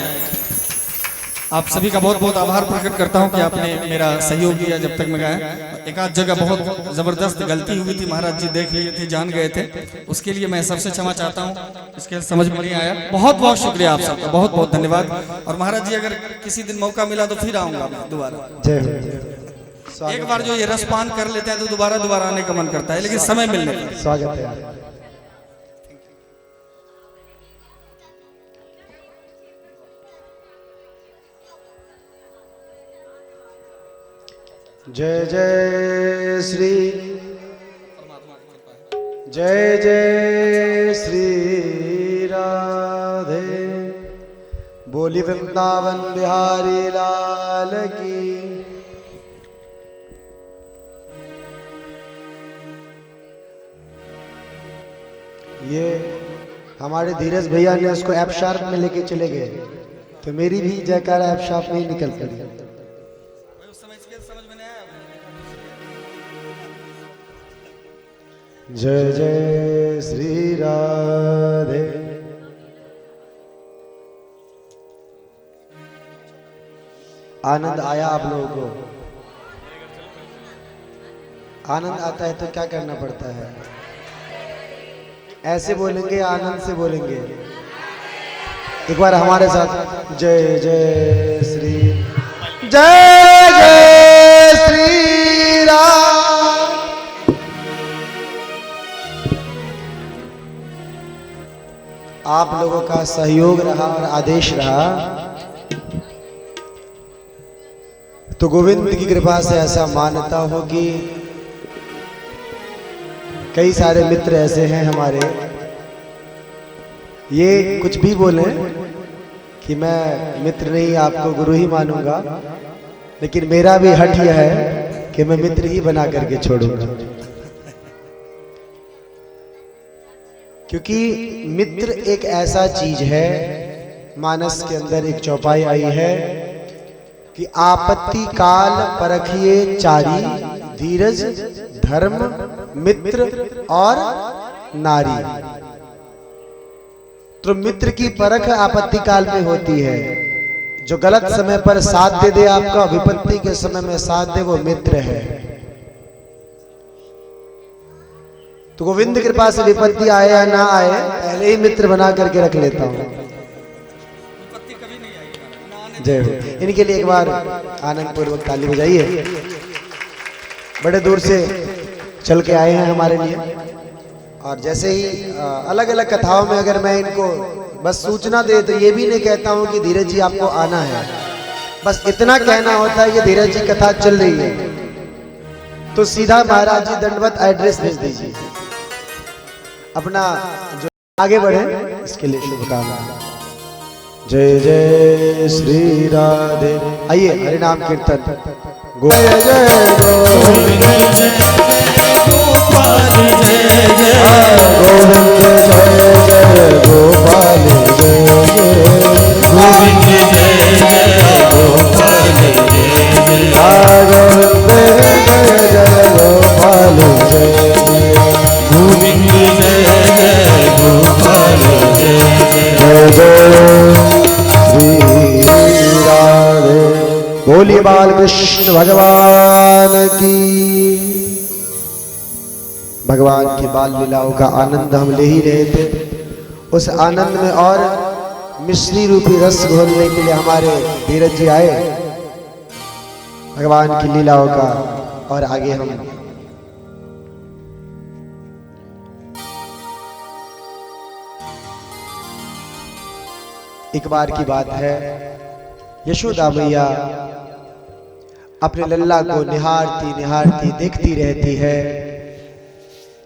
आप सभी का बहुत बहुत आभार प्रकट करता हूं कि आपने मेरा सहयोग दिया जब तक मैं गाया। एक आध जगह बहुत जबरदस्त गलती हुई थी, महाराज जी देख लिए थे, जान गए थे, उसके लिए मैं सबसे क्षमा चाहता हूं। इसके समझ में नहीं आया, बहुत बहुत शुक्रिया आप सबका, बहुत बहुत धन्यवाद। और महाराज जी अगर किसी दिन मौका मिला तो फिर आऊंगा मैं दोबारा। एक बार जो ये रसपान कर लेते हैं तो दोबारा आने का मन करता है, लेकिन समय मिलने पर। स्वागत है। जय जय श्री, जय जय श्री राधे। बोली वृंदावन बिहारी लाल की। ये हमारे धीरज भैया ने उसको एफ शार्प में लेके चले गए, तो मेरी भी जयकारा एफ शार्प में ही निकल पड़ी। जय जय श्री राधे। आनंद आया आप लोगों को? आनंद आता है तो क्या करना पड़ता है? ऐसे बोलेंगे, आनंद से बोलेंगे। एक बार हमारे साथ जय जय श्री, जय जय श्री राम। आप लोगों का सहयोग रहा और आदेश रहा तो गोविंद की कृपा से ऐसा मानता हो कि कई सारे मित्र ऐसे हैं हमारे, ये कुछ भी बोले कि मैं मित्र नहीं आपको गुरु ही मानूंगा, लेकिन मेरा भी हट यह है कि मैं मित्र ही बना करके छोड़ूंगा। क्योंकि मित्र एक ऐसा चीज है, मानस के अंदर एक चौपाई आई है कि आपत्ति काल परखिए चारी, धीरज धर्म मित्र और नारी। तो मित्र की परख आपत्ति काल में होती है। जो गलत समय पर साथ दे आपका, विपत्ति के समय में साथ दे, वो मित्र है। तो गोविंद कृपा से विपत्ति आए या ना आए, पहले ही मित्र बना करके रख लेता हूं। जय हो। इनके लिए एक बार आनंद पूर्वक ताली बजाइए। बड़े दूर से चल के आए हैं हमारे लिए, और जैसे ही अलग अलग कथाओं में अगर मैं इनको बस सूचना दे तो ये भी नहीं कहता हूं कि धीरज जी आपको आना है, बस इतना कहना होता है कि धीरज जी कथा चल रही है, तो सीधा महाराज जी दंडवत एड्रेस भेज दीजिए। अपना जो आगे बढ़े इसके लिए शुभकामनाएं। जय जय श्री राधे। आइए हरिनाम कीर्तन। जय जय गोविंद, जय गोपाल, जय जय गोविंद, जय जय गोपाल, जय जय गोविंद, जय जय गोपाल, जय जय गोविंद, जय जय गोपाल, जय गोविंद, जय जय गोपाल, जय जय श्री राधे। बोलिए बाल कृष्ण भगवान की। भगवान की बाल लीलाओं का आनंद हम ले ही रहे थे। उस आनंद में और मिश्री रूपी रस घोलने के लिए हमारे धीरज जी आए। भगवान की लीलाओं का और आगे हम एक बार की बात है, यशोदा मैया अपने लल्ला को निहारती निहारती देखती रहती है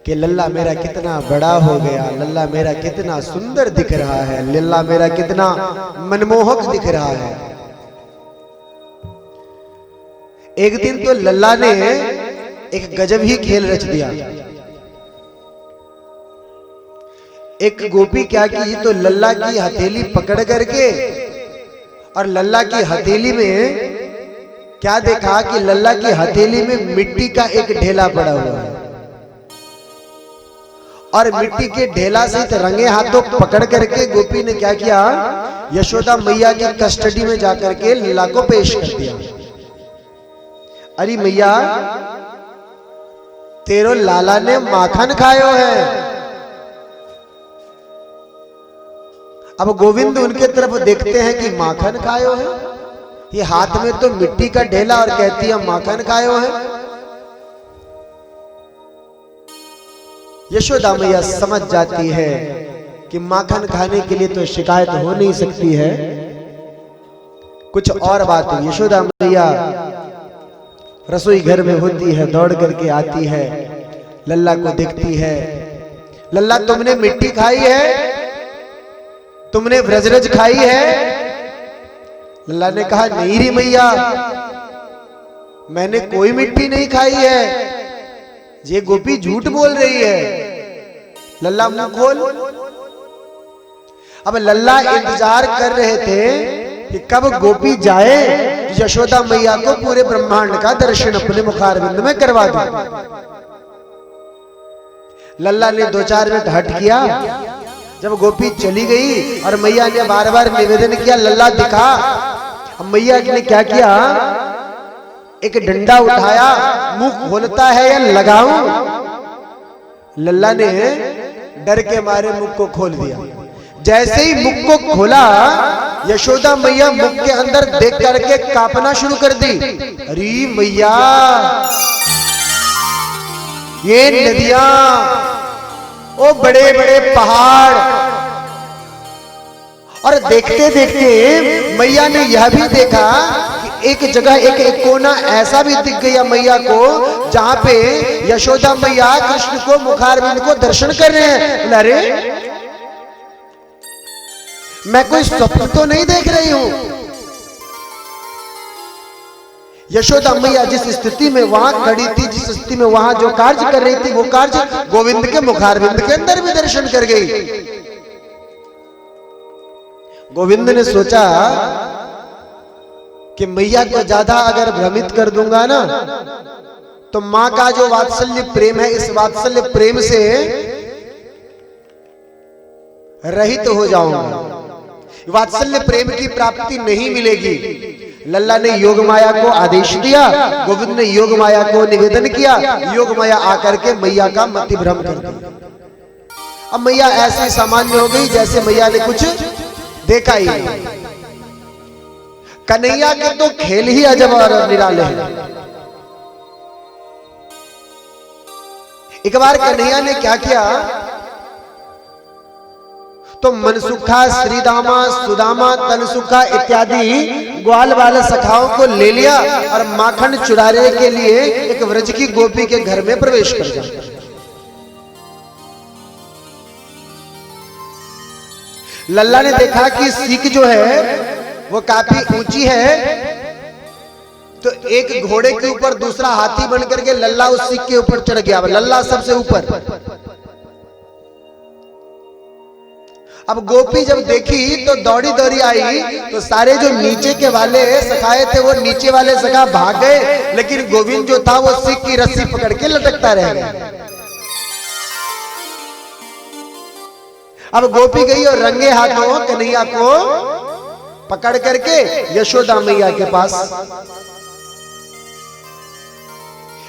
कि लल्ला मेरा कितना बड़ा हो गया, लल्ला मेरा कितना सुंदर दिख रहा है, लल्ला मेरा कितना मनमोहक दिख रहा है। एक दिन तो लल्ला ने एक गजब ही खेल रच दिया। एक गोपी क्या की, तो लल्ला की हथेली पकड़ करके और लल्ला की हथेली में क्या देखा कि लल्ला की हथेली में मिट्टी का एक ढेला पड़ा हुआ है, और मिट्टी के ढेला से रंगे हाथों पकड़ करके गोपी ने क्या किया, यशोदा मैया की कस्टडी में जाकर के लल्ला को पेश कर दिया। अरे मैया, तेरो लाला ने माखन खायो है। अब गोविंद उनके तरफ देखते हैं कि माखन खायो है, ये हाथ में तो मिट्टी का ढेला और कहती है माखन खायो है। यशोदा मैया समझ जाती है कि माखन खाने के लिए तो शिकायत हो नहीं सकती है, कुछ और बात है। यशोदा मैया रसोई घर में होती है, दौड़ करके आती है, लल्ला को देखती है। लल्ला तुमने मिट्टी खाई है, तुमने व्रजरज खाई है? लल्ला ने कहा नहीं री मैया, मैंने कोई मिट्टी नहीं खाई है, ये गोपी झूठ बोल रही है। लल्ला मुंह खोल। अब लल्ला इंतजार कर रहे थे कि कब गोपी जाए, यशोदा मैया को पूरे ब्रह्मांड का दर्शन अपने मुखारविंद में करवा दे। लल्ला ने 2-4 मिनट हट किया। जब गोपी चली गई और मैया ने बार बार निवेदन किया लल्ला दिखा, अब मैया ने क्या किया, एक डंडा उठाया, मुंह खोलता है या लगाऊं? लल्ला ने डर के मारे मुख को खोल दिया। जैसे ही मुख को खोला, यशोदा मैया मुख के अंदर देख करके कांपना शुरू कर दी। अरे मैया, ये नदियां, ओ बड़े बड़े पहाड़, और देखते देखते मैया ने यह भी देखा कि एक जगह एक कोना ऐसा भी दिख गया मैया को, जहां पे यशोदा मैया कृष्ण को मुखारविंद को दर्शन कर रहे हैं। अरे मैं कोई स्वप्न तो नहीं देख रही हूं। यशोदा मैया जिस स्थिति में वहां खड़ी थी, जिस स्थिति में वहां जो कार्य कर रही थी, वो कार्य गोविंद के मुखारविंद के अंदर भी दर्शन कर गई। गोविंद ने सोचा कि मैया को ज्यादा अगर भ्रमित कर दूंगा ना, तो मां का जो वात्सल्य प्रेम है, इस वात्सल्य प्रेम से रहित हो जाऊंगा, वात्सल्य प्रेम की प्राप्ति नहीं मिलेगी। लल्ला ने योग माया को आदेश दिया, गोविंद ने योग माया को निवेदन किया, योग माया आकर के मैया का मति भ्रम कर दिया। अब मैया ऐसे सामान्य हो गई जैसे मैया ने कुछ देखा ही नहीं। कन्हैया के तो खेल ही अजब और निराले हैं। एक बार कन्हैया ने क्या किया, तो मनसुखा, श्रीदामा, सुदामा, तनसुखा इत्यादि ग्वाल वाले सखाओं को ले लिया और माखन चुराने के लिए एक व्रज की गोपी के घर में प्रवेश कर गया। लल्ला ने देखा कि सीख जो है वो काफी ऊंची है, तो एक घोड़े के ऊपर दूसरा हाथी बनकर के लल्ला उस सीख के ऊपर चढ़ गया। लल्ला सबसे ऊपर। अब गोपी जब देखी तो दौड़ी दौड़ी आई, तो सारे जो नीचे के वाले सखाए थे वो नीचे वाले सखा भाग गए, लेकिन गोविंद जो था वो सीख की रस्सी पकड़ के लटकता रह गया। अब गोपी गई और रंगे हाथों कन्हैया को पकड़ करके यशोदा मैया के पास।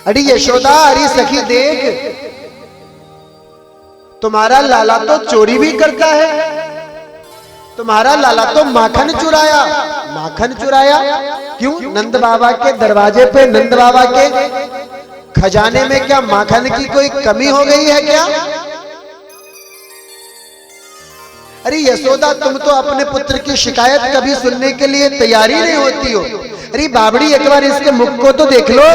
अरे यशोदा, अरे सखी देख, तुम्हारा लाला तो चोरी भी करता है, तुम्हारा लाला तो माखन चुराया। माखन चुराया क्यों? नंद बाबा के दरवाजे पे, नंद बाबा के खजाने में क्या माखन की कोई कमी हो गई है क्या? अरे यशोदा, तुम तो अपने पुत्र की शिकायत कभी सुनने के लिए तैयारी नहीं होती हो। अरे बाबड़ी, एक बार इसके मुख को तो देख लो।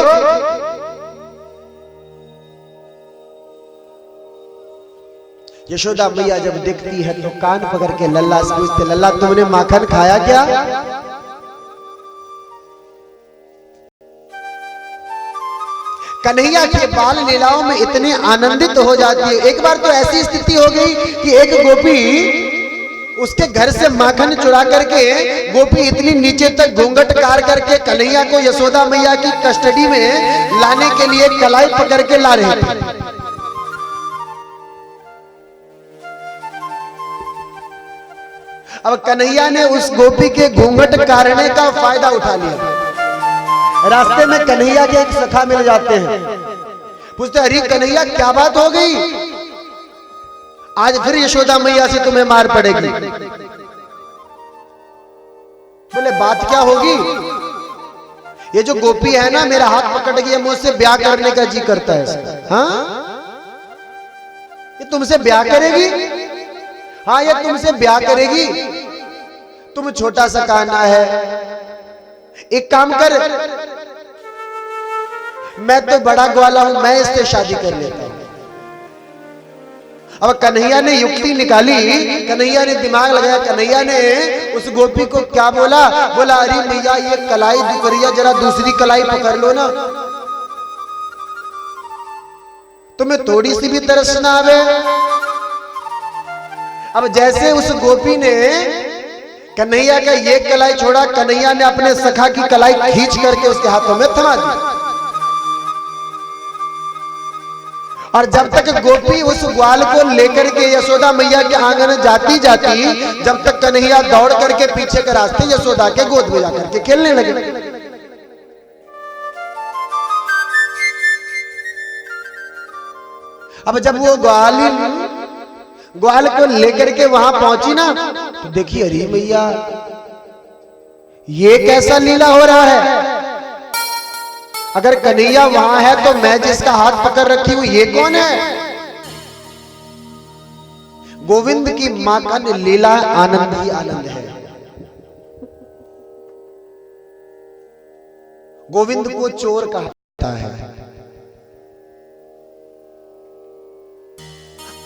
यशोदा मैया जब देखती है तो कान पकड़ के लल्ला से पूछते, लल्ला तुमने माखन खाया क्या? कन्हैया के बाल लीलाओं में इतने आनंदित हो जाती है। एक बार तो ऐसी स्थिति हो गई कि एक गोपी उसके घर से माखन चुरा करके, गोपी इतनी नीचे तक घूंघट कार करके कन्हैया को यशोदा मैया की कस्टडी में लाने के लिए कलाई पकड़ के ला रहे थे। अब कन्हैया ने उस गोपी के घूंघट काटने का फायदा उठा लिया। रास्ते में कन्हैया के एक सखा मिल जाते हैं, पूछते, अरे कन्हैया क्या बात हो गई, आज फिर यशोदा मैया से तुम्हें मार पड़ेगी। बोले बात क्या होगी? ये जो गोपी है ना, मेरा हाथ पकड़ के मुझसे ब्याह करने का जी करता है। हाँ, ये तुमसे ब्याह करेगी? हाँ, ये तुमसे ब्याह करेगी। तुम छोटा सा काना है, एक काम कर, मैं तो बड़ा ग्वाला हूं, मैं इससे शादी कर लेता हूं। अब कन्हैया ने युक्ति निकाली, कन्हैया ने दिमाग लगाया, कन्हैया ने उस गोपी को क्या बोला, बोला अरे भैया ये कलाई दुकरिया, जरा दूसरी कलाई पकड़ लो ना, तुम्हें थोड़ी सी भी तरस ना आवे। अब जैसे उस गोपी ने कन्हैया का ये कलाई छोड़ा, कन्हैया ने अपने सखा की कलाई खींच करके उसके हाथों में थमा दी। और जब तक गोपी उस ग्वाल को लेकर के यशोदा मैया के आंगन में जाती जाती, जब तक कन्हैया दौड़ करके पीछे के रास्ते यशोदा के गोद में जाकर के खेलने लगे। अब जब वो ग्वाल को लेकर के वहां पहुंची ना, तो देखिए अरे मैया ये कैसा लीला हो रहा है। अगर कन्हैया वहां है तो मैं जिसका हाथ पकड़ रखी हूं ये कौन है? गोविंद की माखन लीला आनंद ही आनंद है। गोविंद को चोर कहता है।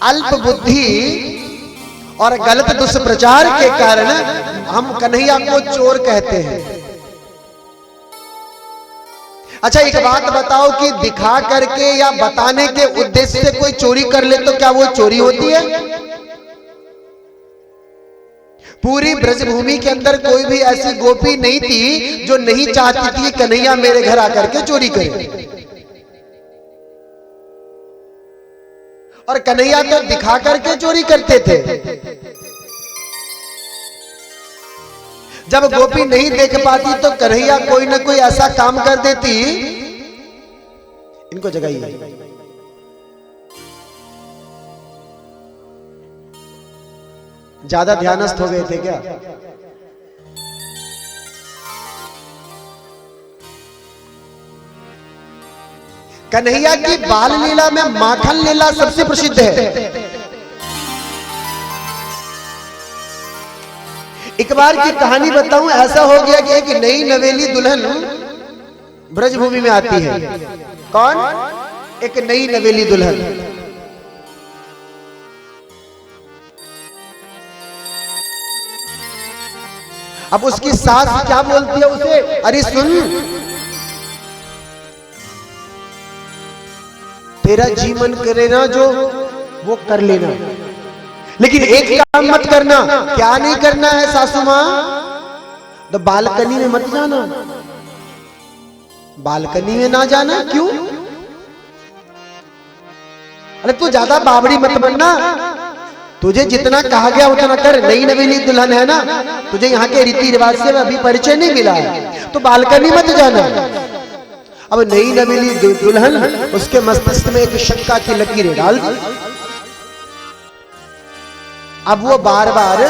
अल्प बुद्धि और गलत दुष्प्रचार के कारण हम कन्हैया को चोर कहते हैं। अच्छा एक बात बताओ कि दिखा करके या बताने के उद्देश्य से कोई चोरी कर ले तो क्या वो चोरी होती है? पूरी ब्रजभूमि के अंदर कोई भी ऐसी गोपी नहीं थी जो नहीं चाहती थी कि कन्हैया मेरे घर आकर के चोरी करे। और कन्हैया तो दिखा करके चोरी करते थे। जब गोपी नहीं देख पाती तो कन्हैया कोई ना कोई ऐसा काम कर देती। इनको जगाइए। ज्यादा ध्यानस्थ हो गए थे क्या? कन्हैया की बाल लीला में माखन लीला सबसे प्रसिद्ध है। एक बार की कहानी बताऊं, ऐसा हो गया कि एक नई नवेली दुल्हन ब्रजभूमि में आती है। कौन? एक नई नवेली दुल्हन। अब उसकी सास क्या बोलती है उसे, अरे सुन तेरा जी मन करे ना जो वो कर लेना, लेकिन एक काम मत करना। क्या नहीं करना है सासू मां? तो बालकनी में मत जाना। बालकनी में ना जाना क्यों? अरे तू ज्यादा बावड़ी मत बनना, तुझे जितना कहा गया उतना कर। नई नवेली दुल्हन है ना, तुझे यहाँ के रीति रिवाज से अभी परिचय नहीं मिला है, तो बालकनी मत जाना। अब नई नवेली दुल्हन उसके मस्तिष्क में एक शंका की लकीरें डाल दी। अब वो बार बार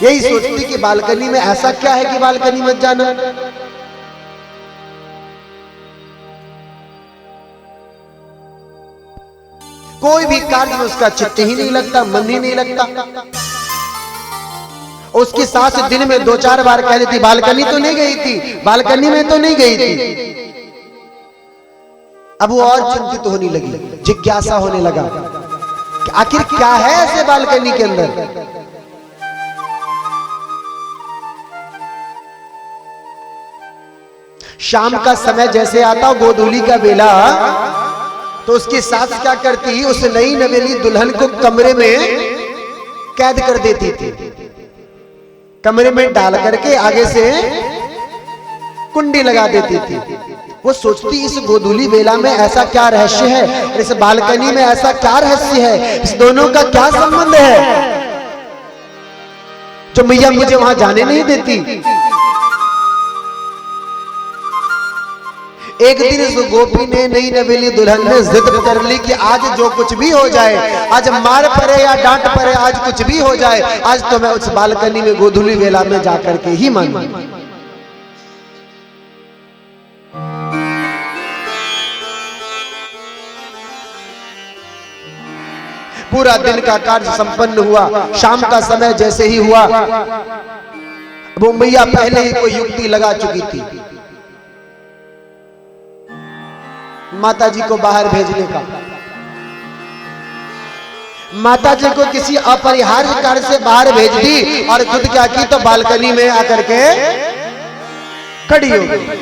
यही सोचती कि बालकनी में ऐसा क्या है कि बालकनी मत जाना। कोई भी कार्य में उसका चित्त ही नहीं लगता, मन ही नहीं लगता। उसकी सास दिन में 2-4 बार कह देती बालकनी तो नहीं गई थी, बालकनी में तो नहीं गई थी। अब वो और चिंतित होने लगी, जिज्ञासा होने लगा कि आखिर क्या है ऐसे बालकनी के अंदर। शाम का समय जैसे आता, गोधूली का बेला, तो उसकी सास क्या करती, उस नई नवेली दुल्हन को कमरे में कैद कर देती थी। कमरे में डाल करके आगे से कुंडी लगा देती थी। वो सोचती इस गोधूली बेला में ऐसा क्या रहस्य है, इस बालकनी में ऐसा क्या रहस्य है, इस दोनों का क्या संबंध है जो मैया मुझे वहां जाने नहीं देती। एक दिन इस गोपी ने, नई नवेली दुल्हन ने जिद कर ली कि आज जो कुछ भी हो जाए, आज मार पड़े या डांट पड़े, आज कुछ भी हो जाए, आज तो मैं उस बालकनी में गोधूली बेला में जाकर के ही मानूं। पूरा दिन का कार्य संपन्न हुआ। शाम का समय जैसे ही हुआ, वो मैया पहले ही कोई युक्ति लगा चुकी थी। माता जी को बाहर भेजने का। माता जी को किसी अपरिहार्य कार्य से बाहर भेज दी और खुद क्या की तो बालकनी में आकर के खड़ी हो गई।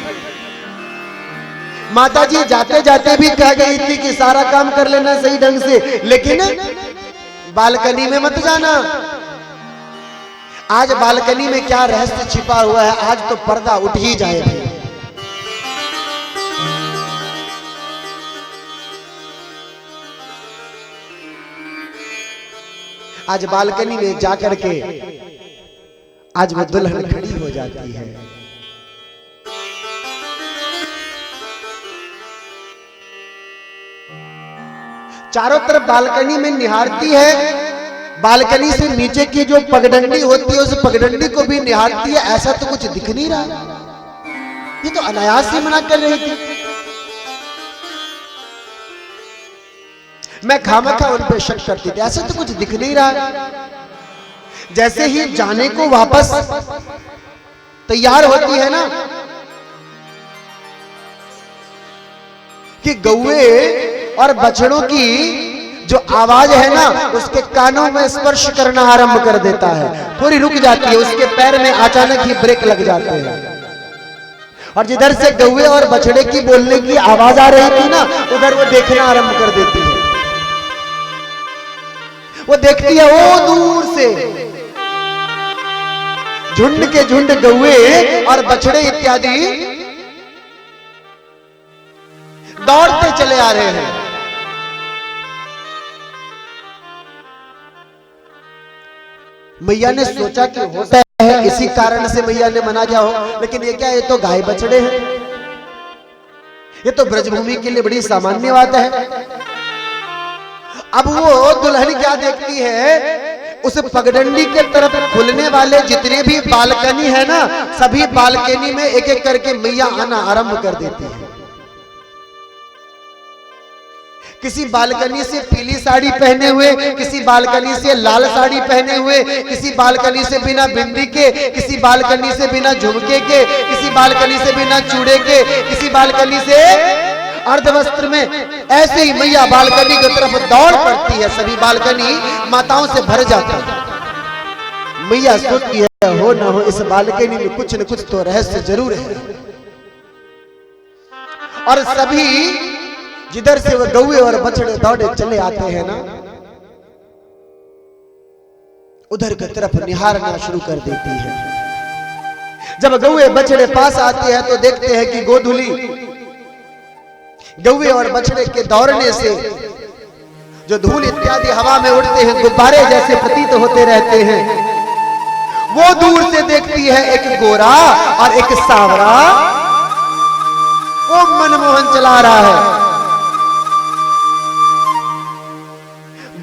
माता जी जाते जाते भी कह गई थी कि सारा काम कर लेना सही ढंग से, लेकिन बालकनी में मत जाना। आज बालकनी में क्या रहस्य छिपा हुआ है, आज तो पर्दा उठ ही जाएगा। आज बालकनी में जाकर के आज वो दुल्हन खड़ी हो जाती है। चारों तरफ बालकनी में निहारती है। बालकनी से नीचे की जो पगडंडी होती है उस पगडंडी को भी निहारती है। ऐसा तो कुछ दिख नहीं रहा, ये तो अनायास ही मना कर रही थी। मैं खामखा उन पे शक करती थी, ऐसा तो कुछ दिख नहीं रहा। जैसे ही जाने को वापस तैयार होती है ना कि गौए और बछड़ों की जो आवाज है ना उसके कानों में स्पर्श करना आरंभ कर देता है। पूरी रुक जाती है, उसके पैर में अचानक ही ब्रेक लग जाते हैं। और जिधर से गौए और बछड़े की बोलने की आवाज आ रही थी ना उधर वो देखना आरंभ कर देती है। वो देखती है वो दूर से झुंड के झुंड गौए और बछड़े इत्यादि दौड़ते चले आ रहे हैं। मैया ने सोचा कि होता है इसी कारण से मैया ने मना किया हो, लेकिन ये क्या, ये तो गाय बछड़े हैं, ये तो ब्रजभूमि के लिए बड़ी सामान्य बात है। अब वो दुल्हन क्या देखती है, उस पगडंडी के तरफ खुलने वाले जितने भी बालकनी है ना सभी बालकनी में एक एक करके मैया आना आरंभ कर देती है। किसी बालकनी से पीली साड़ी पहने हुए, किसी बालकनी से लाल साड़ी पहने हुए, किसी बालकनी से बिना बिंदी के, किसी बालकनी से बिना झुमके के, किसी बालकनी से बिना चूड़े के, किसी बालकनी से अर्धवस्त्र में। ऐसे ही मैया बालकनी की तरफ दौड़ पड़ती है। सभी बालकनी माताओं से भर जाता है। मैया सोचती है हो ना हो इस बालकनी में कुछ न कुछ तो रहस्य जरूर है। और सभी जिधर से वो गौए और बछड़े दौड़े चले आते हैं ना उधर की तरफ निहारना शुरू कर देती है। जब गौए बछड़े पास आते हैं तो देखते हैं कि गोधुली गौए और बछड़े के दौड़ने से जो धूल इत्यादि हवा में उड़ते हैं, गुब्बारे जैसे प्रतीत होते रहते हैं। वो दूर से देखती है एक गोरा और एक सांवरा, वो मनमोहन चला रहा है।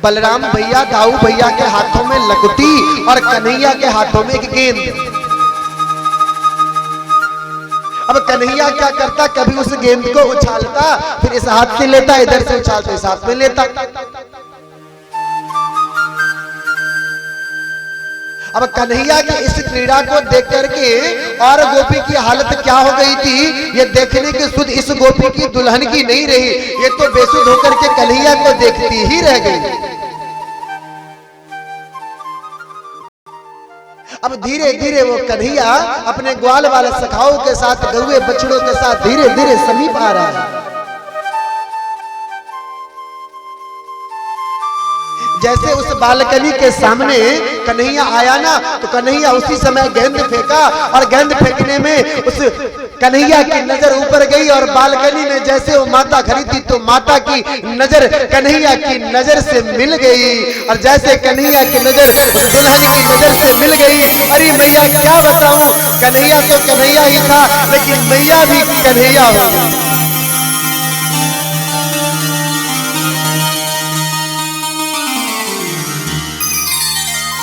बलराम भैया दाऊ भैया के हाथों में लकुटी और कन्हैया के हाथों में एक गेंद। अब कन्हैया क्या करता, कभी उस गेंद को उछालता, फिर इस हाथ से लेता, इधर से उछालता इस हाथ में लेता। अब कन्हैया की इस क्रीड़ा को देख करके और गोपी की हालत क्या हो गई थी, ये देखने की सुध इस गोपी की दुल्हन की नहीं रही। ये तो बेसुध होकर के कन्हैया को देखती ही रह गई। अब धीरे धीरे वो कन्हैया अपने ग्वाल वाले सखाओं के साथ गौए बछड़ों के साथ धीरे धीरे समीप आ रहा है। जैसे उस बालकनी के सामने कन्हैया आया ना तो कन्हैया उसी समय गेंद फेंका और गेंद फेंकने में उस कन्हैया की नजर ऊपर गई और बालकनी में जैसे वो माता खड़ी थी तो माता की नजर कन्हैया की नजर से मिल गई। और जैसे कन्हैया की नजर उस दुल्हन की नजर से मिल गई, अरे मैया क्या बताऊं, कन्हैया तो कन्हैया ही था लेकिन मैया भी कन्हैया हो गई।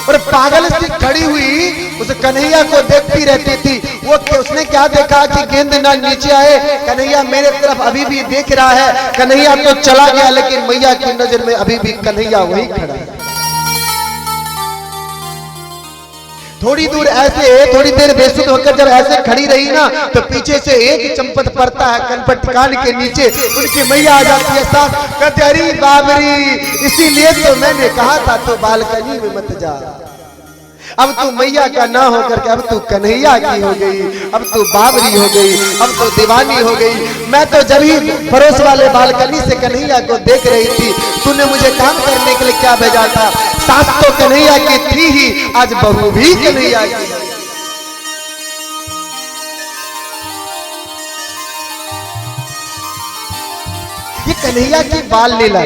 और पागल सी खड़ी हुई उस कन्हैया को देखती रहती थी। वो उसने क्या देखा कि गेंद ना नीचे आए, कन्हैया मेरे तरफ अभी भी देख रहा है। कन्हैया तो चला गया लेकिन मैया की नजर में अभी भी कन्हैया वही खड़ा है। थोड़ी दूर ऐसे थोड़ी देर बेसुध होकर जब ऐसे खड़ी रही ना, तो पीछे से एक चंपत पड़ता है कनपट कान के नीचे, उनकी मैया आ जाती है सास, कहते अरे बाबरी, इसीलिए तो मैंने कहा था तो बालकनी में मत जा। अब तू मैया का ना होकर के अब तू कन्हैया की हो गई, अब तू बाबरी हो गई, अब तू दीवानी हो गई। मैं तो जब ही पड़ोस वाले बालकनी से कन्हैया को देख रही थी, तूने मुझे काम करने के लिए क्या भेजा था? सास तो कन्हैया की थी ही, आज बहू भी कन्हैया की। ये कन्हैया की बाल लीला।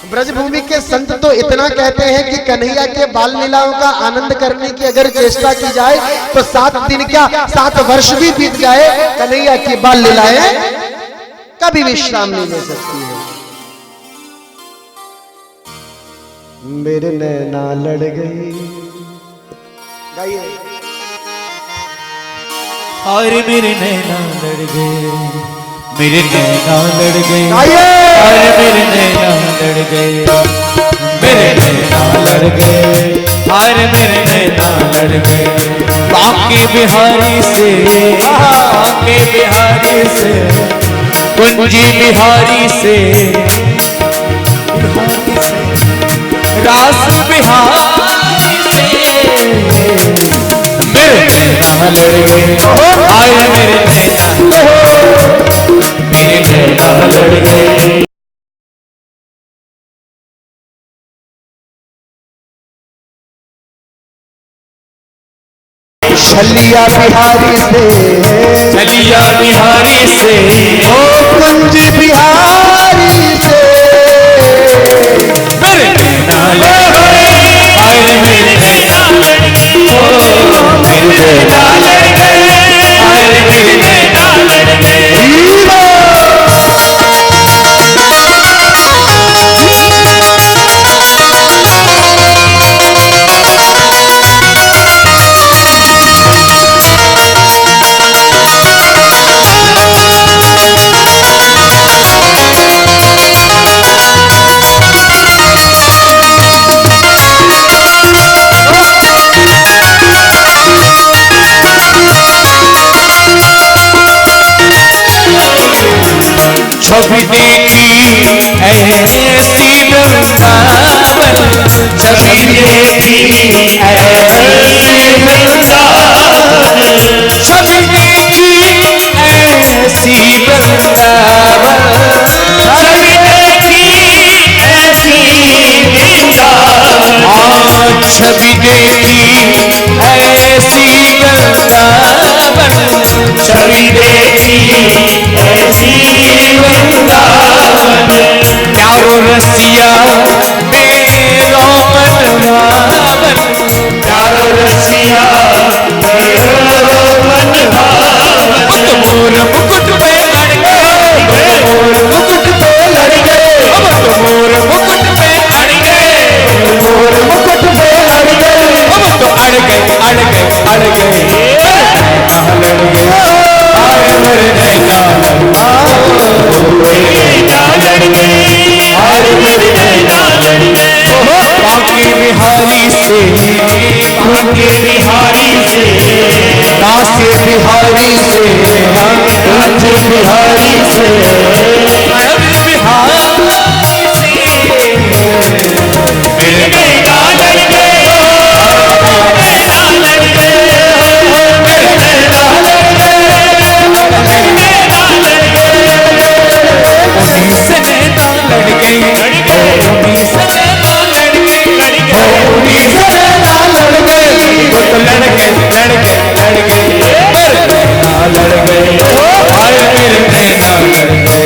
ब्रजभूमि के संत तो इतना कहते हैं कि कन्हैया के बाल लीलाओं का आनंद करने की अगर चेष्टा की जाए तो 7 दिन क्या 7 वर्ष भी बीत जाए, कन्हैया की बाल लीलाएं कभी विश्राम नहीं ले सकती है। मेरे नैना लड़ गई, गाइए। और मेरे नैना लड़ गए, मेरे नैना लड़ गए, गाइए। और मेरे नैना लड़ गए, मेरे नैना लड़ गए, और मेरे नैना लड़ गए, बांके बिहारी से, बांके बिहारी से, कुंजी बिहारी से, रास बिहारी से, मेरे नैना लड़ गए, और मेरे नैना, मेरे नैना लड़ गए। छलिया बिहारी से, छलिया बिहारी से, ओ कुंज बिहारी से, मेरे नैना लड़ गए, और मेरे नैना लड़ गए, ओ मेरे नैना लड़ गए, और मेरे नैना लड़ गए। छवि देखी ऐसी वृंदावन, छवि देखी ऐसी वृंदावन, छवि देखी ऐसी वृंदावन, छवि देखी ऐसी वृंदावन, छवि देखी ऐसी वृंदावन, छवि देखी ऐसी वृंदावन, प्यारो रसिया मेरो मन भावन, प्यारो रसिया मेरो मन भावन, मोर मुकुट पे लड़ गए, मोर मुकुट पे लड़ गए, मोर मुकुट पे अड़ गए, मोर मुकुट पे लड़ गए, तो अड़ गए, अड़ गए, अड़ गए, लड़ गए, आए मेरे नैना लड़ गए, और मेरे नैना लड़ गए, बांके बिहारी से, बांके बिहारी से, काशी बिहारी से, काशी बिहारी से, बिहारी से, मेरे नैना लड़ गए, नैना लड़ गए, मेरे नैना लड़ गए, मेरे नैना लड़ गए, उन्हीं से नैना लड़ गई, उन्हीं से नैना लड़ गई, उन्हीं से नैना लड़ गई, वो तो लड़ गए, लड़ गए, लड़ गए, मेरे नैना लड़ गए, आए मेरे नैना लड़ गए।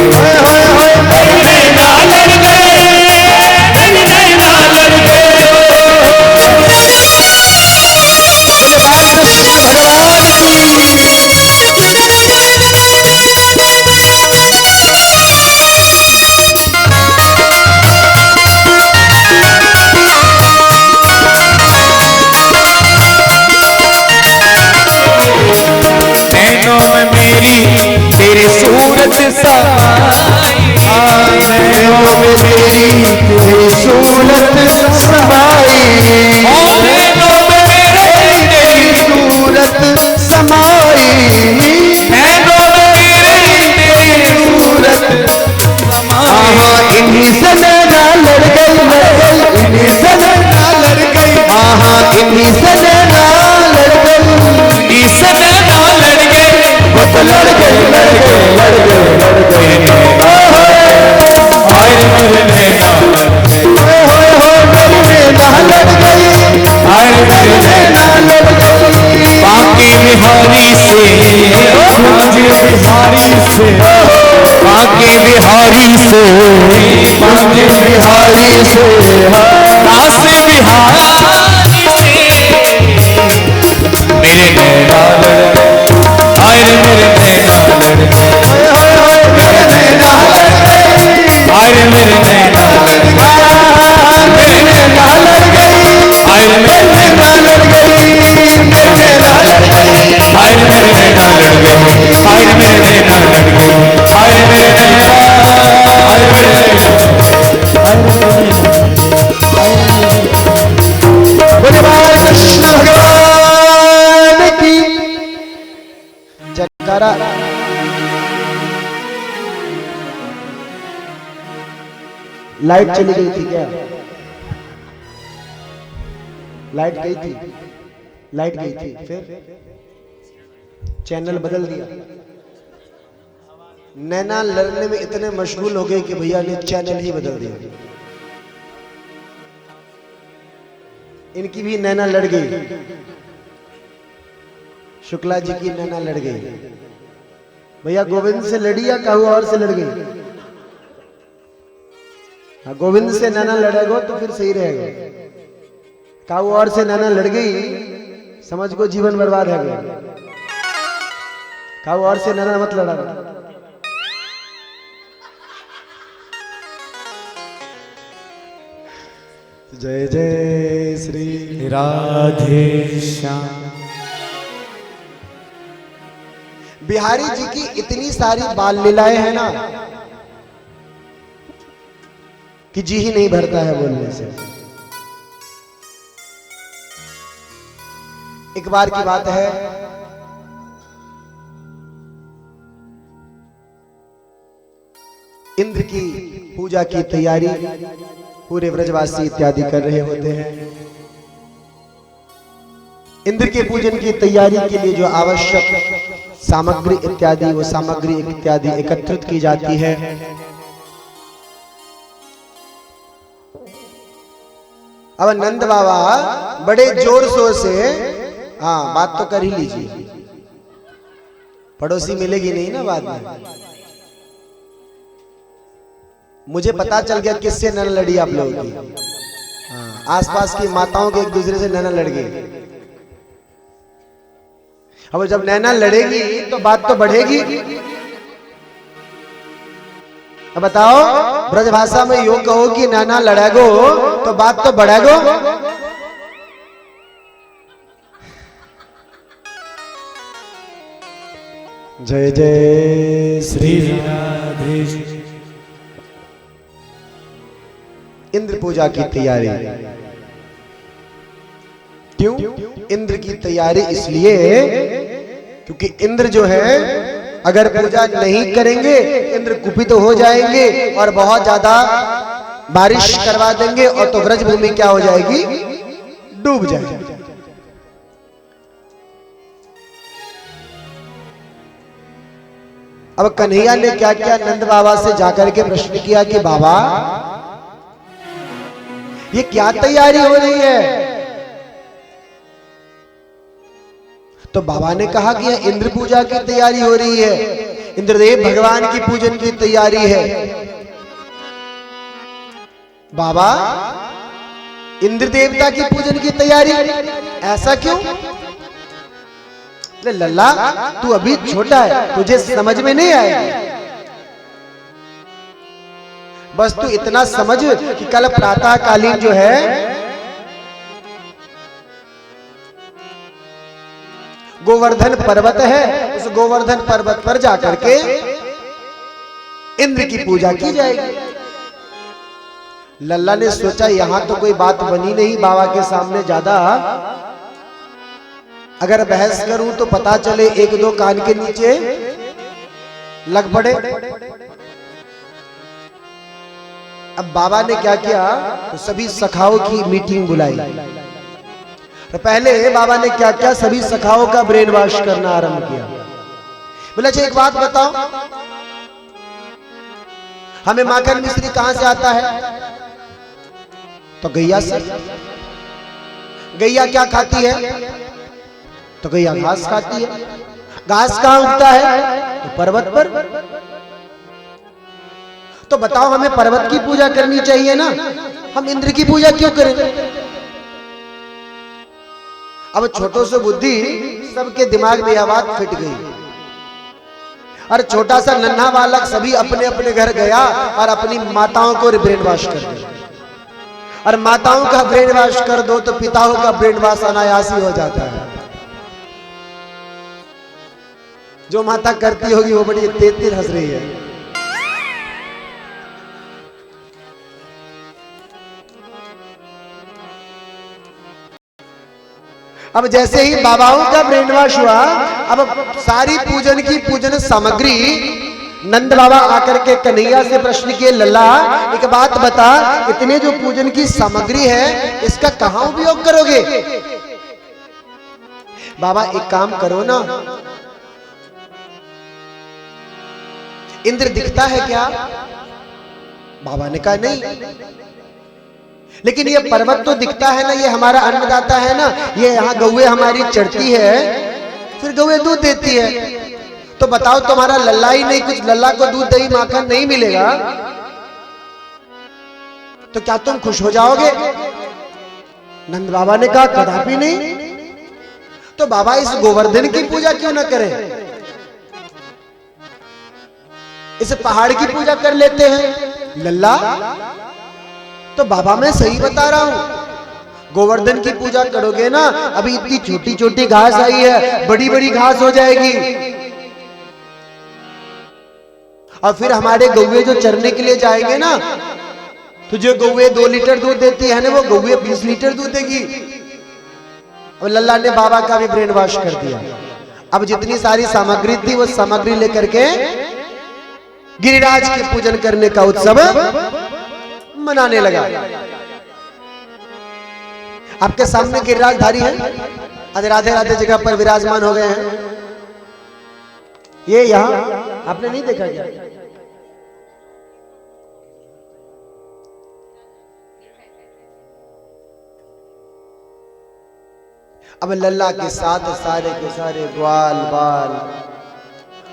बिहारी से काश बिहारी से मेरे नैना लड़ गए, हाय रे मेरे नैना लड़ गए, मेरे नैना लड़ गए, हाय रे मेरे नैना लड़ गए, मेरे नैना लड़ गई, हाय रे मेरे नैना लड़ गई, मेरे नैना लड़ गई, हाय रे मेरे नैना लड़ गई, हाय रे मेरे नैना लड़ गई, हाय रे मेरे नैना, हाय रे मेरे बोले कृष्ण भगवान की जयकारा। लाइट चली गई थी क्या? लाइट गई थी, लाइट गई थी, फिर चैनल बदल दिया। नैना लड़ने में इतने मशगूल हो गए कि भैया ने चैनल ही बदल दिया। इनकी भी नैना लड़ गई, शुक्ला जी की नैना लड़ गई। भैया गोविंद से लड़ी या कहू और से लड़ गई? हाँ, गोविंद से नैना लड़ेगा तो फिर सही रहेगा। कहू और से नैना लड़ गई, समझ को जीवन बर्बाद है गया। कहू और से नैना मत लड़ा। जय जय श्री राधे श्याम। बिहारी जी की इतनी सारी बाल लीलाएं हैं ना कि जी ही नहीं भरता है बोलने से। एक बार की बात है, इंद्र की पूजा की तैयारी पूरे व्रजवासी इत्यादि कर रहे होते हैं। इंद्र के पूजन की तैयारी के लिए जो आवश्यक सामग्री इत्यादि, वो सामग्री इत्यादि एकत्रित की जाती है। अब नंद बाबा बड़े जोर शोर से, हाँ बात तो कर ही लीजिए, पड़ोसी मिलेगी नहीं ना बाद में। मुझे पता चल गया किससे नैना लड़ी आप लोगों की। हाँ, आसपास की माताओं के एक दूसरे से नैना लड़ गई। अब जब नैना लड़ेगी तो बात तो बढ़ेगी। अब बताओ, ब्रजभाषा में योग कहो कि नैना लड़ेगो तो बात तो बढ़ेगो। जय जय श्री राधे। इंद्र पूजा की तैयारी क्यों? इंद्र की तैयारी इसलिए क्योंकि इंद्र जो है अगर पूजा नहीं करेंगे इंद्र कुपित हो जाएंगे और बहुत ज्यादा बारिश करवा देंगे और तो ब्रज भूमि क्या हो जाएगी? डूब जाएगी। अब कन्हैया ने क्या क्या नंद बाबा से जाकर के प्रश्न किया कि बाबा ये क्या तैयारी हो रही है? तो बाबा ने कहा कि यह इंद्र पूजा की तैयारी हो रही है, इंद्रदेव भगवान की पूजन की तैयारी है। बाबा इंद्र देवता की पूजन की तैयारी, ऐसा क्यों? लल्ला तू अभी छोटा है, तुझे समझ में नहीं आएगा। बस तू इतना समझ कि कल प्रातः कालीन जो है गोवर्धन पर्वत है, उस गोवर्धन पर्वत पर जाकर के इंद्र की पूजा की जाएगी। लल्ला ने सोचा यहां तो कोई बात बनी नहीं, बाबा के सामने ज्यादा अगर बहस करूं तो पता चले एक दो कान के नीचे लग पड़े। अब बाबा ने क्या किया, तो सभी सखाओं की मीटिंग बुलाई। तो पहले बाबा ने क्या किया, सभी सखाओं का ब्रेन वॉश करना आरंभ किया। बोला अच्छा एक बात बताओ, हमें माखन मिश्री कहां से आता है? तो गैया से। गैया क्या खाती है? तो गैया घास खाती है। घास कहां उगता है? तो पर्वत पर। तो बताओ हमें पर्वत की पूजा करनी चाहिए ना, हम इंद्र की पूजा क्यों करें? अब छोटों से बुद्धि सबके दिमाग में यह बात फिट गई। और छोटा सा नन्हा बालक सभी अपने अपने घर गया और अपनी माताओं को ब्रेन वॉश कर दिया। और माताओं का ब्रेन वॉश कर दो तो पिताओं का ब्रेन वॉश अनायास ही हो जाता है। जो माता करती होगी वो बड़ी तेज हंस रही है। अब जैसे ही बाबाओं का ब्रेन वॉश हुआ, अब सारी पूजन की पूजन सामग्री, नंद बाबा आकर के कन्हैया से प्रश्न किए, लल्ला एक बात बता, इतने जो पूजन की सामग्री है इसका कहां उपयोग करोगे? बाबा एक काम करो ना, इंद्र दिखता है क्या? बाबा ने कहा नहीं। लेकिन ये पर्वत तो दिखता है ना, ये हमारा अन्नदाता है ना, ये यहाँ गौए हमारी चढ़ती है, फिर गौए दूध देती है। तो बताओ तुम्हारा लल्ला ही नहीं, कुछ लल्ला को दूध दही माखन नहीं मिलेगा तो क्या तुम खुश हो जाओगे? नंद बाबा ने कहा कदापि नहीं। तो बाबा इस गोवर्धन की पूजा क्यों ना करें, इस पहाड़ की पूजा कर लेते हैं। लल्ला तो बाबा मैं सही बता रहा हूं, गोवर्धन की पूजा करोगे ना, अभी इतनी छोटी छोटी घास आई है, बड़ी बड़ी घास हो जाएगी। और फिर हमारे गौवे जो चरने के लिए जाएंगे ना, तो जो गौवे 2 लीटर दूध देती है ना, वो गौवे 20 लीटर दूध देगी। और लल्ला ने बाबा का भी ब्रेन वॉश कर दिया। अब जितनी सारी सामग्री थी वो सामग्री लेकर के गिरिराज के पूजन करने का उत्सव मनाने लगा। आपके सामने गिरिराजधारी है, आज राधे राधे जगह पर विराजमान हो गए हैं। ये यहां आपने नहीं देखा क्या? अब लल्ला के साथ सारे के सारे ग्वाल बाल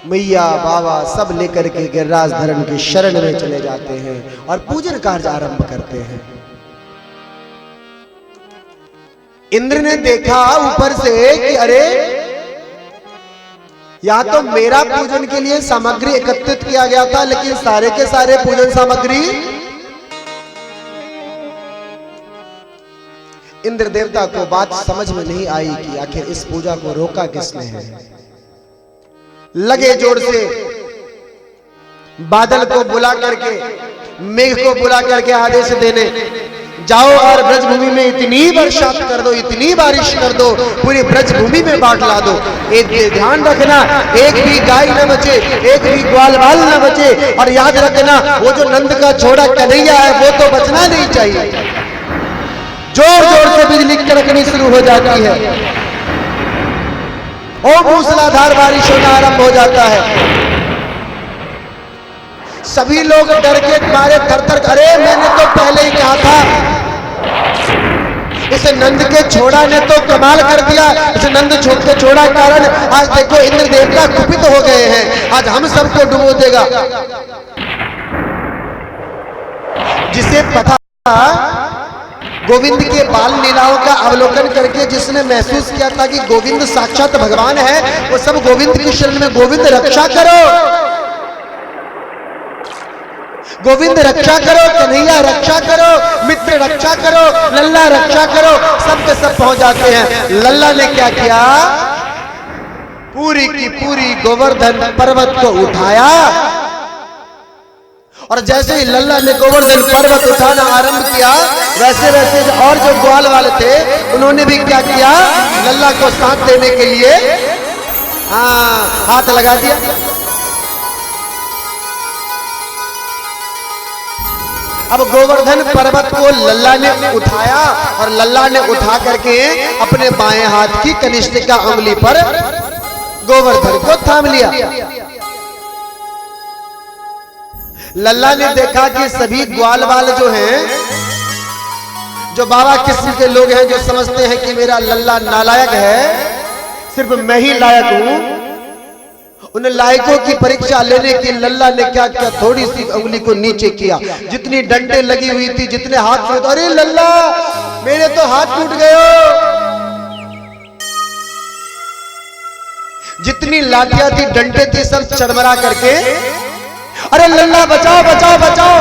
मैया बाबा सब लेकर के गिरिराज धरण के शरण में चले जाते हैं और पूजन कार्य आरंभ करते हैं। इंद्र ने देखा ऊपर से कि अरे या तो मेरा पूजन के लिए सामग्री एकत्रित किया गया था, लेकिन सारे के सारे पूजन सामग्री इंद्र देवता को बात समझ में नहीं आई कि आखिर इस पूजा को रोका किसने है। लगे जोर से बादल को बुला करके, मेघ को बुला करके आदेश देने, जाओ और ब्रजभूमि में इतनी बरसात कर दो, इतनी बारिश कर दो, पूरी ब्रजभूमि में बांट ला दो। एक ध्यान रखना, एक भी गाय न बचे, एक भी ग्वाल बाल न बचे। और याद रखना वो जो नंद का छोड़ा कन्हैया है वो तो बचना नहीं चाहिए। जोर जोर से बिजली कड़कनी शुरू हो जाती है और मूसलाधार बारिश होना आरंभ हो जाता है। सभी लोग डर के मारे थर-थर, अरे मैंने तो पहले ही कहा था, इस नंद के छोड़ा ने तो कमाल कर दिया। इस नंद के छोड़ा कारण आज देखो इंद्र देवता कुपित हो गए हैं, आज हम सबको डुबो देगा। जिसे पता गोविंद के बाल लीलाओं का अवलोकन करके जिसने महसूस किया था कि गोविंद साक्षात भगवान है, वो सब गोविंद की शरण में, गोविंद रक्षा करो, गोविंद रक्षा करो, कन्हैया रक्षा करो, मित्र रक्षा करो, लल्ला रक्षा करो, सब के सब पहुंच जाते हैं। लल्ला ने क्या किया, पूरी की पूरी गोवर्धन पर्वत को उठाया और जैसे ही लल्ला ने गोवर्धन पर्वत उठाना आरंभ किया, वैसे वैसे और जो ग्वाल वाले थे उन्होंने भी क्या किया, लल्ला को साथ देने के लिए हाथ लगा दिया। अब गोवर्धन पर्वत को लल्ला ने उठाया और लल्ला ने उठा करके अपने बाएं हाथ की कनिष्ठिका उंगली पर गोवर्धन को थाम लिया। लल्ला ने देखा कि सभी ग्वाल वाल जो हैं, जो बाबा किस्म के लोग हैं, जो समझते हैं कि मेरा लल्ला नालायक है, सिर्फ मैं ही लायक हूं, उन लायकों की परीक्षा लेने के लल्ला ने क्या किया, थोड़ी सी उंगली को नीचे किया, जितनी डंडे लगी हुई थी, जितने हाथ में, अरे लल्ला मेरे तो हाथ टूट गए। जितनी लाठियां थी, डंडे थे, सब चरमरा करके, अरे लल्ला बचाओ बचाओ बचाओ।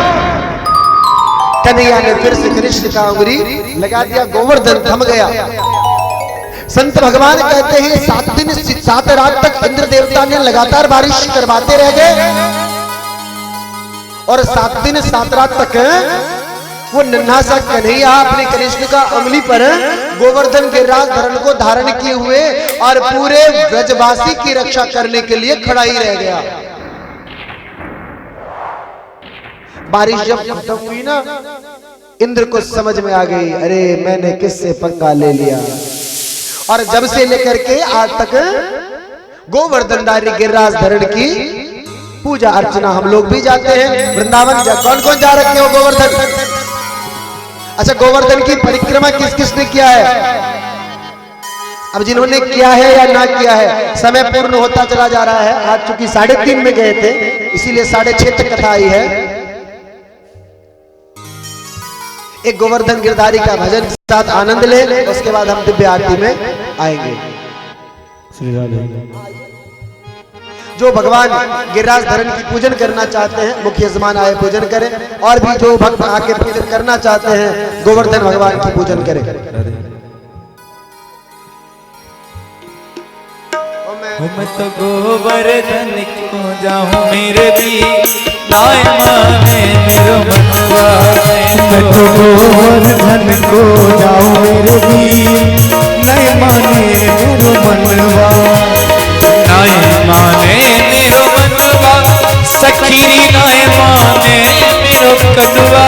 कन्हैया ने फिर से कृष्ण का उंगली लगा दिया, गोवर्धन थम गया। संत भगवान कहते हैं 7 दिन 7 रात तक इंद्र देवता ने लगातार बारिश करवाते रह गए और 7 दिन 7 रात तक वो नन्हा सा कन्हैया अपने कृष्ण का उंगली पर गोवर्धन गिरिराज धरण को धारण किए हुए और पूरे ब्रजवासी की रक्षा करने के लिए खड़ा ही रह गया। बारिश जब खत्म हुई ना, इंद्र को समझ में आ गई, अरे मैंने किससे पंगा ले लिया। और जब से लेकर के आज तक गोवर्धनधारी गिरिराज धरण की पूजा अर्चना हम लोग भी जाते हैं वृंदावन। कौन कौन जा रखे हो गोवर्धन? अच्छा, गोवर्धन की परिक्रमा किस किस ने किया है? अब जिन्होंने किया है या ना किया है, समय पूर्ण होता चला जा रहा है। आज चूंकि 3:30 में गए थे, इसीलिए 6:30 तक कथा आई है। एक गोवर्धन गिरधारी का भजन के साथ आनंद ले, उसके बाद हम दिव्य आरती में आएंगे। जो भगवान गिरिराज धरण की पूजन करना चाहते हैं, मुख्य यजमान आए पूजन करें, और भी जो भक्त आके पूजन करना चाहते हैं गोवर्धन भगवान की पूजन करें। मैं तो गोवर्धन को जाऊं मेरे भी नाय माने मेरो मनवा। मैं तो गोवर्धन को जाऊं मेरे भी नाय माने मेरो मनवा। नाय माने मेरो मनवा, सखीरी नाय माने मेरो कटवा।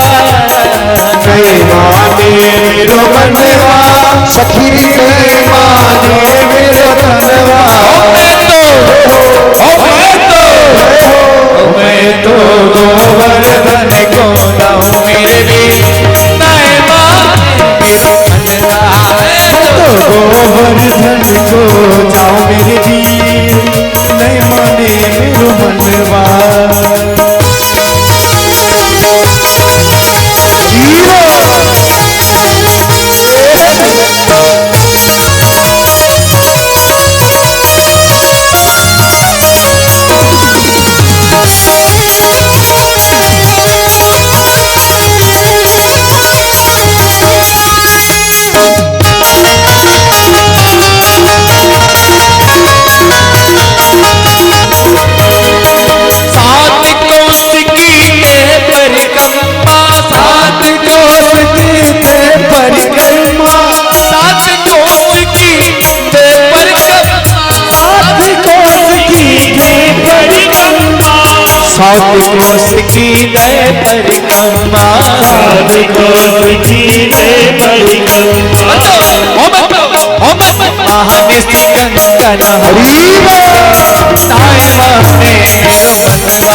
नाय माने मेरो मनवा, सखीरी नाय माने मेरो कटवा। मैं तो गोवर्धन को जाऊं मेरे भी नाय माने मेरो मनवा। मैं तो गोवर्धन को जाऊं मेरे भी नाय माने मेरो मनवा। सात कोस की गए परिक्रमा, सात कोस की गए परिक्रमा। महानिधि कंकन हरिवा, नाय माने मेरो मनवा।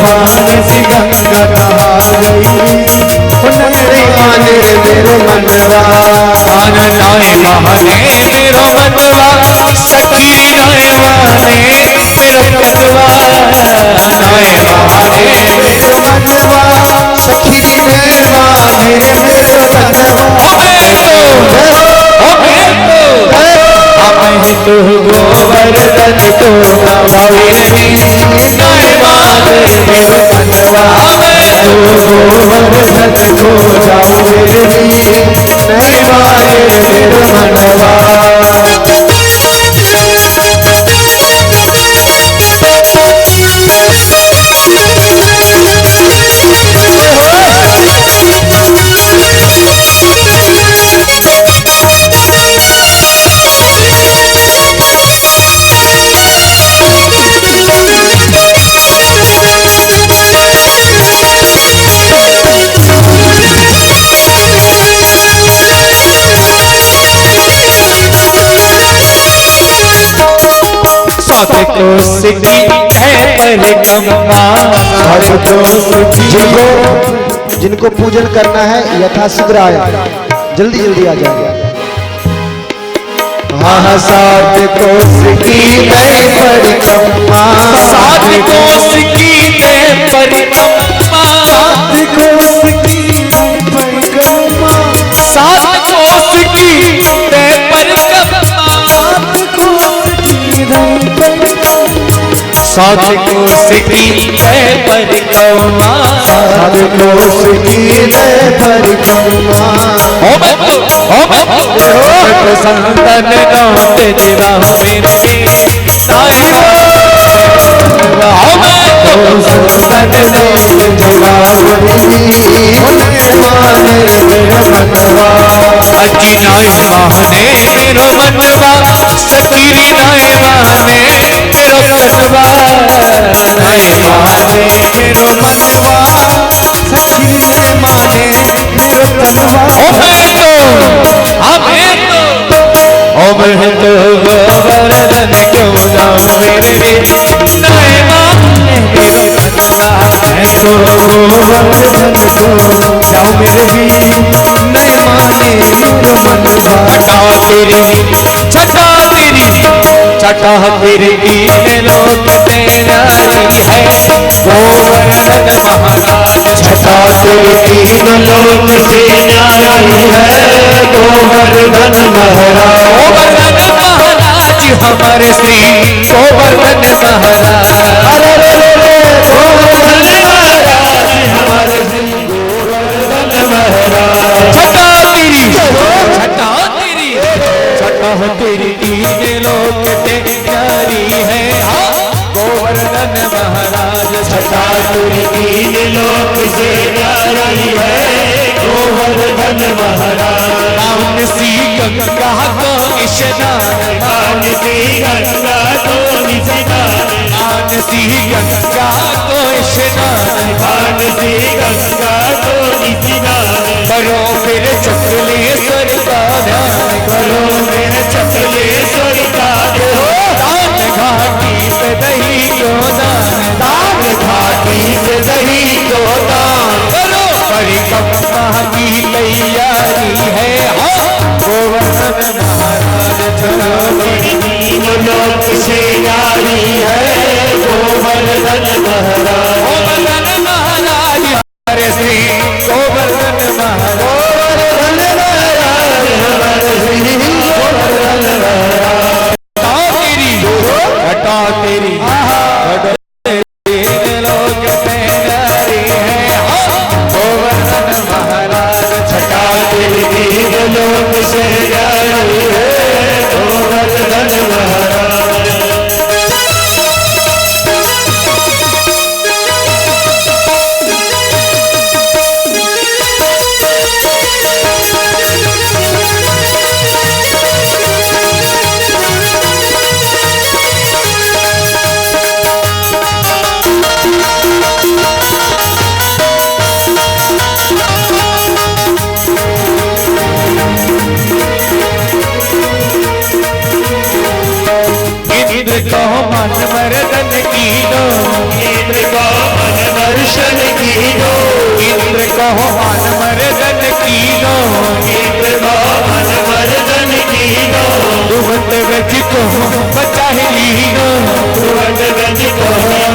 महानिधि कंकन नाय माने मेरो मनवा। नाय माने मेरो मनवा, सखी नाय माने मेरो कटवा। नाय माने मेरो मनवा, सखी नाय माने मेरो कटवा। मैं तो गोवर्धन को जाऊं नहीं, नाय माने मेरो मनवा। मैं तो गोवर्धन को जाऊं नहीं, नाय माने मेरो मनवा। कोस की है परिक्रमा, जिनको पूजन करना है यथाशीघ्र आए, जल्दी जल्दी आ जाएंगे। सात कोस की नई परिक्रमा, सात कोस की नई परिक्रमा, सात कोस की नई परिक्रमा, सात कोस की नई परिक्रमा, सात कोस की नई परिक्रमा, सात कोस की नई परिक्रमा, सात कोस की नई परिक्रमा। संतन नौत जीवा मेरे साया, संतन नौत जीवा अजी नाय माने मेरो मनवा, सकीरी नाय माने मेरो मनवा, नाय माने मेरो मनवा, सखी ने माने मेरो तनवा। हमें तो गोवर्धन क्यों ना मेरे नाय माने मेरो मनवा, मैं तो गोवर्धन को जाऊं मेरे भी नहीं माने मेरो मनवा। छटा तेरी तीन लोक तेरा है गोवर्धन महाराज, छटा तेरी तीन लोक से न्यारी है गोवर्धन महाराज, गोवर्धन महाराज हमारे श्री गोवर्धन महाराज, गोवर्धन महाराज हमारे श्री गोवर्धन महाराज। छटा तेरी तीन लोक तेरी है गोवर्धन महाराज, छटा तेरी तीन लोक से न्यारी है गोवर्धन महाराज। मान सी गंगा को स्नान, मान सी गंगा को स्नान, मान सी गंगा को स्नान, मान सी गंगा को स्नान, करो फिर चक्लेश्वर का ध्यान, करो फिर चक्लेश्वर का ध्यान, घाटी से दही को दान, दान घाटी से दही को दान, करो परिक्रमा की तैयारी है गोवर्धन महाराज, चलो तीन लोक से न्यारी है गोवर्धन महाराज, गोवर्धन महाराज हमारे श्री गोवर्धन महाराज, गोवर्धन महाराज हमारे श्री गोवर्धन महाराज। हटा तेरी तीन लोक तेरी है गोवर्धन महाराज, छटा तेरी तीन लोक से न्यारी है गोवर्धन महाराज। इंद्र को मन मर्दन की दो, इंद्र को मन वर्षन की दो, इंद्र को मन मर्दन की दो, इंद्र को मन मर्दन की दो, दुवत गज को बचा ली दो, दुवत गज को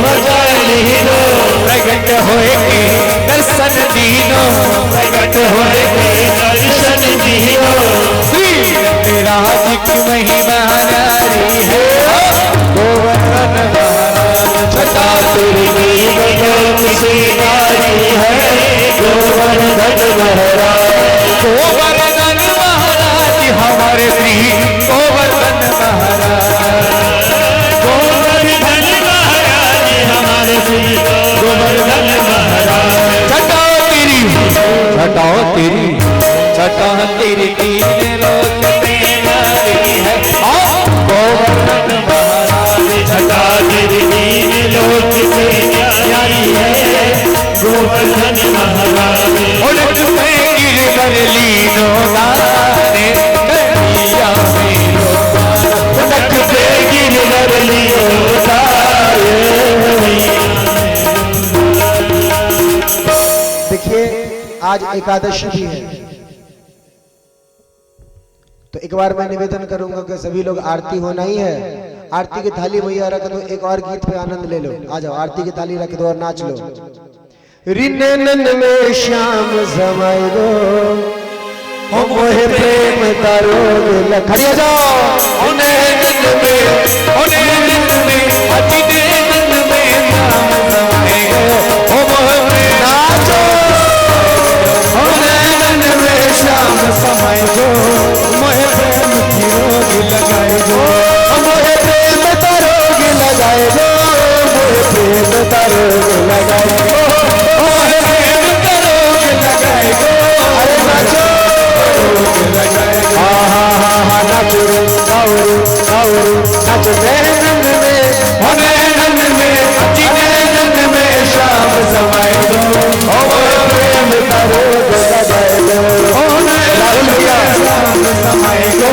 बचा ली दो, प्रगट होए के दर्शन दीनो, प्रगट होए के दर्शन दीनो, श्री राज की महिमा नारी है गोवर्धन महाराज, छटा तेरी तीन लोक से न्यारी है गोवर्धन महाराज, गोवर्धन महाराज हमारे श्री गोवर्धन महाराज, गोवर्धन महाराज हमारे श्री गोवर्धन महाराज। छटा तेरी तीन लोक तेरी है गोवर्धन महाराज, छटा तेरी तीन लोक से न्यारी है गोवर्धन महाराज। उलट में गिरधर लीनो दाने कन्हैया मेरो, उलट में गिरधर लीनो दाने। देखिए आज एकादशी भी है, तो एक बार मैं निवेदन करूंगा कि सभी लोग आरती होना ही है। आरती की थाली भैया रख दो, एक और गीत पे आनंद ले लो। आ जाओ, आरती की थाली रख दो और नाच लो। रिनन में श्याम समय गो ओ मोहे प्रेम तारोग लखड़िया जाओ ओने नन में अति दे नन में नाम समाए गो ओ मोहे नाचो। ओने नन में श्याम समय गो मोहे प्रेम की रोग लगाए गो मोहे प्रेम तारोग लगाए गो, मोहे प्रेम तारोग लगाए गो, मोहे प्रेम का रोग लगाए गो। अरे नाचो नाचो रे गाओ रे नाचो नैनन में ओने नन में अति दे नन में श्याम समाए गो ओ मोहे प्रेम तारोग लगाए गो। ओने नन में श्याम समाए गो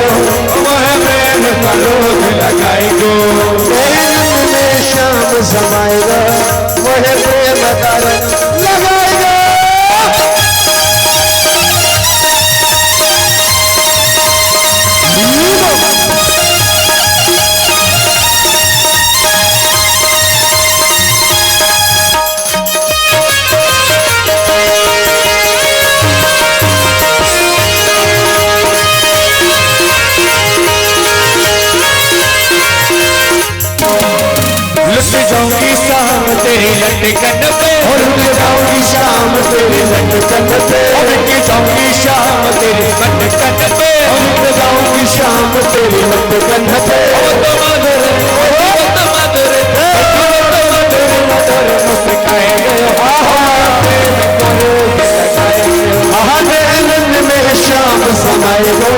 मोहे प्रेम का रोग लगाए गो। नैनन में श्याम समाए गो मोहे प्रेम तारोग लगाए गो। लुट जाऊंगी शाम तेरी लटकन पे लुट जाऊंगी शाम तेरी लटकन पे, लुट जाऊंगी शाम तेरी लटकन पे लुट जाऊंगी शाम तेरी लटकन पे। नैनन में श्याम समाए गो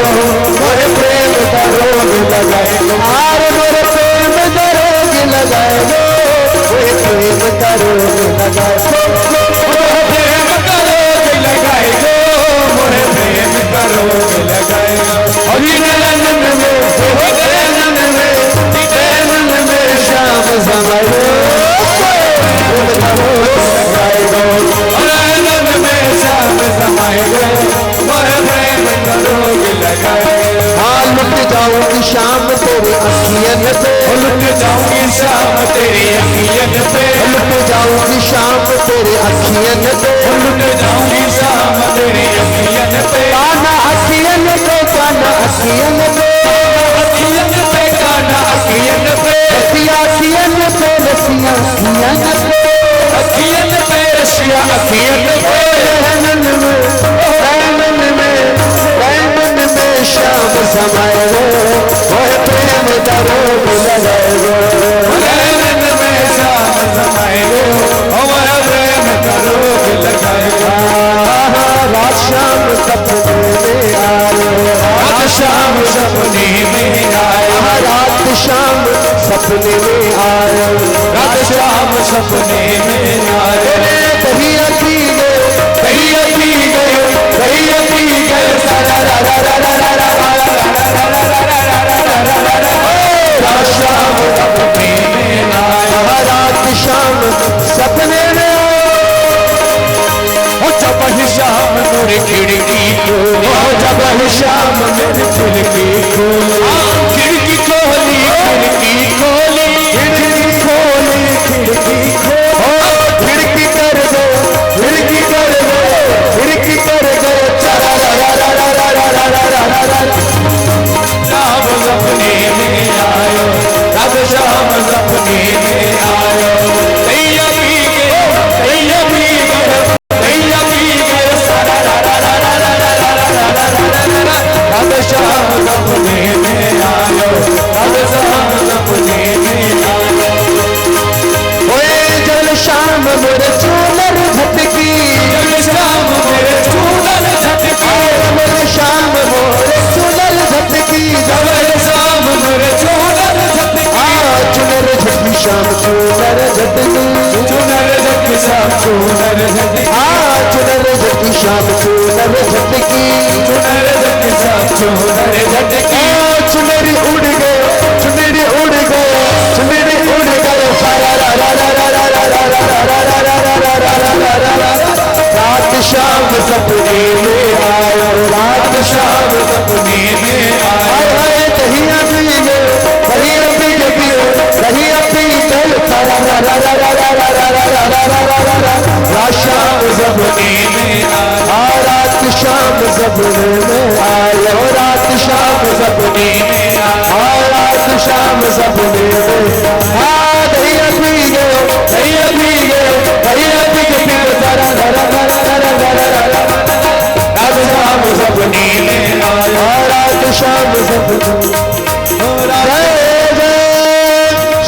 मोरे प्रेम का रोग लगाए गो, आर मोरे प्रेम का रोग लगाए गो, मोरे प्रेम का रोग लगाए गो, मोहे प्रेम का रोग लगाए गो मोहे प्रेम का रोग लगाए गो। और नैनन में श्याम समाए गो प्रेम का रोग लगाए गो। नैनन में श्याम समाए गो मोहे प्रेम का रोग लगाए गो। हाँ लुट जाऊंगी शाम तेरी अखियन पे, लुट जाऊंगी शाम तेरी अखियन पे लुट जाऊंगी शाम तेरी अखियन पे, लुट जाऊंगी शाम तेरी अखियन पे काना अखियन पे, काना अखियन पे, अखियन पे काना अखियन पे रसिया अखियन पे, रसिया अखियन पे, अखियन पे रसिया अखियन पे नैनन में श्याम समाए गो मोहे प्रेम का रोग लगाए गो। नैनन में श्याम समाए गो मोहे प्रेम का रोग लगाए गो। रात शाम सपने में आयो, रात शाम सपने में आया रात शाम सपने में आयो, रात शाम सपने में आया दहिया पी गए, कहिया पी गए कहिया पी गए सारा रा रा रा रा रा रा रात शाम सपने में आया रात शाम सपने में जब शाम मेरे खिड़की खोली जब शाम मेरी खिड़की खोली खिड़की खोली खिड़की खोली खिड़की खोली, खिड़की खोली, खिड़की कर दो, खिड़की कर दो, खिड़की कर दो, चरा रा रा रा रा रा रा रा रा रा रा रा। शाम सपने में आयो रात शाम सपने में आयो कहिया पी गए कहिया पी गए कहिया पी गए सारा रा रा रा रा रा रा रा रा रा रा रात शाम सपने में आयो रात शाम सपने में आयो ओए जल शाम मोरे चूनर झटकी, जब शाम मेरे चूनर झटकी मोरे शाम मोरे चूनर झटकी, जब शाम मेरे चूनर झटकी चुनर झटकी शाम चूनर झटकी, चूनर झटकी शाम चूनर झटकी चुनर झटकी शाम चूनर झटकी, चूनर झटकी शाम चूनर झटकी श्याम सपने में दैया पी गयो दैया पी गयो दैया पी के फिर धरा धरा धरा धरा धरा राधे श्याम सपने में आया राधे श्याम सपने जय जय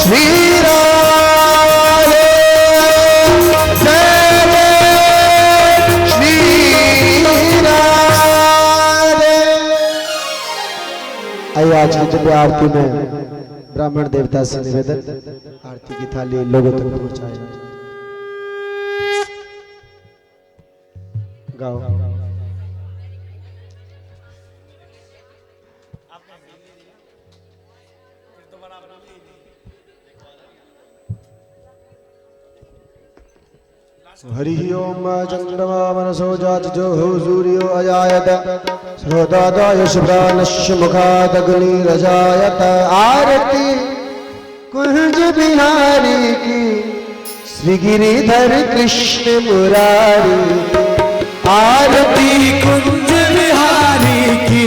श्री राम जय जय श्री राम। आइए आज की दिव्य आरती में ब्राह्मण देवता से निवेदन आरती की थाली लोगों तक पहुंचाए। गाओ हरि ओम चंद्रमा मनसो जात जो हो सूर्यो अजायत श्रोतादाय शुभ्रानश्य मुखादग्निरजायत। आरती कुंज बिहारी की श्री गिरिधर कृष्ण मुरारी। आरती कुंज बिहारी की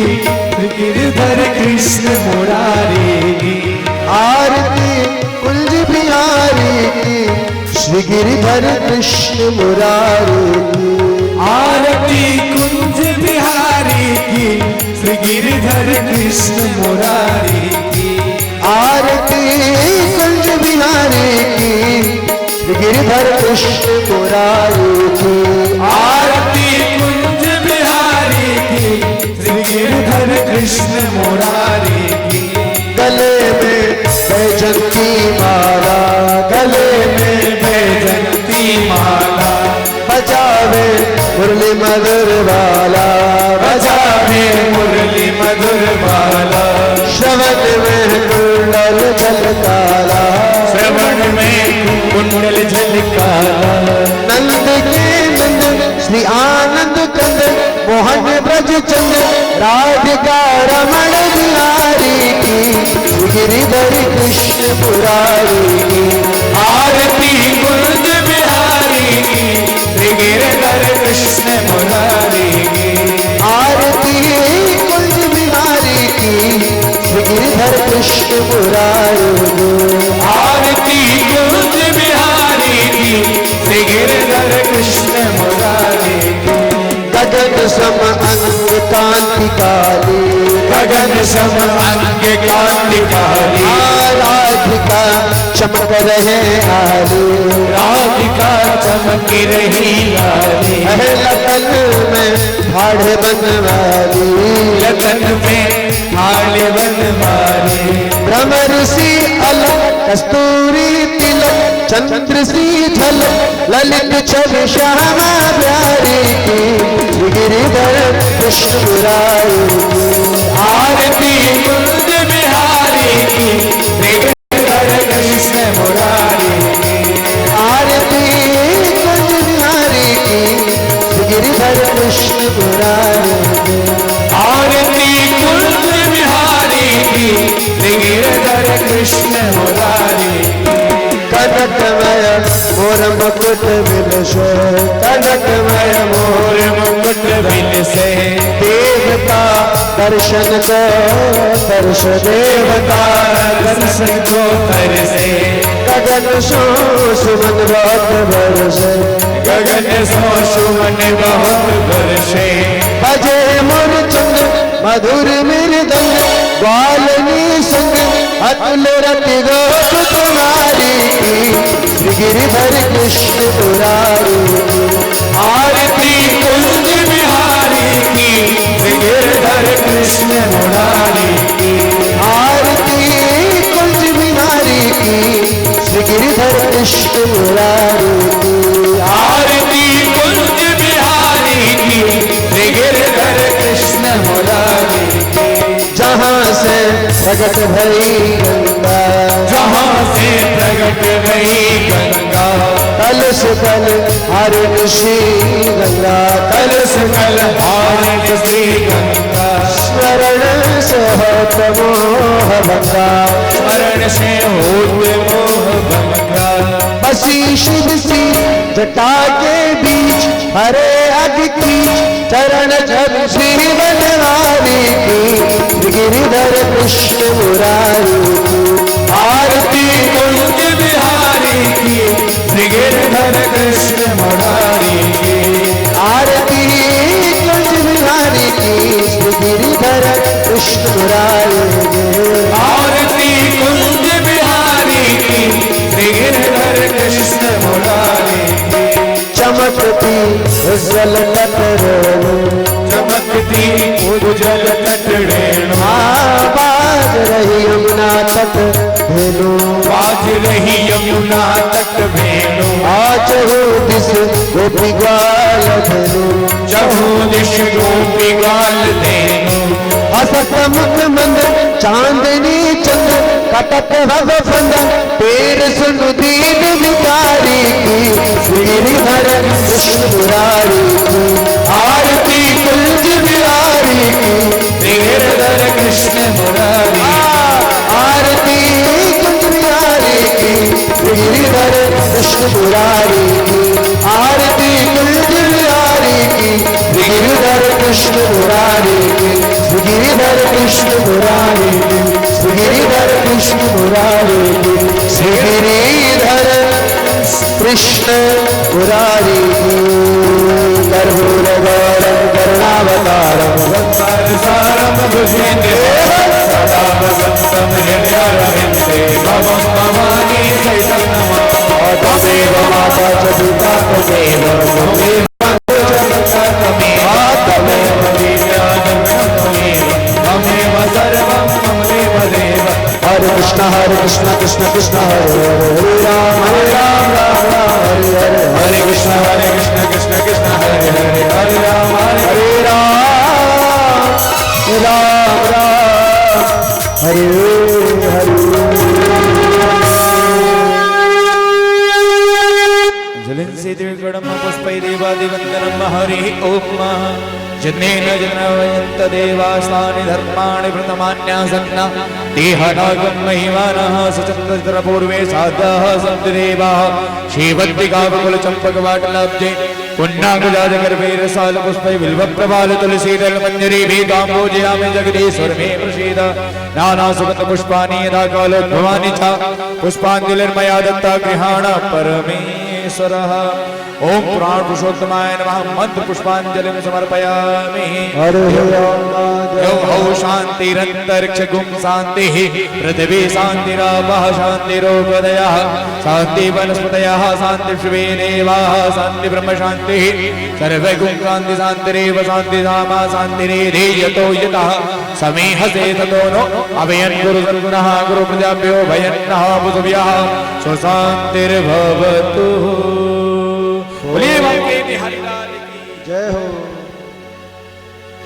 श्री गिरिधर कृष्ण मुरारी की। आरती कुंज बिहारी की श्री गिरिधर कृष्ण मुरारी की। आरती कुंज बिहारी की श्री गिरिधर कृष्ण मुरारी की। आरती कुंज बिहारी की श्री गिरिधर कृष्ण मुरारी की। आरती कुंज बिहारी की श्री गिरिधर कृष्ण मुरारी की। गले में बैजंती माला गले में बैजंती माला बजावे मुरली मधुर वाला बजावे मुरली मधुर बाला। श्रवण में कुंडल झलकाला श्रवण में कुंडल झलकाला। नंद के नंद श्री आनंद कंद मोहन ब्रज चंद राधिका रमण बिहारी की गिरिधर कृष्ण मुरारी की। आरती कुंज बिहारी की श्री गिरिधर कृष्ण मुरारी की। आरती कुंज बिहारी की श्री गिरिधर कृष्ण मुरारी की। आरती कुंज बिहारी की श्री गिरिधर कृष्ण मुरारी की। गगन सम अंग कांति काली गगन सम अंग कांति काली। राधिका चमक रहे आली राधिका चमक रही लाली। लगन में भाड़े बनवाली लगन में हाले बनवाली। भ्रमर सी अलग कस्तूरी तिलक चंद्र सी झलक ललित छवि श्यामा प्यारी की गिरिधर कृष्ण मुरारी की। आरती कुंज बिहारी की श्री गिरिधर कृष्ण मुरारी की। आरती कुंज बिहारी की गिरिधर कृष्ण मुरारी की। आरती कुंज बिहारी की श्री गिरिधर कृष्ण मुरारी की। कनकमय मोर मुकुट विलसे कनकमय मोर मुकुट बिलसे। देवता दर्शन को दर्श देवता दर्शन को तरसे। गगन सो सुमन बहुत बरसे गगन सो सुमन बहुत बरसे। बजे मोर चंद्र मधुर मृदंग ग्वालिनी संग अतुल रति गोप तुम्हारी की श्री गिरिधर कृष्ण मुरारी की। आरती कुंज बिहारी की श्री गिरिधर कृष्ण मुरारी की। आरती कुंज बिहारी की श्री गिरिधर कृष्ण मुरारी की। आरती कुंज बिहारी की श्री गिरिधर कृष्ण मुरारी की। जहाँ से प्रगट भई गंगा जहाँ से प्रगट भई गंगा। कल से कल हरिण श्री गंगा कल सकल हारित श्री गंगा। स्मरण से होत मोह भंगा स्मरण से होत मोह भंगा। बसी शिव सी जटा के बीच हरे अग की चरण जब श्री बनवारी की गिरिधर कृष्ण मुरारी की। गिरधर कृष्ण मुरारी की आरती कुंज बिहारी की श्री गिरिधर कृष्ण मुरारी की आरती कुंज बिहारी की श्री गिरधर कृष्ण मुरारी की चमकती उज्जवल तटरेणु चमकती उज्जवल तटरेणु बाज रही यमुना तट भेनु बाज रही यमुना तट भेनु चहु दिस गोपी ग्वाल धेनु चहु दिश गोपी ग्वाल धेनु हसत मुख मंद चांदनी चंद्र कटक भव फंद पेर सुन दीन भिखारी की श्री गिरिधर कृष्ण मुरारी की आरती कुंज बिहारी की श्री गिरधर कृष्ण मुरारी आरती कुंज बिहारी की श्री गिरिधर कृष्ण मुरारी की आरती कुंज बिहारी की श्री गिरिधर कृष्ण मुरारी की श्री गिरिधर कृष्ण मुरारी की श्री गिरिधर कृष्ण मुरारी की श्री गिरिधर कृष्ण मुरारी की कर्पूर गौरम करुणावतारम सारम भुजेंद्र सदा वसंतम हृदयारविंदे भवं भवानी सहितं नमामि तमेव माता च पिता तमेव त्वमेव त्वमेव विद्याधरं त्वमेव त्वमेव सर्वं मम देव देव हरे कृष्ण कृष्ण कृष्ण हरे हरे राम राम राम हरे हरे हरे कृष्ण कृष्ण कृष्ण हरे हरे हरे राम राम राम हरे हरे जलिन से दीर्घड़म पुष्पै देवादिवंदनम हरि ओम जनेन जनवयंत देवास्तानि धर्माणि प्रथमान्यासन्ना देहनागं महिमानः सचन्द्र पूर्वे साध्याः सन्ति देवाः श्रीवद्दिकाकुल चम्पकवाटलाब्जे पुण्णाकुजाजगर्भैरसाल पुष्पै बिल्वप्रभाल तुलसीदल मंजरी भेदाम्बोजयामि जगदीश्वर मे प्रसीद नानासुगन्ध पुष्पाणि यदा कालोद्भवानि च पुष्पाञ्जलिर्मया दत्ता गृहाण परमेश्वरः ओम प्राण पुरुषोत्तमाय नमः मंत्र पुष्पांजलिं समर्पयामि हरे यो हौ शान्तिरन्तरिक्ष गुं शान्तिः पृथिवी शान्तिरापः शान्तिरोपदयः शान्ति वनस्पतयः शान्तिर्षिवे देवाः शान्ति ब्रह्म शान्तिः सर्वगुं शान्ति शान्तिरेव शान्ति धामा शान्तिरेधि यतो यतः समीहसे ततो नो अभयन् गुरु सद्गुणः गुरु प्रजाभ्यो भयन्नः पशुभ्यः स्वशान्तिर्भवतु। बोलिए बांके बिहारी लाल की जय हो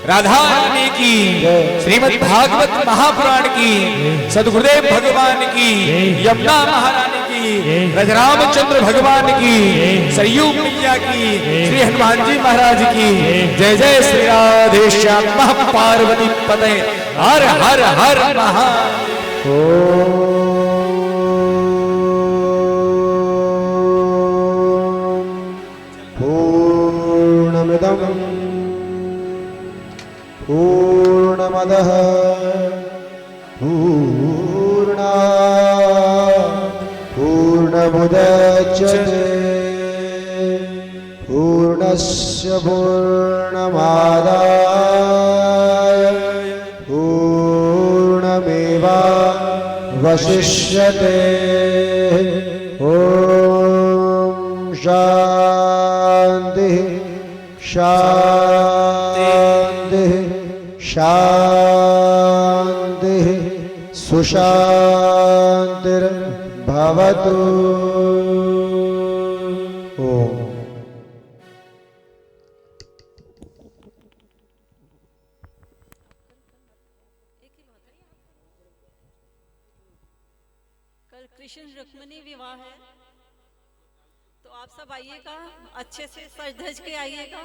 राधा रानी की श्रीमद् भागवत महापुराण की सदगुरुदेव भगवान की यमुना महारानी की ब्रजरामचंद्र भगवान की सरयू मैया की श्री हनुमान जी महाराज की जय जय श्री राधे श्याम पार्वती पते हर हर हर महा पूर्णमिदं पूर्णमदः पूर्णात् पूर्णमुदच्यते पूर्णस्य पूर्णमादाय पूर्णमेवावशिष्यते ॐ शान्तिः शान्तिः शान्तिः सुशान्तिर्भवतु। ओम कल कृष्ण रुक्मिणी विवाह है, तो आप सब आइएगा, अच्छे से सज धज के आइएगा,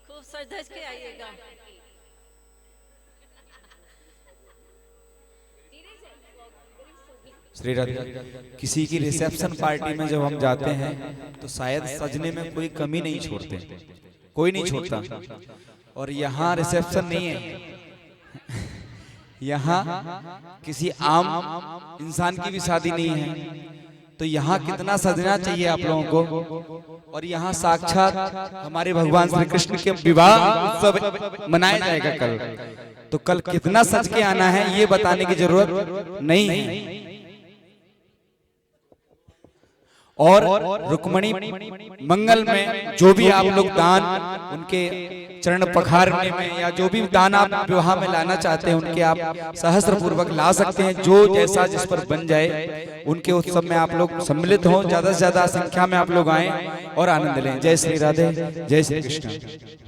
खूब सज धज के आइएगा। श्री राधे किसी की रिसेप्शन पार्टी में जब हम जाते हैं तो शायद सजने में कोई कमी नहीं छोड़ते, कोई नहीं छोड़ता। और यहाँ रिसेप्शन नहीं है, यहाँ किसी आम इंसान की भी शादी नहीं है, तो यहाँ कितना सजना चाहिए आप लोगों को। और यहाँ साक्षात हमारे भगवान श्री कृष्ण के विवाह उत्सव मनाया जाएगा कल। तो कल कितना सज के आना है ये बताने की जरूरत नहीं है। और रुक्मणी मंगल में जो भी आप लोग दान उनके चरण पखारने में या जो भी दान आप विवाह में लाना चाहते हैं उनके आप सहस्त्र पूर्वक ला सकते हैं। जो जैसा जिस पर बन जाए उनके उत्सव में आप लोग सम्मिलित हों, ज्यादा से ज्यादा संख्या में आप लोग आएं और आनंद लें। जय श्री राधे, जय श्री कृष्ण।